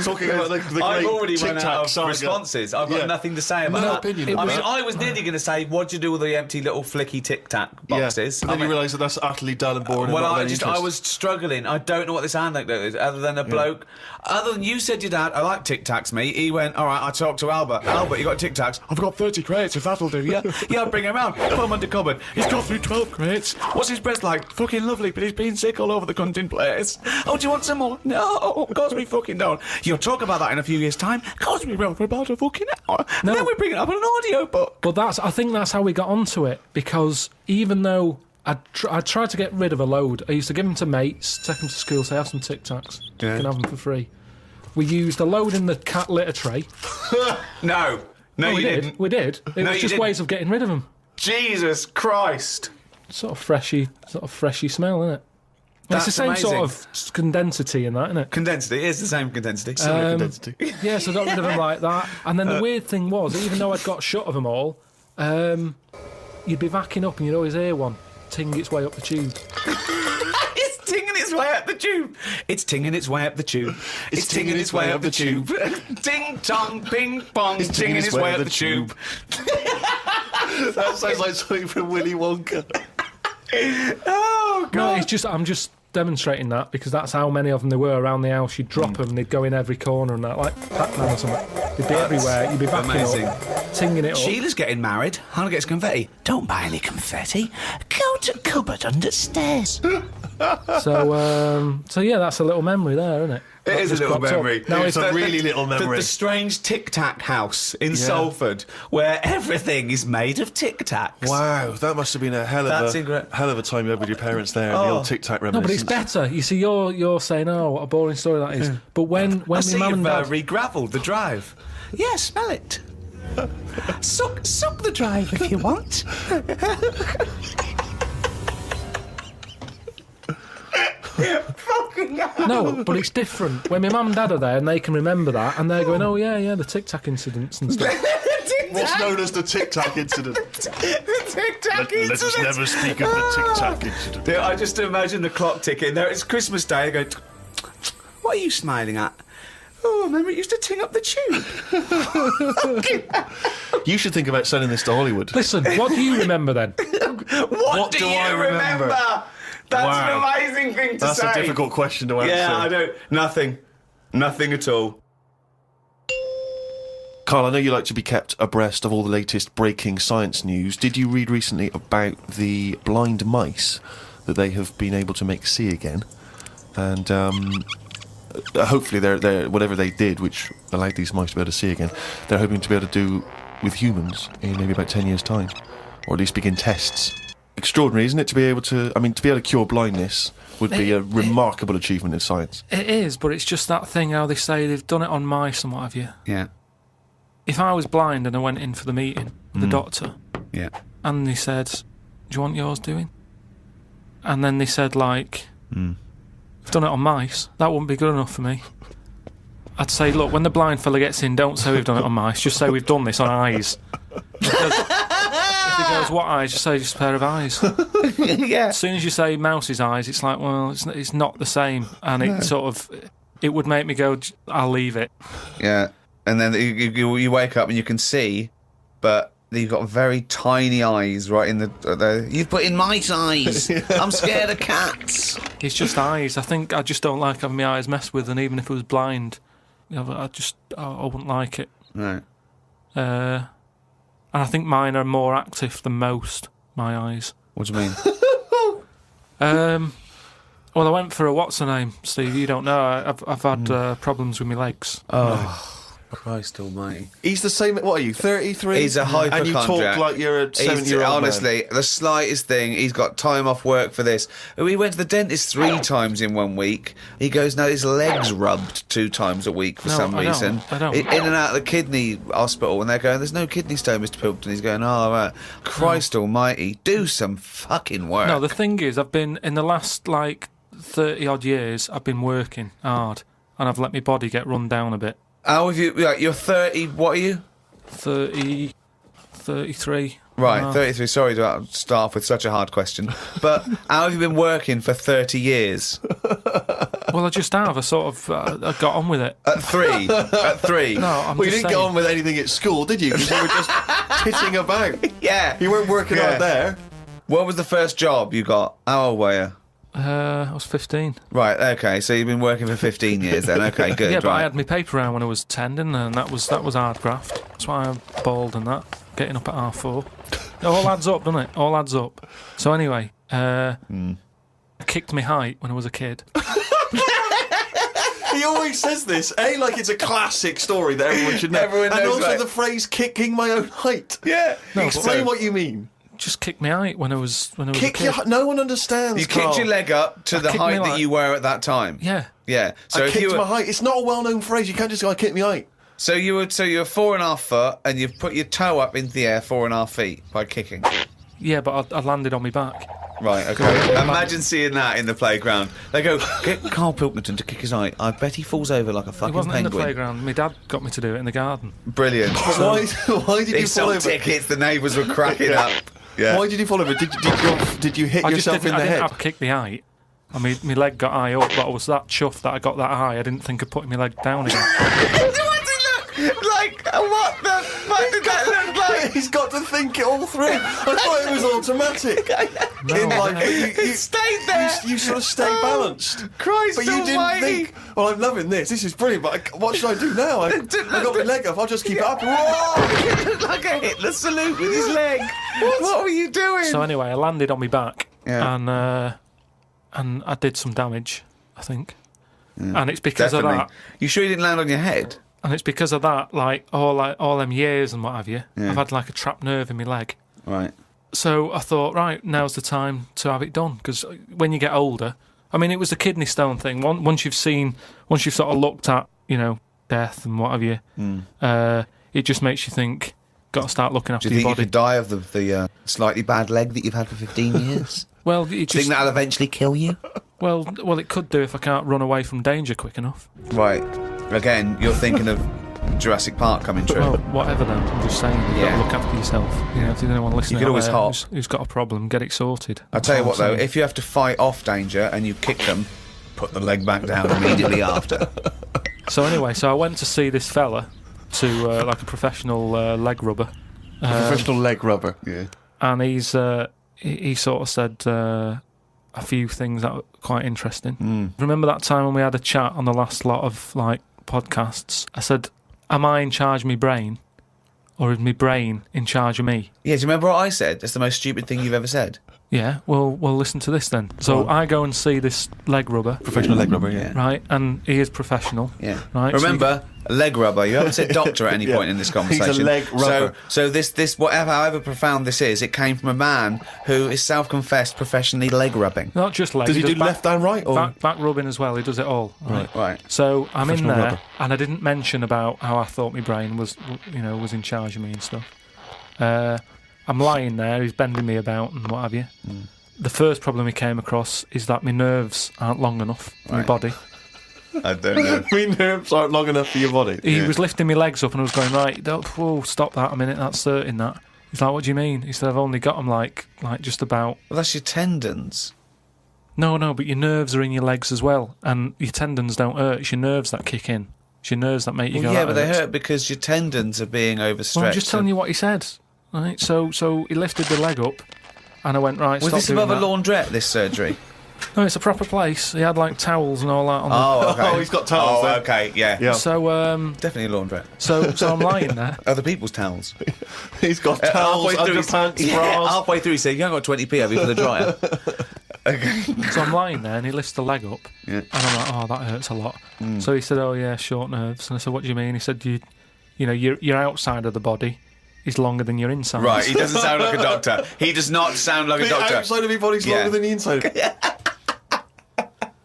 talking about the great I've already Tic run Tac out of saga. responses. I've got Yeah. nothing to say about No that. opinion. I It mean, was- I was nearly going to say, what do you do with the empty little flicky Tic Tac boxes? Yeah. And then you realise that that's utterly dull and boring. Well, and not I of any interest. was struggling. I don't know what this anecdote is, other than a bloke. Other than you said, your dad, I like Tic Tacs, me. He went, all right. I talked to Albert. Albert, you got Tic Tacs? I've got 30 crates. If that'll do, yeah, yeah. Bring him round. Put him under cupboard. He's got through 12 crates. What's his breath like? Fucking lovely, but he's been sick all over the cunting place. Oh, do you want some more? No, of course we fucking don't. You'll talk about that in a few years' time. Of course we will for about a fucking hour. No. And then we bring it up on an audio book. But I think that's how we got onto it, because even though I tried to get rid of a load, I used to give them to mates, take them to school, say, have some Tic Tacs. Yeah. You can have them for free. We used a load in the cat litter tray. No. No, we you did. didn't. We did. It No, was you just didn't. ways of getting rid of them. Jesus Christ. Sort of freshy smell, isn't it? It's the That's same amazing. sort of condensity in that, isn't it? Condensity. It is the same condensity. Condensity. Yeah, so I got rid of them like that. And then the weird thing was, even though I'd got shut of them all, you'd be backing up and you'd always hear one ting its way up the tube. It's tinging its way up the tube. It's tinging its way up the tube. It's tinging its way up the tube. Ding tong, ping pong. It's tinging its way up the tube. That sounds like something from Willy Wonka. Oh No, God. it's just I'm just demonstrating that because that's how many of them there were around the house. You'd drop them, and they'd go in every corner and that, like Pac-Man or something. They'd be everywhere. You'd be backing Amazing. up. tinging it up. Sheila's getting married. Hannah gets confetti. Don't buy any confetti. Go to cupboard under stairs. So yeah, that's a little memory there, isn't it? It is a little memory. Now it's a really little memory. The strange Tic Tac house in Salford, where everything is made of Tic Tacs. Wow, that must have been a hell of a time you had with your parents there. The old Tic Tac No, but it's reminiscence. better. You see, you're saying, "Oh, what a boring story that is." But when I my see mum and you've dad, re-gravelled the drive. Yeah, smell it. suck the drive if you want. no, but it's different. When my mum and dad are there and they can remember that, and they're going, "Oh yeah, the Tic Tac incidents and stuff." What's known as the Tic Tac incident. The Tic Tac incident. Let us never speak of the Tic Tac incident. Yeah, I just imagine the clock ticking. There, it's Christmas Day. I go, what are you smiling at? Oh, remember it used to ting up the tube. You should think about selling this to Hollywood. Listen, what do you remember then? What do I remember? That's an amazing thing to say. That's a difficult question to answer. Yeah, I don't. Nothing at all. Karl, I know you like to be kept abreast of all the latest breaking science news. Did you read recently about the blind mice that they have been able to make see again? And hopefully they're whatever they did, which allowed these mice to be able to see again, they're hoping to be able to do with humans in maybe about 10 years' time, or at least begin tests. Extraordinary, isn't it, to be able to cure blindness would be a remarkable achievement in science. It is, but it's just that thing how they say they've done it on mice and what have you. Yeah. If I was blind and I went in for the meeting with the doctor, Yeah. and they said, "Do you want yours doing?" And then they said, like, "We've done it on mice," that wouldn't be good enough for me. I'd say, look, when the blind fella gets in, don't say we've done it on mice, just say we've done this on eyes. Because if he goes, what eyes? Just say just a pair of eyes. Yeah. As soon as you say mouse's eyes, it's like, well, it's not the same. And it would make me go, I'll leave it. Yeah. And then you wake up and you can see, but you've got very tiny eyes right in the... You've put in mice eyes. I'm scared of cats. It's just eyes. I think I just don't like having my eyes messed with, and even if I was blind, I wouldn't like it. Right. And I think mine are more active than most, my eyes. What do you mean? Well, I went for a what's-her-name, Steve, you don't know. I've had problems with my legs. Oh, Christ almighty. He's the same, what are you, 33? He's a hypochondriac. And you talk like you're a 7-year-old honestly, the slightest thing, he's got time off work for this. We went to the dentist 3 times in 1 week. He goes, now his leg's rubbed 2 times a week for some reason. I don't. In and out of the kidney hospital, and they're going, there's no kidney stone, Mr. Pilkington. He's going, oh, right. Christ almighty, do some fucking work. No, the thing is, I've been, in the last, 30-odd years, I've been working hard, and I've let my body get run down a bit. How have you... You're 30... What are you? 33. Right, 33. Sorry to start off with such a hard question. But how have you been working for 30 years? Well, I just have. I sort of I got on with it. At 3? At 3? No, I'm Well, you just didn't saying. get on with anything at school, did you? Because you were just titting about. Yeah. You weren't working out there. What was the first job you got? How old were you? I was 15. Right, okay, so you've been working for 15 years then. Okay, good, Yeah, but right. I had my paper round when I was 10, didn't I? And that was hard graft. That's why I'm bald and that. Getting up at 4:30. It all adds up, doesn't it? All adds up. So anyway, I kicked my height when I was a kid. He always says this, like it's a classic story that everyone should know. Everyone and knows, also right. the phrase "kicking my own height." Yeah. Explain what you mean. Just kicked my height when I was a Kick kid. your. No one understands. You Carl. kicked your leg up to the kicked height my that leg. you were at that time? Yeah. Yeah. So I if kicked you were, my height. It's not a well-known phrase. You can't just go, "I kicked my height." So you're 4.5 foot and you've put your toe up into the air 4.5 feet by kicking. Yeah, but I landed on my back. Right, okay. Imagine seeing that in the playground. They go, get Karl Pilkington to kick his height. I bet he falls over like a It fucking wasn't penguin. in the playground. My dad got me to do it in the garden. Brilliant. Why did you He fall sold over? tickets, the neighbours were cracking up. Yeah. Why did you fall over? Did you hit I just yourself in didn't, the I didn't head? have kicked the height. I mean, my leg got high up, but I was that chuffed that I got that high. I didn't think of putting my leg down again. What did it look like? What the fuck did that look like? He's got to think it all through. I thought it was automatic. In life, you stayed there. You sort of stay balanced. Christ but you almighty. didn't think, well, I'm loving this. This is brilliant, but what should I do now? I got my leg up. I'll just keep it up. Whoa! Like a Hitler salute with his leg. What were you doing? So anyway, I landed on my back, and I did some damage, I think. And it's because of that. You sure you didn't land on your head? And it's because of that, all them years and what have you, I've had like a trapped nerve in my leg. Right. So I thought, right, now's the time to have it done, because when you get older, I mean, it was the kidney stone thing. Once you've sort of looked at, death and what have you, it just makes you think, got to start looking after your body. Do you think you could die of the slightly bad leg that you've had for 15 years? Well, do you think that'll eventually kill you? Well, it could do if I can't run away from danger quick enough. Right. Again, you're thinking of Jurassic Park coming true. Well, whatever then. I'm just saying, you've got to look after yourself. If there's anyone listening, you could always hop. who's got a problem, get it sorted. I'll tell you what, though, if you have to fight off danger and you kick them, put the leg back down immediately after. So anyway, I went to see this fella, to like a professional leg rubber. A professional leg rubber. Yeah. And he sort of said a few things that were quite interesting. Remember that time when we had a chat on the last lot of podcasts? I said, am I in charge of my brain, or is my brain in charge of me? Yeah, do you remember what I said? It's the most stupid thing you've ever said. Yeah, well, listen to this then. So I go and see this leg rubber. Professional leg rubber, yeah. Right, and he is professional. Yeah. Right. Remember, a leg rubber. You haven't said doctor at any point in this conversation. He's a leg rubber. So this however profound this is, it came from a man who is self-confessed professionally leg rubbing. Not just leg. Does he do left and right? Or? Back rubbing as well. He does it all. Right. So I'm in there, rubber. and I didn't mention about how I thought my brain was in charge of me and stuff. I'm lying there. He's bending me about and what have you. The first problem he came across is that my nerves aren't long enough for my body. I don't know. My nerves aren't long enough for your body. He was lifting my legs up and I was going, right, whoa, stop that a minute, that's hurting that. He's like, what do you mean? He said, I've only got them like just about... Well, that's your tendons. No, but your nerves are in your legs as well, and your tendons don't hurt, it's your nerves that kick in. It's your nerves that make you go, yeah, but they hurts. hurt because your tendons are being overstretched. Well, I'm just telling you what he said. Right, so he lifted the leg up, and I went, right, Was stop this doing above that. a laundrette, this surgery? No, it's a proper place. He had like towels and all that on Oh, okay. Oh, he's got towels there. Okay, yeah. So Definitely a laundrette. so I'm lying there. Other people's towels. He's got towels, underpants, bras. Halfway through he said, you haven't got 20p, have you, for the dryer? Okay. So I'm lying there and he lifts the leg up, Yeah. and I'm like, oh, that hurts a lot. So he said, oh yeah, short nerves. And I said, what do you mean? He said, your outside of the body is longer than your inside. Right, he doesn't sound like a doctor. He does not sound like a The doctor. outside of your body's longer than the inside.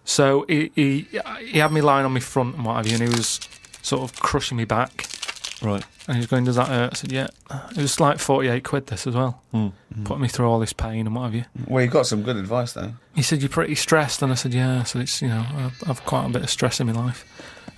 So he had me lying on my front and what have you, and he was sort of crushing me back. Right. And he was going, does that hurt? I said, yeah. It was like 48 quid this as well. Putting me through all this pain and what have you. Well, you got some good advice, though. He said, you're pretty stressed. And I said, yeah. So it's, I've quite a bit of stress in my life.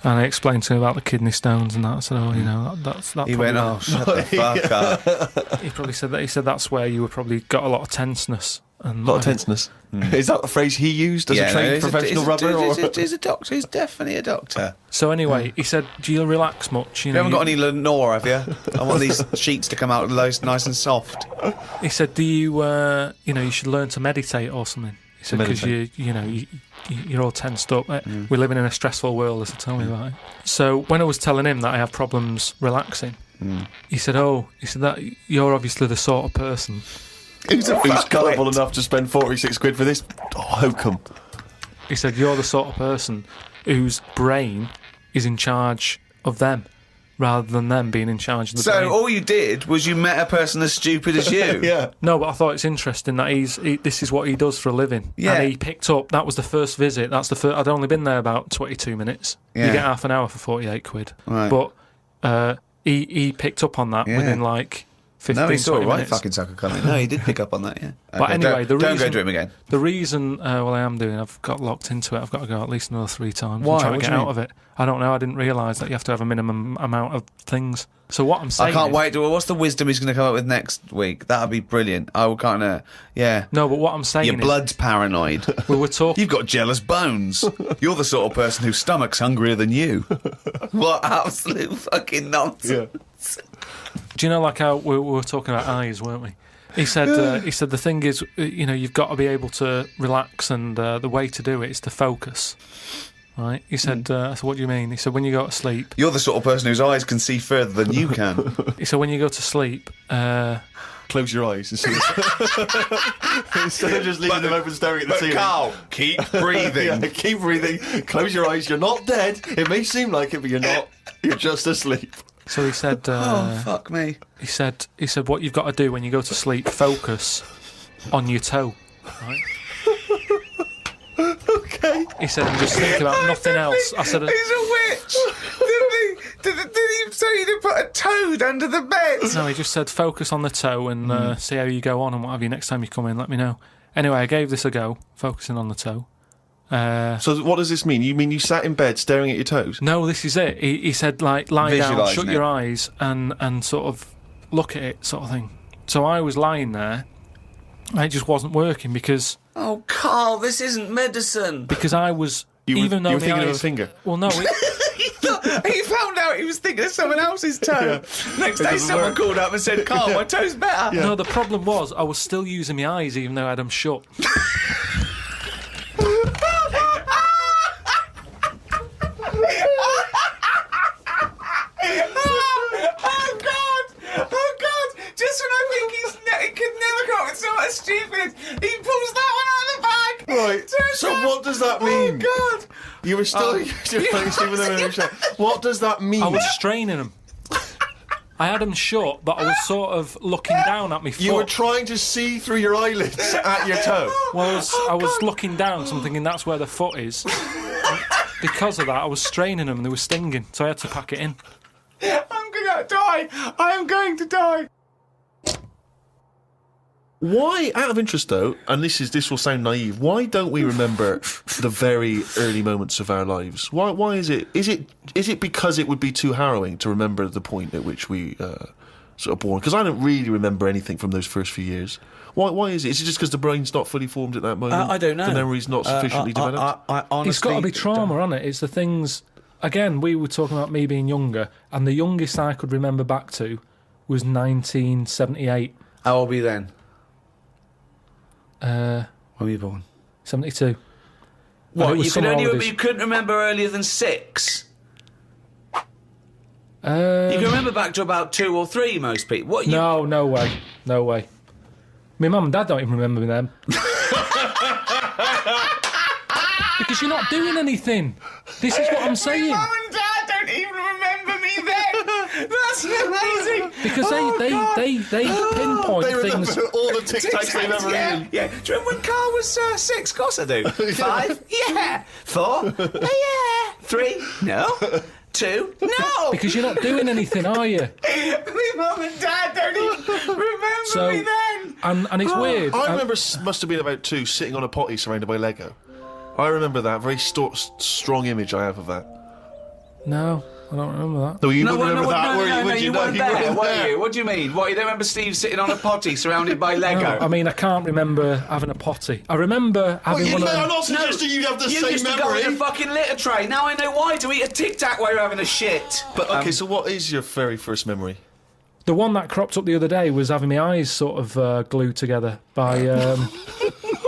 And I explained to him about the kidney stones and that. I said, oh, that's that. He went, oh, shut the fuck up. He probably said that. He said that's where you were probably got a lot of tenseness. And A lot of tenseness. Is that the phrase he used as a trained professional rubber? He's a doctor. He's definitely a doctor. So anyway, he said, do you relax much? You haven't got any Lenore, have you? I want these sheets to come out nice and soft. He said, do you, you should learn to meditate or something. He said, because you're all tensed up. We're living in a stressful world, as I tell me about it. So when I was telling him that I have problems relaxing, he said, that you're obviously the sort of person Who's gullible enough to spend 46 quid for this hokum? He said, you're the sort of person whose brain is in charge of them, rather than them being in charge of the brain. So all you did was you met a person as stupid as you. Yeah. No, but I thought it's interesting that this is what he does for a living. Yeah. And he picked up, that was the first visit, I'd only been there about 22 minutes. Yeah. You get half an hour for 48 quid. Right. But he picked up on that within like 15, No, he saw 20 a right minutes. fucking sucker coming. No, he did pick up on that, yeah. But anyway, don't go to him again. The reason, I am doing, I've got locked into it. I've got to go at least another 3 times. Why? I'm trying What to do get you out mean? of it. I don't know. I didn't realise that you have to have a minimum amount of things. So what I'm saying I can't is, wait. What's the wisdom he's going to come up with next week? That'd be brilliant. I will kind of, yeah. No, but what I'm saying Your is, blood's paranoid. we were talking. You've got jealous bones. You're the sort of person whose stomach's hungrier than you. What absolute fucking nonsense. Yeah. Do you know, like how we were talking about eyes, weren't we? He said the thing is, you've got to be able to relax, and the way to do it is to focus. Right? He said, I said, what do you mean? He said, when you go to sleep... You're the sort of person whose eyes can see further than you can. He said, when you go to sleep... Close your eyes and see. Instead of just leaving them open, staring at the ceiling. Carl, keep breathing. Yeah, keep breathing. Close your eyes. You're not dead. It may seem like it, but you're not. You're just asleep. So he said... oh, fuck me. He said, what you've got to do when you go to sleep, focus on your toe. Right? Okay. He said, and just think about nothing else. I said... He's a witch. Did he say you to put a toad under the bed? No, he just said focus on the toe and see how you go on and what have you. Next time you come in, let me know. Anyway, I gave this a go, focusing on the toe. So what does this mean? You mean you sat in bed staring at your toes? No, this is it. He said, like, lie down, shut your eyes and sort of look at it, sort of thing. So I was lying there, and it just wasn't working because... Oh, Carl, this isn't medicine. Because I was... You were thinking eyes, of a finger? Well, no... He found out he was thinking of someone else's toe. Next day, someone called up and said, Carl, my toe's better. No, the problem was I was still using my eyes even though I had them shut. Oh, God! Just when I think he could never come up with something stupid, he pulls that one out of the bag! Right, so what does that mean? Oh, God! You were still... What does that mean? I was straining them. I had them shut, but I was sort of looking down at my foot. You were trying to see through your eyelids at your toe. Well, I was looking down, so I'm thinking that's where the foot is. Because of that, I was straining them and they were stinging, so I had to pack it in. I'm gonna die! I am going to die! Why, out of interest though, and this will sound naive, why don't we remember the very early moments of our lives? Why is it? Is it because it would be too harrowing to remember the point at which we sort of born? Because I don't really remember anything from those first few years. Why is it? Is it just because the brain's not fully formed at that moment? I don't know. The memory's not sufficiently developed? I honestly... It's got to be trauma, hasn't it? It's the things... Again, we were talking about me being younger, and the youngest I could remember back to was 1978. How old were you then? When were you born? 72. What, you couldn't remember earlier than 6? You can remember back to about 2 or 3, most people. No way. No way. My mum and dad don't even remember them. Because you're not doing anything. This is what I'm saying. My mum and dad don't even remember me then. That's amazing. Because they pinpoint They remember things. all the Tic Tacs they've ever eaten. Yeah. Do you remember when Carl was 6? Of course I do. 5? Yeah. 4? Yeah. 3? No. 2? No. Because you're not doing anything, are you? My mum and dad don't even remember me then. And it's weird. I remember, must have been about 2, sitting on a potty surrounded by Lego. I remember that. Very strong image I have of that. No, I don't remember that. No, you wouldn't remember that, were you? No, you weren't there, were you? What do you mean? What, you don't remember Steve sitting on a potty surrounded by Lego? No, I mean, I can't remember having a potty. I remember having one of them. I'm not suggesting you have the you same used memory. to go in a fucking litter tray. Now I know why. To eat a Tic Tac while you're having a shit. But, okay, so what is your very first memory? The one that cropped up the other day was having my eyes sort of glued together by...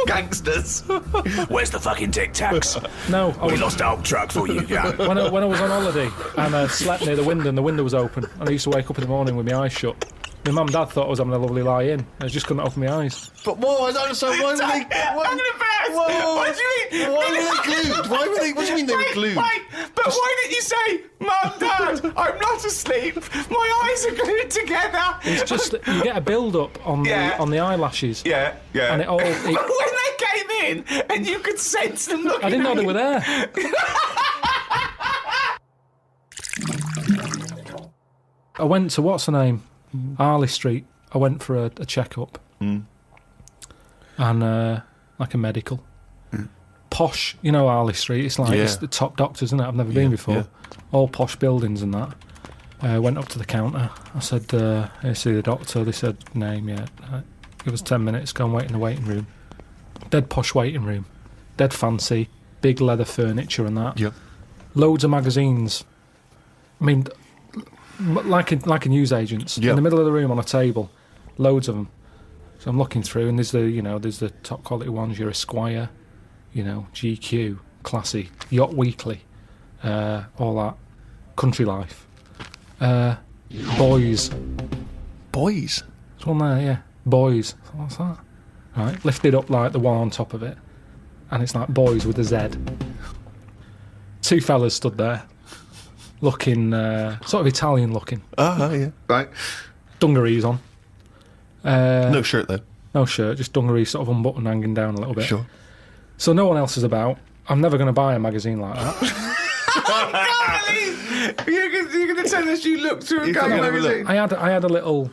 Gangsters. Where's the fucking Tic Tacs? No, We lost our truck for you, yeah. when I was on holiday and I slept near the window and the window was open and I used to wake up in the morning with my eyes shut. My mum and dad thought I was having a lovely lie-in. I just couldn't open my eyes. But whoa, I don't understand. Why were they... I'm gonna burst. Whoa. What do you mean? Why were they glued? Why were they... What do you mean they were glued? Wait, but why didn't you say, Mum, Dad, I'm not asleep. My eyes are glued together. It's just that you get a build-up on the eyelashes. Yeah. And it all... But when they came in and you could sense them looking I didn't know at they you. were there. I went to, what's her name? Harley Street. I went for a check-up. And, like a medical. Posh, you know Harley Street, it's like it's the top doctors, isn't it? I've never been before. Yeah. All posh buildings and that. Went up to the counter. I said, I see the doctor. They said, name, yeah. Give us 10 minutes, go and wait in the waiting room. Dead posh waiting room. Dead fancy. Big leather furniture and that. Yep. Loads of magazines. I mean, like a newsagent's Yeah. in the middle of the room on a table, loads of them. So I'm looking through, and there's the top quality ones. Your Esquire, GQ, Classy, Yacht Weekly, all that, Country Life, Boys. Boys. There's one there, yeah. Boys. What's that? Right, lifted up like the one on top of it, and it's like Boys with a Z. Two fellas stood there, looking sort of Italian looking. Yeah. Right. Dungarees on. No shirt though. No shirt, just dungarees sort of unbuttoned, hanging down a little bit. Sure. So no one else is about. I'm never going to buy a magazine like that. You're going to tell us you looked through a You gay can have a magazine? I had a little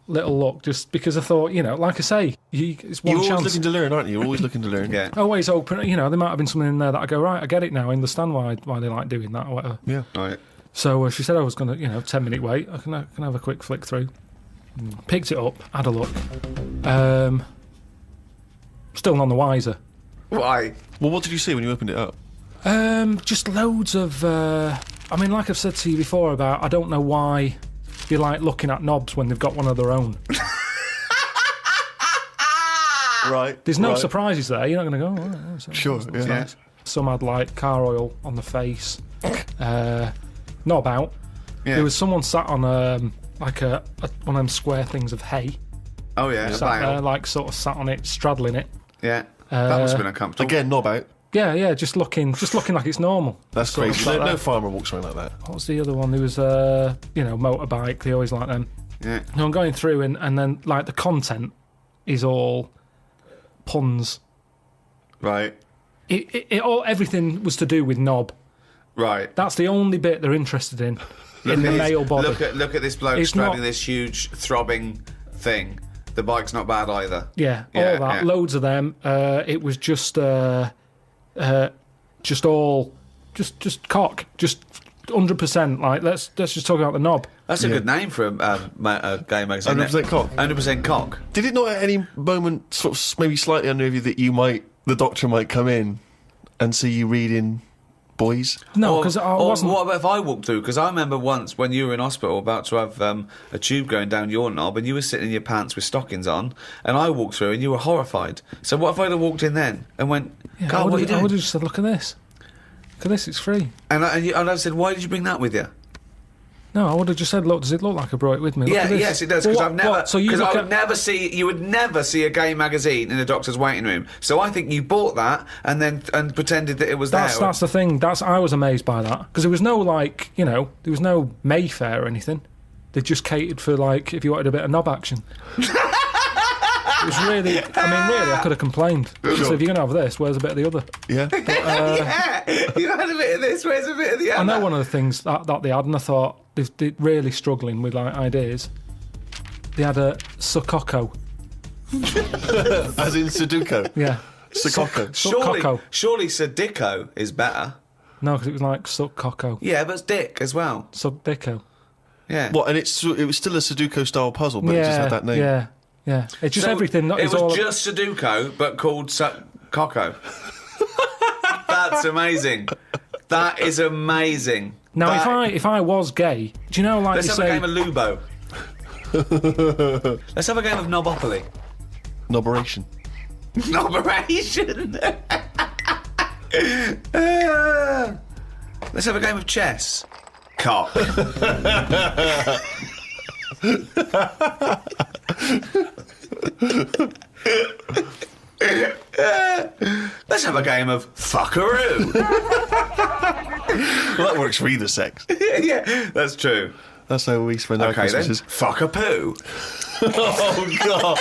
look, just because I thought, like I say, it's one You're always chance. looking to learn, aren't you? You're always looking to learn. Yeah. Always open. There might have been something in there that I go, right, I get it now. I understand why they like doing that or whatever. Yeah. Right. So she said I was going to, 10-minute wait. I can have a quick flick through. Picked it up, had a look. Still none the wiser. Why? Well, what did you see when you opened it up? Just loads of. Like I've said to you before about, I don't know why they like looking at knobs when they've got one of their own. Right. There's no right. surprises there. You're not going to go. Oh, that's Sure, that's yeah. nice. Some had like car oil on the face. Knob out. Yeah. There was someone sat on one of them square things of hay. Oh, yeah. Sat there, sort of sat on it, straddling it. Yeah. That must have been uncomfortable. Again, knob out. Yeah, just looking like it's normal. That's Sort of crazy. sat No there. farmer walks around like that. What was the other one? There was motorbike. They always like them. Yeah. No, I'm going through and then like the content is all puns. Right. Everything was to do with knob. Right. That's the only bit they're interested in the male body. Look at this bloke It's straddling not- this huge throbbing thing. The bike's not bad either. Yeah, Yeah, all that, yeah. loads of them. It was just cock, just 100%. Like let's just talk about the knob. That's a good name for a gay magazine. 100% cock. 100% cock. Did it not at any moment sort of maybe slightly unnerve you that the doctor might come in and see you reading Boys? No, because I wasn't. What about if I walked through? Because I remember once when you were in hospital about to have a tube going down your knob and you were sitting in your pants with stockings on and I walked through and you were horrified. So what if I'd have walked in then and went, Yeah, Carl, what are you I doing? would have just said, "Look at this. Look at this. It's free." And I said, why did you bring that with you? No, I would have just said, "Look, does it look like I brought it with me?" Look Yeah, at this. yes, it does. Well, Because I've never. what? So you Because look I at would never see. You would never see a gay magazine in a doctor's waiting room. So I think you bought that and pretended that it was there. That's the thing. I was amazed by that because there was no there was no Mayfair or anything. They just catered for if you wanted a bit of knob action. It was really. Really, I could have complained. So if you're gonna have this, where's a bit of the other? Yeah. Yeah, you had a bit of this. Where's a bit of the other? I know one of the things that they had, and I thought they're really struggling with ideas. They had a Sukoko. As in Sudoku. Yeah. Sukoko. Surely Sadico is better. No, because it was like Sukoko. Yeah, but it's Dick as well. Sukoko. Yeah. What? And it was still a Sudoku style puzzle, but it just had that name. Yeah. Yeah. It's just So everything. It is was all just Sudoku, but called Coco. That's amazing. That is amazing. Now, if I was gay, do you know, like Let's you have say, a game of Lubo. Let's have a game of Knobopoly. Noberation. Noberation. Let's have a game of chess. Cock. Let's have a game of fuckaroo. Well, that works for either sex. Yeah, that's true. That's how we spend our Okay then, Christmases. fuck a poo. Oh, God.